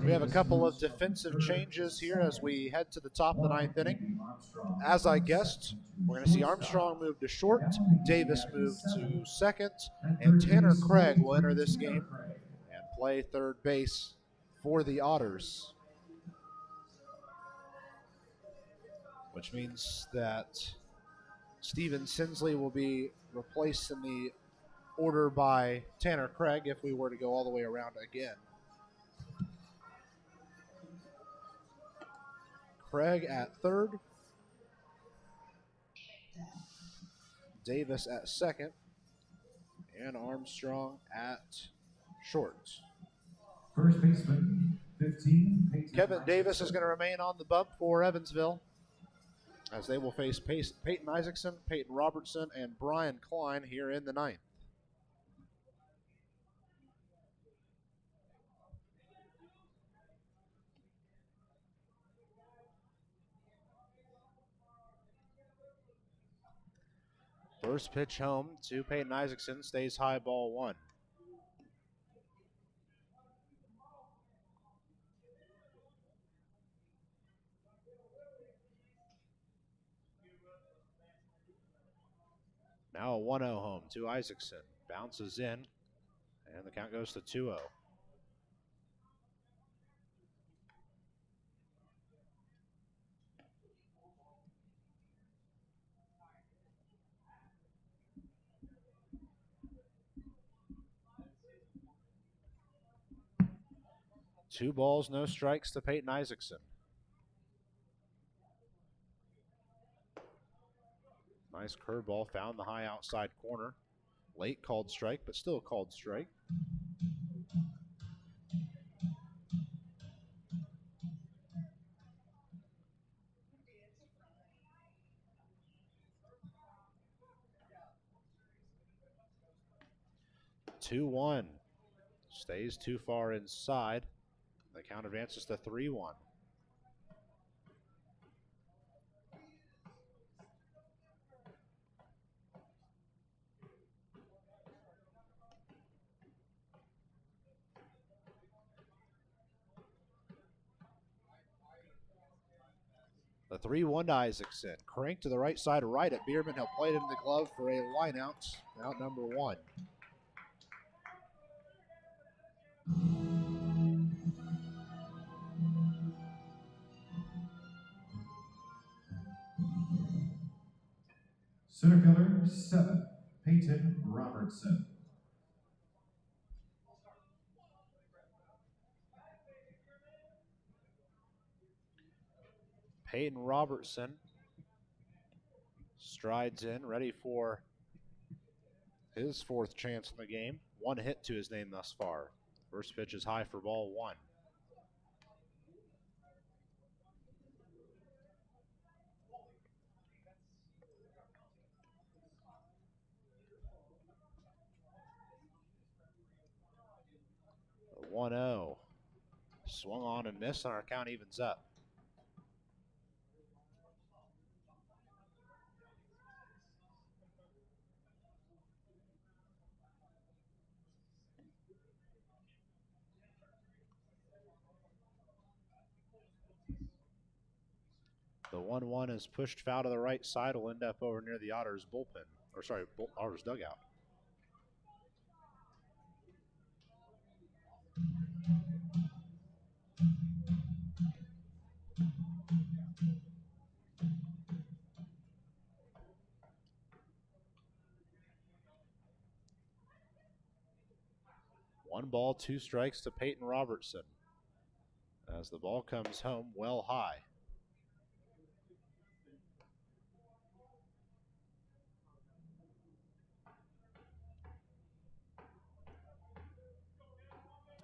We have a couple of defensive changes here as we head to the top of the ninth inning. As I guessed, we're going to see Armstrong move to short, Davis move to second, and Tanner Craig will enter this game and play third base for the Otters. Which means that Steven Sinsley will be replaced in the order by Tanner Craig if we were to go all the way around again. Craig at third, Davis at second, and Armstrong at short. First baseman, 15. Kevin Davis is going to remain on the bump for Evansville as they will face Peyton Isaacson, Peyton Robertson, and Brian Klein here in the ninth. First pitch home to Peyton Isaacson, stays high, ball 1. Now a 1-0 home to Isaacson. Bounces in, and the count goes to 2-0. Two balls, no strikes to Peyton Isaacson. Nice curveball, found the high outside corner. Late called strike, but still called strike. Two one. Stays too far inside. The count advances to 3-1. The 3-1 to Isaacson. Crank to the right side, right at Biermann. He'll play it into the glove for a line out. Out number 1. Center fielder 7, Peyton Robertson. Peyton Robertson strides in, ready for his 4th chance in the game. 1 hit to his name thus far. First pitch is high for ball 1. The 1-0. Swung on and missed, and our count evens up. The 1-1 is pushed foul to the right side. Will end up over near the Otters bullpen. Or sorry, Otters dugout. One ball, 2 strikes to Peyton Robertson. As the ball comes home well high.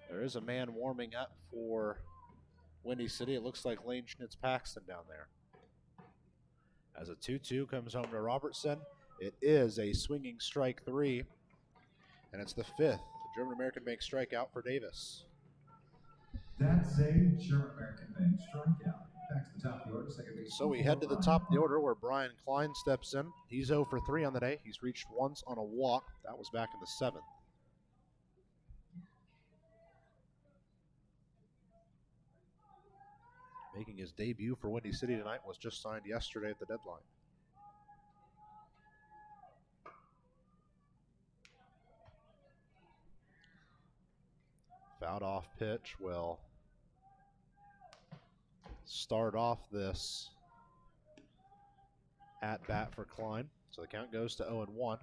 There is a man warming up for Windy City. It looks like Lane Schnitz-Paxton down there. As a 2-2 comes home to Robertson, it is a swinging strike 3, and it's the 5th German-American Bank strikeout for Davis. That's a German-American Bank strikeout. Back to the top of the order, second base. So we head to the top of the order where Brian Klein steps in. He's 0 for 3 on the day. He's reached once on a walk. That was back in the 7th. Making his debut for Windy City tonight, was just signed yesterday at the deadline. Fouled off pitch will start off this at bat for Klein. So the count goes to 0-1.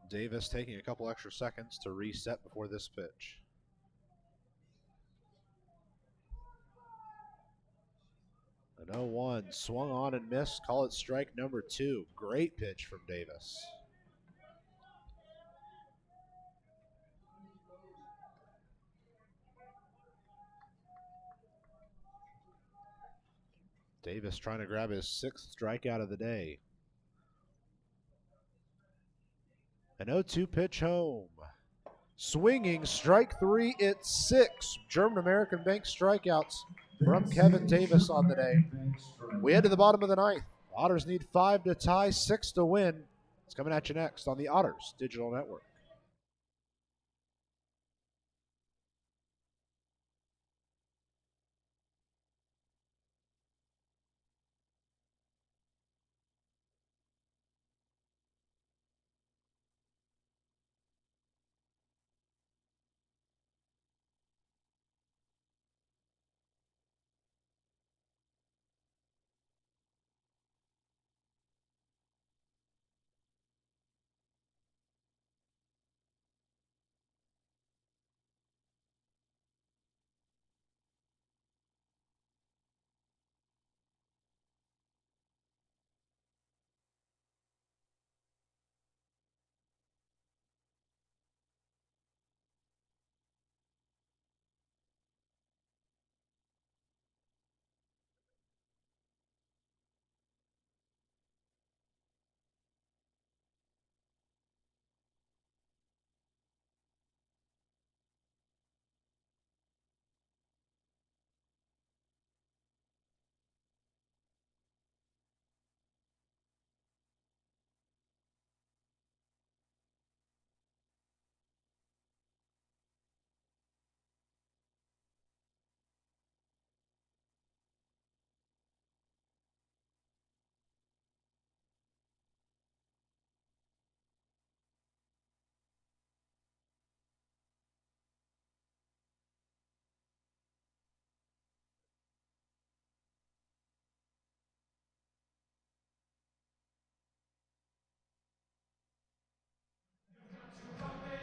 Davis taking a couple extra seconds to reset before this pitch. An 0-1 swung on and missed. Call it strike number 2. Great pitch from Davis. Davis trying to grab his 6th strikeout of the day. An 0-2 pitch home. Swinging strike 3, it's 6 German-American Bank strikeouts from Kevin Davis on the day. We head to the bottom of the 9th. Otters need 5 to tie, 6 to win. It's coming at you next on the Otters Digital Network.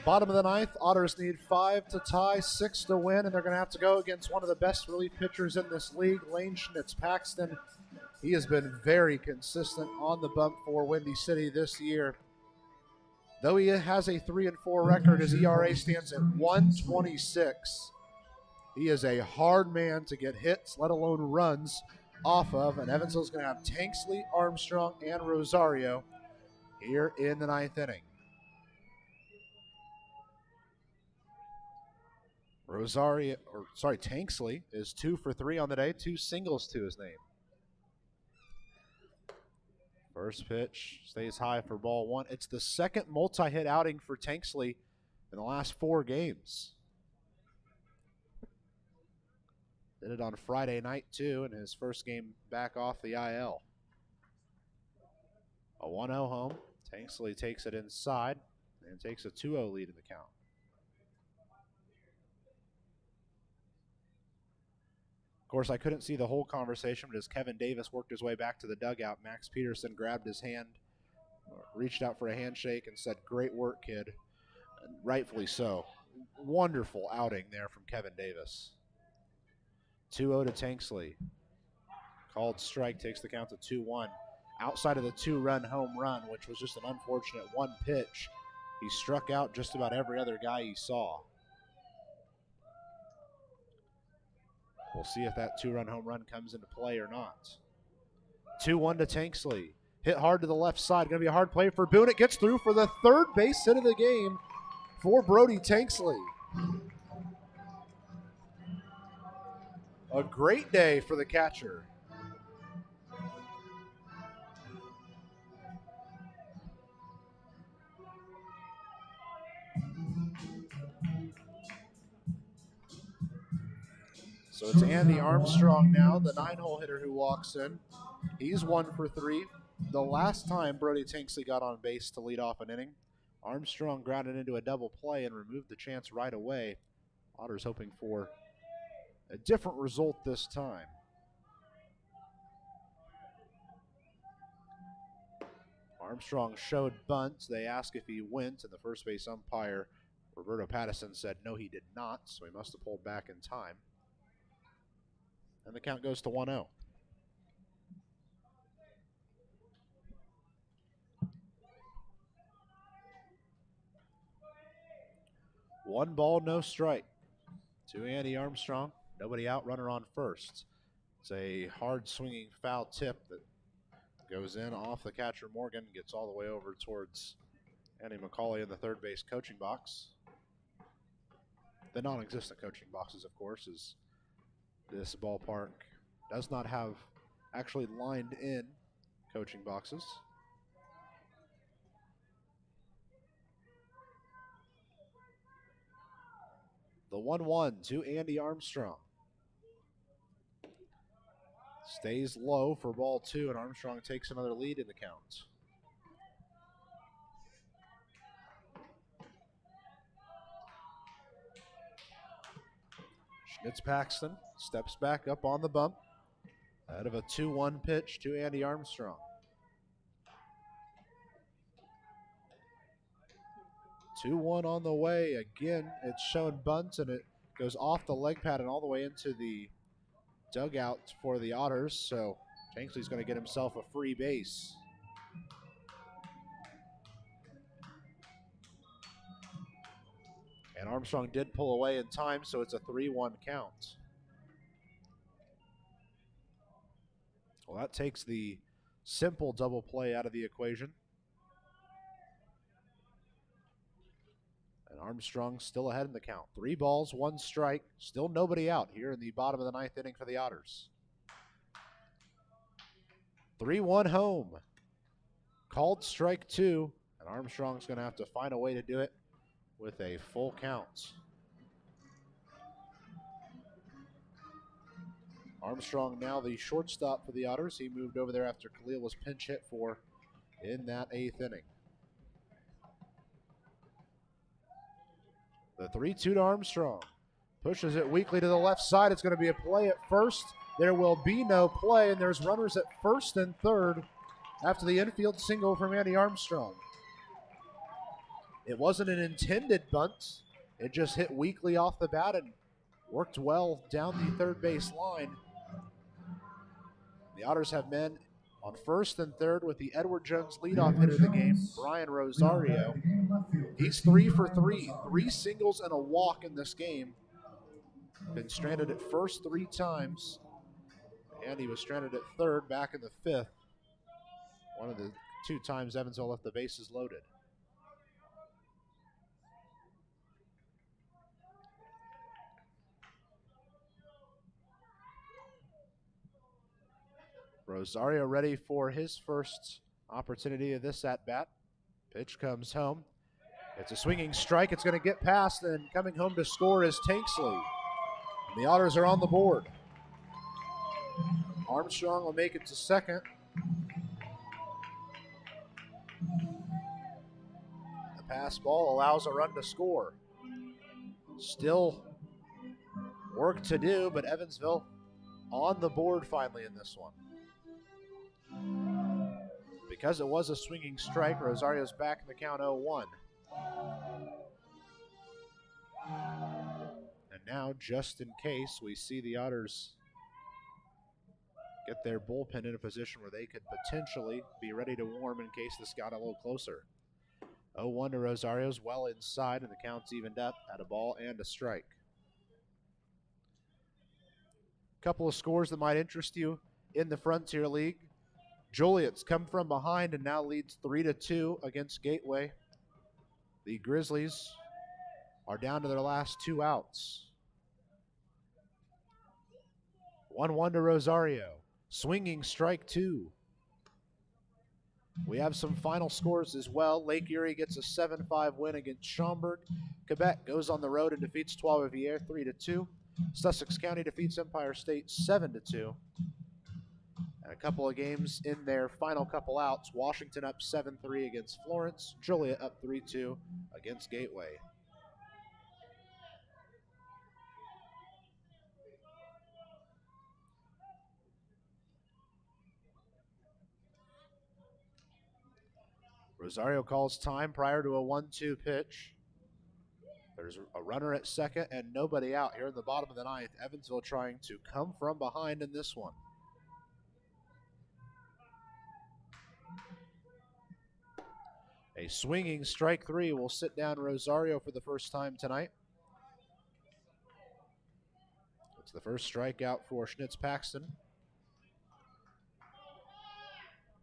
Bottom of the ninth, Otters need 5 to tie, 6 to win, and they're going to have to go against one of the best relief pitchers in this league, Lane Schnitz-Paxton. He has been very consistent on the bump for Windy City this year. Though he has a 3-4 record, his ERA stands at 1.26. He is a hard man to get hits, let alone runs, off of, and Evansville's going to have Tanksley, Armstrong, and Rosario here in the ninth inning. Tanksley is 2 for 3 on the day, 2 singles to his name. First pitch stays high for ball 1. It's the second multi-hit outing for Tanksley in the last 4 games. Did it on Friday night, too, in his first game back off the IL. A 1-0 home. Tanksley takes it inside and takes a 2-0 lead in the count. Of course, I couldn't see the whole conversation, but as Kevin Davis worked his way back to the dugout, Max Peterson grabbed his hand, reached out for a handshake, and said, "Great work, kid." And rightfully so. Wonderful outing there from Kevin Davis. 2-0 to Tanksley. Called strike takes the count to 2-1. Outside of the 2-run home run, which was just an unfortunate one pitch, he struck out just about every other guy he saw. We'll see if that 2-run home run comes into play or not. 2-1 to Tanksley. Hit hard to the left side. Going to be a hard play for Boone. It gets through for the third base hit of the game for Brody Tanksley. A great day for the catcher. So it's Andy Armstrong now, the 9-hole hitter who walks in. He's 1 for 3. The last time Brody Tanksley got on base to lead off an inning, Armstrong grounded into a double play and removed the chance right away. Otters hoping for a different result this time. Armstrong showed bunt. They asked if he went, and the first base umpire, Roberto Pattison, said no, he did not, so he must have pulled back in time. And the count goes to 1-0. One ball, no strike to Andy Armstrong. Nobody out, runner on first. It's a hard swinging foul tip that goes in off the catcher Morgan, gets all the way over towards Andy McCauley in the third base coaching box. The non-existent coaching boxes, of course, is this ballpark does not have actually lined in coaching boxes. The 1-1 to Andy Armstrong. Stays low for ball 2, and Armstrong takes another lead in the count. Schnitz-Paxton steps back up on the bump out of a 2-1 pitch to Andy Armstrong. 2-1 on the way. Again, it's shown bunt, and it goes off the leg pad and all the way into the dugout for the Otters. So Tanksley's going to get himself a free base. And Armstrong did pull away in time, so it's a 3-1 count. Well, that takes the simple double play out of the equation. And Armstrong still ahead in the count. 3 balls, 1 strike. Still nobody out here in the bottom of the 9th inning for the Otters. 3-1 home. Called strike 2. And Armstrong's going to have to find a way to do it with a full count. Armstrong now the shortstop for the Otters. He moved over there after Khalil was pinch hit for in that 8th inning. The 3-2 to Armstrong. Pushes it weakly to the left side. It's going to be a play at first. There will be no play, and there's runners at first and third after the infield single from Andy Armstrong. It wasn't an intended bunt. It just hit weakly off the bat and worked well down the third base line. The Otters have men on first and third with the Edward Jones leadoff hitter of the game, Brynn Rosario. He's 3 for 3, 3 singles and a walk in this game. Been stranded at first 3 times, and he was stranded at third back in the 5th. One of the 2 times Evansville left the bases loaded. Rosario ready for his first opportunity of this at-bat. Pitch comes home. It's a swinging strike. It's going to get past, and coming home to score is Tanksley. And the Otters are on the board. Armstrong will make it to second. The pass ball allows a run to score. Still work to do, but Evansville on the board finally in this one. Because it was a swinging strike, Rosario's back in the count 0-1. And now, just in case, we see the Otters get their bullpen in a position where they could potentially be ready to warm in case this got a little closer. 0-1 to Rosario's well inside, and the count's evened up at a ball and a strike. Couple of scores that might interest you in the Frontier League. Joliet's come from behind and now leads 3-2 against Gateway. The Grizzlies are down to their last 2 outs. 1-1 to Rosario. Swinging strike 2. We have some final scores as well. Lake Erie gets a 7-5 win against Schaumburg. Quebec goes on the road and defeats Trois-Rivières 3-2. Sussex County defeats Empire State 7-2. And a couple of games in their final couple outs. Washington up 7-3 against Florence. Joliet up 3-2 against Gateway. Rosario calls time prior to a 1-2 pitch. There's a runner at second and nobody out here in the bottom of the 9th. Evansville trying to come from behind in this one. A swinging strike 3 will sit down Rosario for the first time tonight. It's the first strikeout for Schnitz Paxton.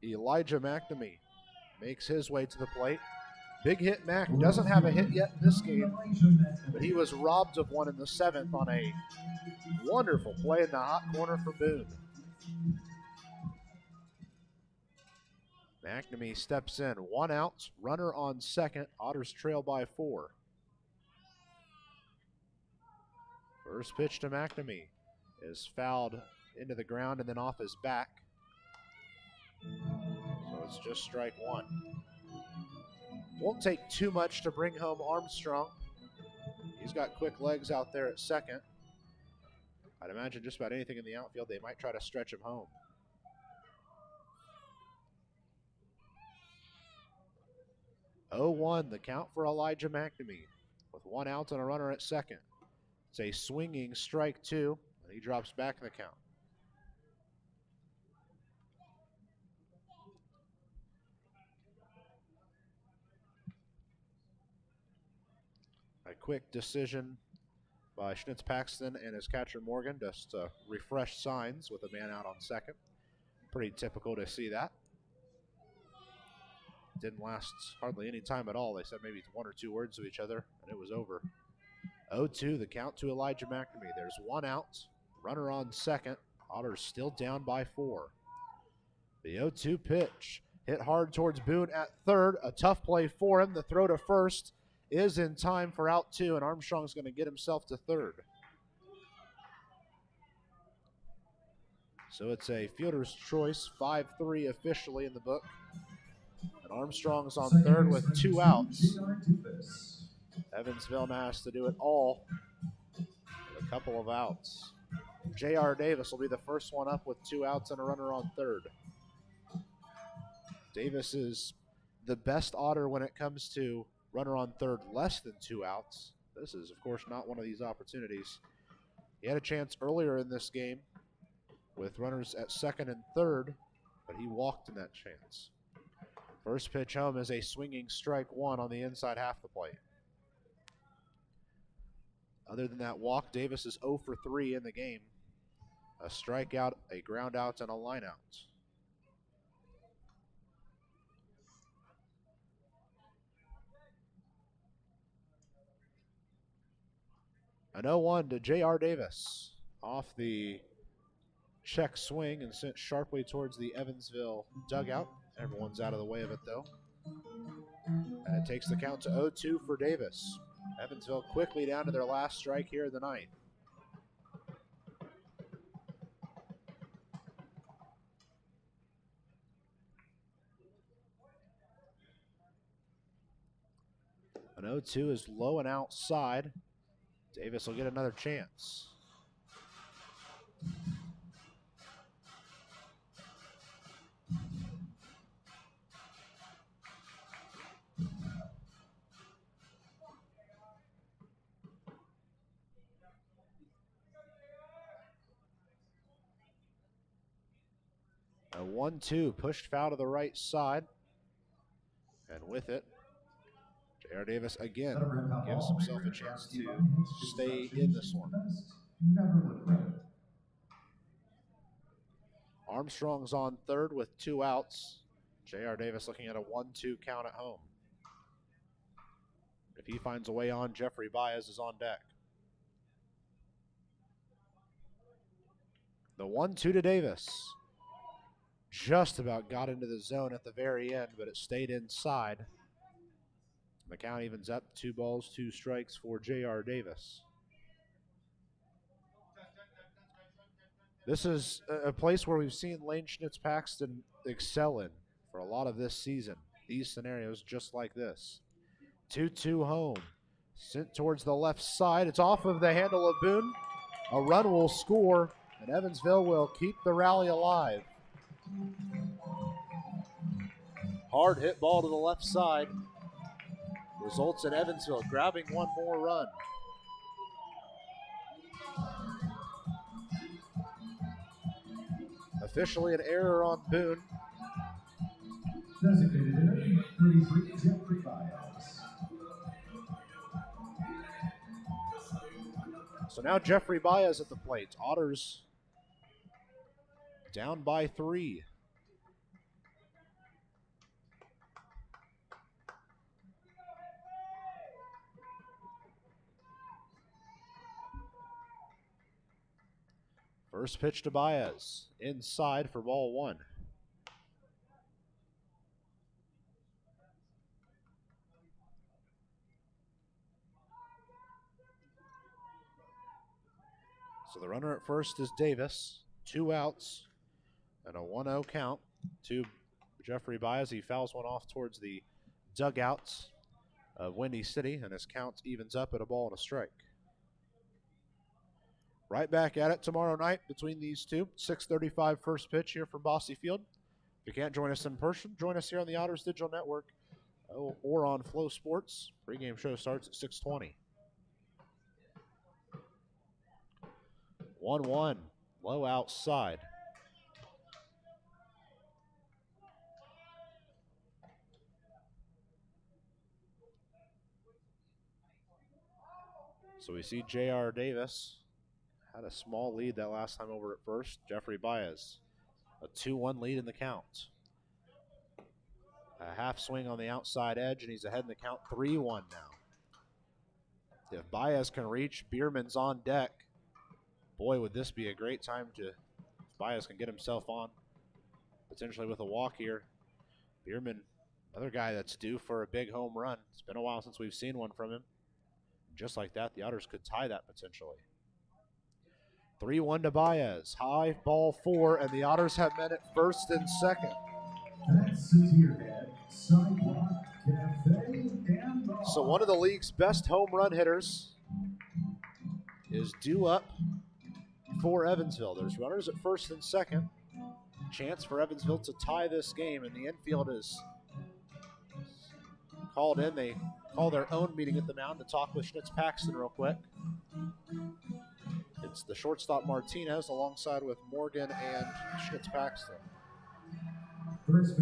Elijah McNamee makes his way to the plate. Big hit Mac doesn't have a hit yet in this game, but he was robbed of one in the 7th on a wonderful play in the hot corner for Boone. McNamee steps in. 1 out, runner on second. Otters trail by 4. First pitch to McNamee is fouled into the ground and then off his back. So it's just strike 1. Won't take too much to bring home Armstrong. He's got quick legs out there at second. I'd imagine just about anything in the outfield, they might try to stretch him home. 0-1, the count for Elijah McNamee with 1 out and a runner at second. It's a swinging strike 2, and he drops back in the count. A quick decision by Schnitz Paxton and his catcher Morgan just to refresh signs with a man out on second. Pretty typical to see that. Didn't last hardly any time at all. They said maybe 1 or 2 words to each other, and it was over. 0-2, the count to Elijah McNamee. There's 1 out, runner on second. Otters still down by 4. The 0-2 pitch hit hard towards Boone at third. A tough play for him. The throw to first is in time for out 2, and Armstrong's going to get himself to third. So it's a fielder's choice, 5-3 officially in the book. And Armstrong's on third with 2 outs. Evansville now has to do it all with a couple of outs. J.R. Davis will be the first one up with 2 outs and a runner on third. Davis is the best Otter when it comes to runner on third less than 2 outs. This is, of course, not one of these opportunities. He had a chance earlier in this game with runners at second and third, but he walked in that chance. First pitch home is a swinging strike one on the inside half the plate. Other than that walk, Davis is 0 for 3 in the game. A strikeout, a ground out, and a line out. An 0-1 to J.R. Davis off the check swing and sent sharply towards the Evansville dugout. Everyone's out of the way of it, though. And it takes the count to 0-2 for Davis. Evansville quickly down to their last strike here in the ninth. An 0-2 is low and outside. Davis will get another chance. A 1-2 pushed foul to the right side. And with it, J.R. Davis again gives himself a chance to stay in this one. Armstrong's on third with 2 outs. J.R. Davis looking at a 1-2 count at home. If he finds a way on, Jeffrey Baez is on deck. The 1-2 to Davis. Just about got into the zone at the very end, but it stayed inside. The count evens up, 2 balls, 2 strikes for J.R. Davis. This is a place where we've seen Lane Schnitz-Paxton excel in for a lot of this season. These scenarios just like this. 2-2 home. Sent towards the left side. It's off of the handle of Boone. A run will score, and Evansville will keep the rally alive. Hard hit ball to the left side. Results in Evansville grabbing one more run. Officially an error on Boone. Designated hitter, 33, Jeffrey Baez. So now Jeffrey Baez at the plate. Otters down by 3. First pitch to Baez, inside for ball 1. So the runner at first is Davis, 2 outs, and a 1-0 count to Jeffrey Baez. He fouls one off towards the dugouts of Windy City, and his count evens up at a ball and a strike. Right back at it tomorrow night between these two. 6:35 first pitch here from Bosse Field. If you can't join us in person, join us here on the Otters Digital Network or on Flow Sports. Pre-game show starts at 6:20. 1-1, low outside. So we see J.R. Davis had a small lead that last time over at first. Jeffrey Baez, a 2-1 lead in the count. A half swing on the outside edge, and he's ahead in the count 3-1 now. If Baez can reach, Biermann's on deck. Boy, would this be a great time if Baez can get himself on, potentially with a walk here. Biermann, another guy that's due for a big home run. It's been a while since we've seen one from him. Just like that, the Otters could tie that potentially. 3-1 to Baez. High, ball 4, and the Otters have men at first and second. That's Tierhead, Sidewalk, Cafe, and Bar. So one of the league's best home run hitters is due up for Evansville. There's runners at first and second. Chance for Evansville to tie this game, and the infield is called in. They call their own meeting at the mound to talk with Schnitz Paxton real quick. It's the shortstop Martinez alongside with Morgan and Schnitz Paxton.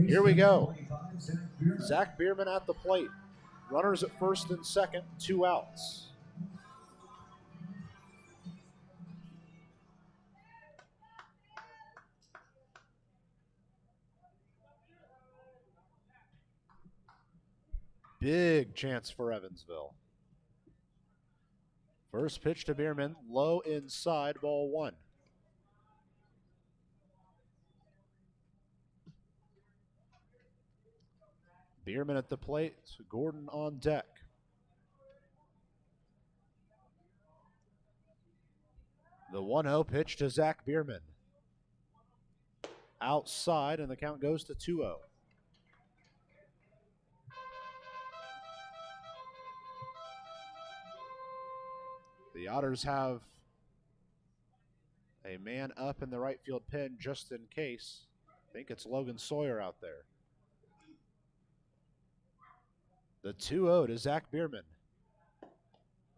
Here we go. Zach Biermann at the plate. Runners at first and second, 2 outs. Big chance for Evansville. First pitch to Biermann, low inside, ball 1. Biermann at the plate, Gordon on deck. The 1-0 pitch to Zach Biermann. Outside, and the count goes to 2-0. The Otters have a man up in the right field pen just in case. I think it's Logan Sawyer out there. The 2-0 to Zach Biermann.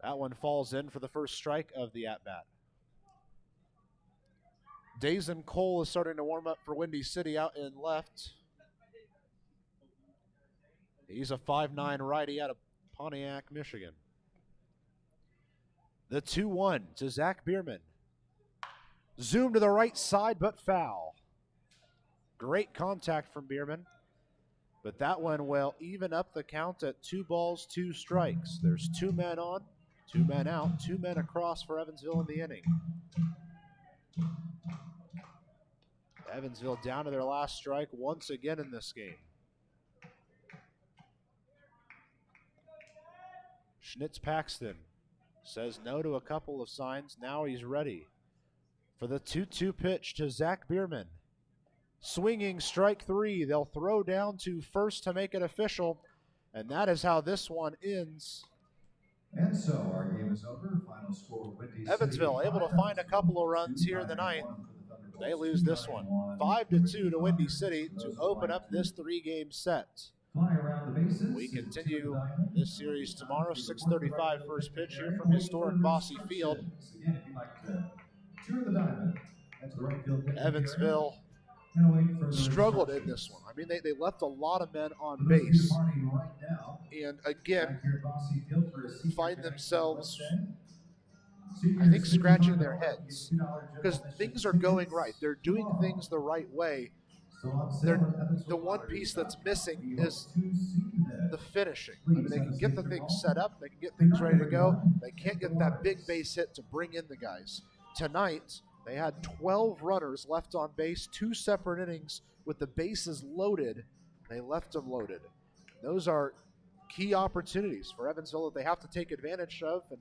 That one falls in for the first strike of the at-bat. Dazen Cole is starting to warm up for Windy City out in left. He's a 5'9" righty out of Pontiac, Michigan. The 2-1 to Zach Biermann. Zoom to the right side, but foul. Great contact from Biermann. But that one will even up the count at 2 balls, 2 strikes. There's 2 men on, 2 men out, 2 men across for Evansville in the inning. Evansville down to their last strike once again in this game. Schnitz Paxton says no to a couple of signs. Now he's ready for the 2-2 pitch to Zach Biermann. Swinging strike 3. They'll throw down to first to make it official, and that is how this one ends. And so our game is over. Final score: Windy Evansville City, able to find a couple of runs here in the ninth. They lose this one. 5-2 to Windy City to open up this 3-game set. We continue this series tomorrow, 6:35 first pitch here from historic Bosse Field. Evansville struggled in this one. I mean, they left a lot of men on base. And again, find themselves, I think, scratching their heads. Because things are going right. They're doing things the right way. The one piece that's missing is the finishing. I mean, they can get the things set up. They can get things ready to go. They can't get that big base hit to bring in the guys. Tonight, they had 12 runners left on base, 2 separate innings with the bases loaded. They left them loaded. Those are key opportunities for Evansville that they have to take advantage of and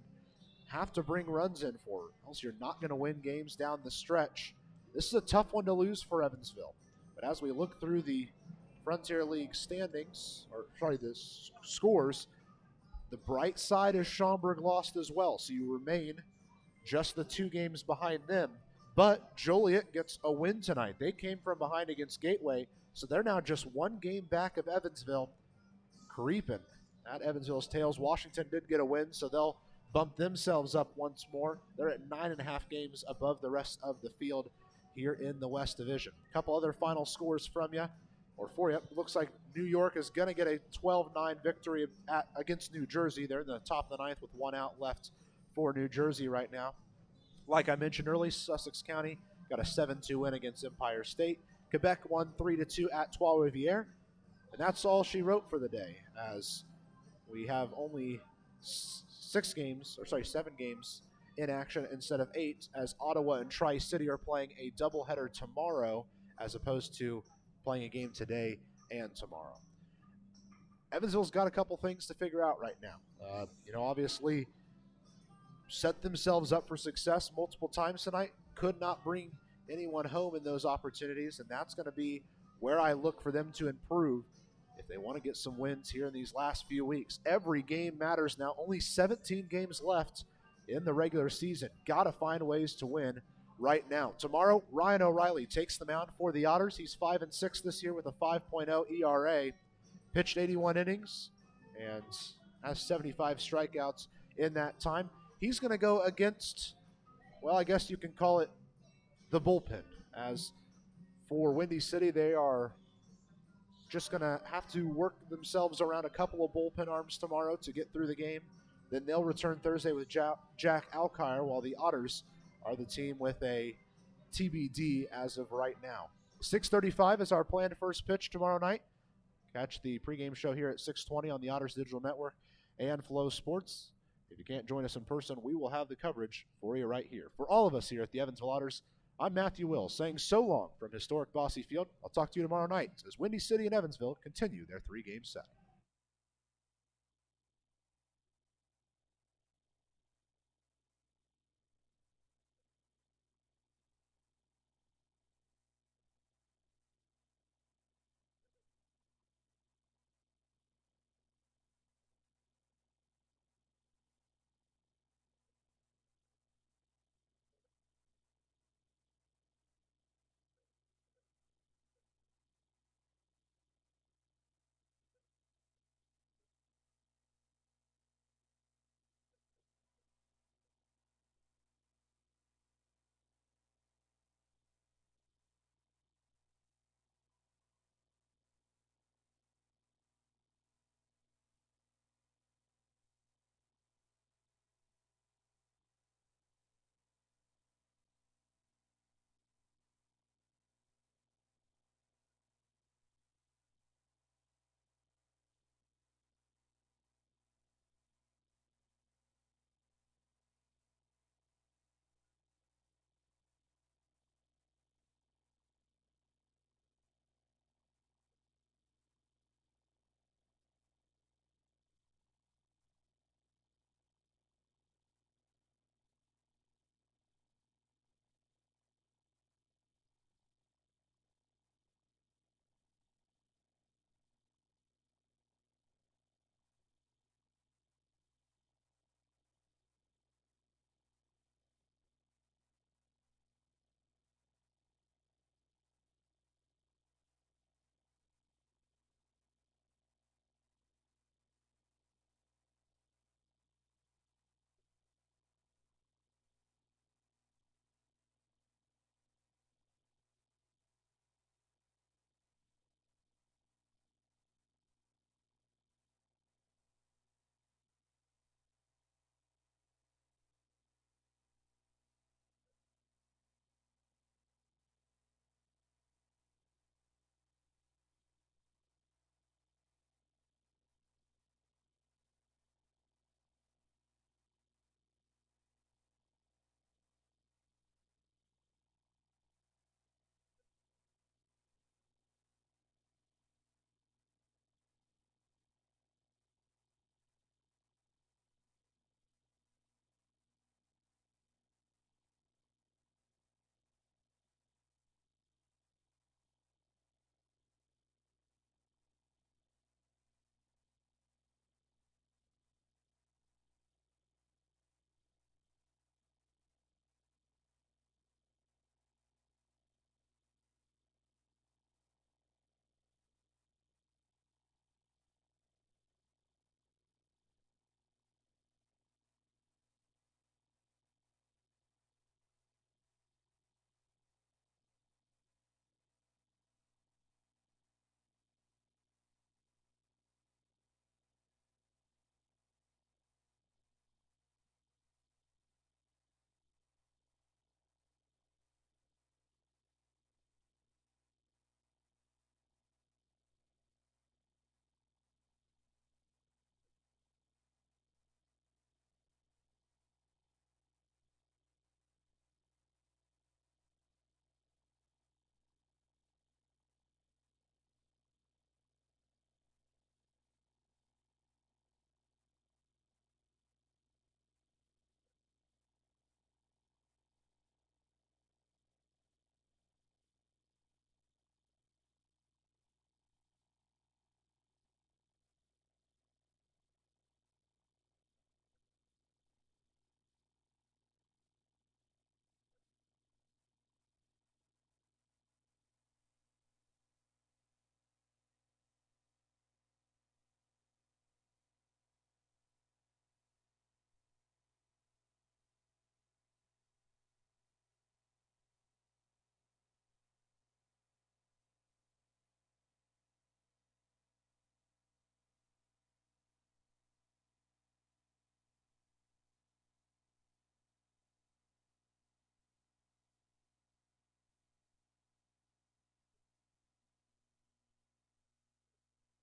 have to bring runs in for, else you're not going to win games down the stretch. This is a tough one to lose for Evansville. But as we look through the Frontier League standings, the scores, the bright side is Schaumburg lost as well, so you remain just the 2 games behind them. But Joliet gets a win tonight. They came from behind against Gateway, so they're now just 1 game back of Evansville, creeping at Evansville's tails. Washington did get a win, so they'll bump themselves up once more. They're at 9.5 games above the rest of the field here in the West Division. A couple other final scores from you, or for you. Looks like New York is going to get a 12-9 victory against New Jersey. They're in the top of the 9th with 1 out left for New Jersey right now. Like I mentioned earlier, Sussex County got a 7-2 win against Empire State. Quebec won 3-2 at Trois-Rivières. And that's all she wrote for the day, as we have only 7 games in action instead of 8, as Ottawa and Tri-City are playing a doubleheader tomorrow as opposed to playing a game today and tomorrow. Evansville's got a couple things to figure out right now. Obviously set themselves up for success multiple times tonight. Could not bring anyone home in those opportunities, and that's going to be where I look for them to improve if they want to get some wins here in these last few weeks. Every game matters now. Only 17 games left in the regular season. Got to find ways to win right now. Tomorrow, Ryan O'Reilly takes the mound for the Otters. He's 5-6 this year with a 5.0 ERA. Pitched 81 innings and has 75 strikeouts in that time. He's going to go against, well, I guess you can call it the bullpen. As for Windy City, they are just going to have to work themselves around a couple of bullpen arms tomorrow to get through the game. Then they'll return Thursday with Jack Alkire, while the Otters are the team with a TBD as of right now. 6:35 is our planned first pitch tomorrow night. Catch the pregame show here at 6:20 on the Otters Digital Network and Flow Sports. If you can't join us in person, we will have the coverage for you right here. For all of us here at the Evansville Otters, I'm Matthew Will, saying so long from historic Bosse Field. I'll talk to you tomorrow night as Windy City and Evansville continue their three-game set.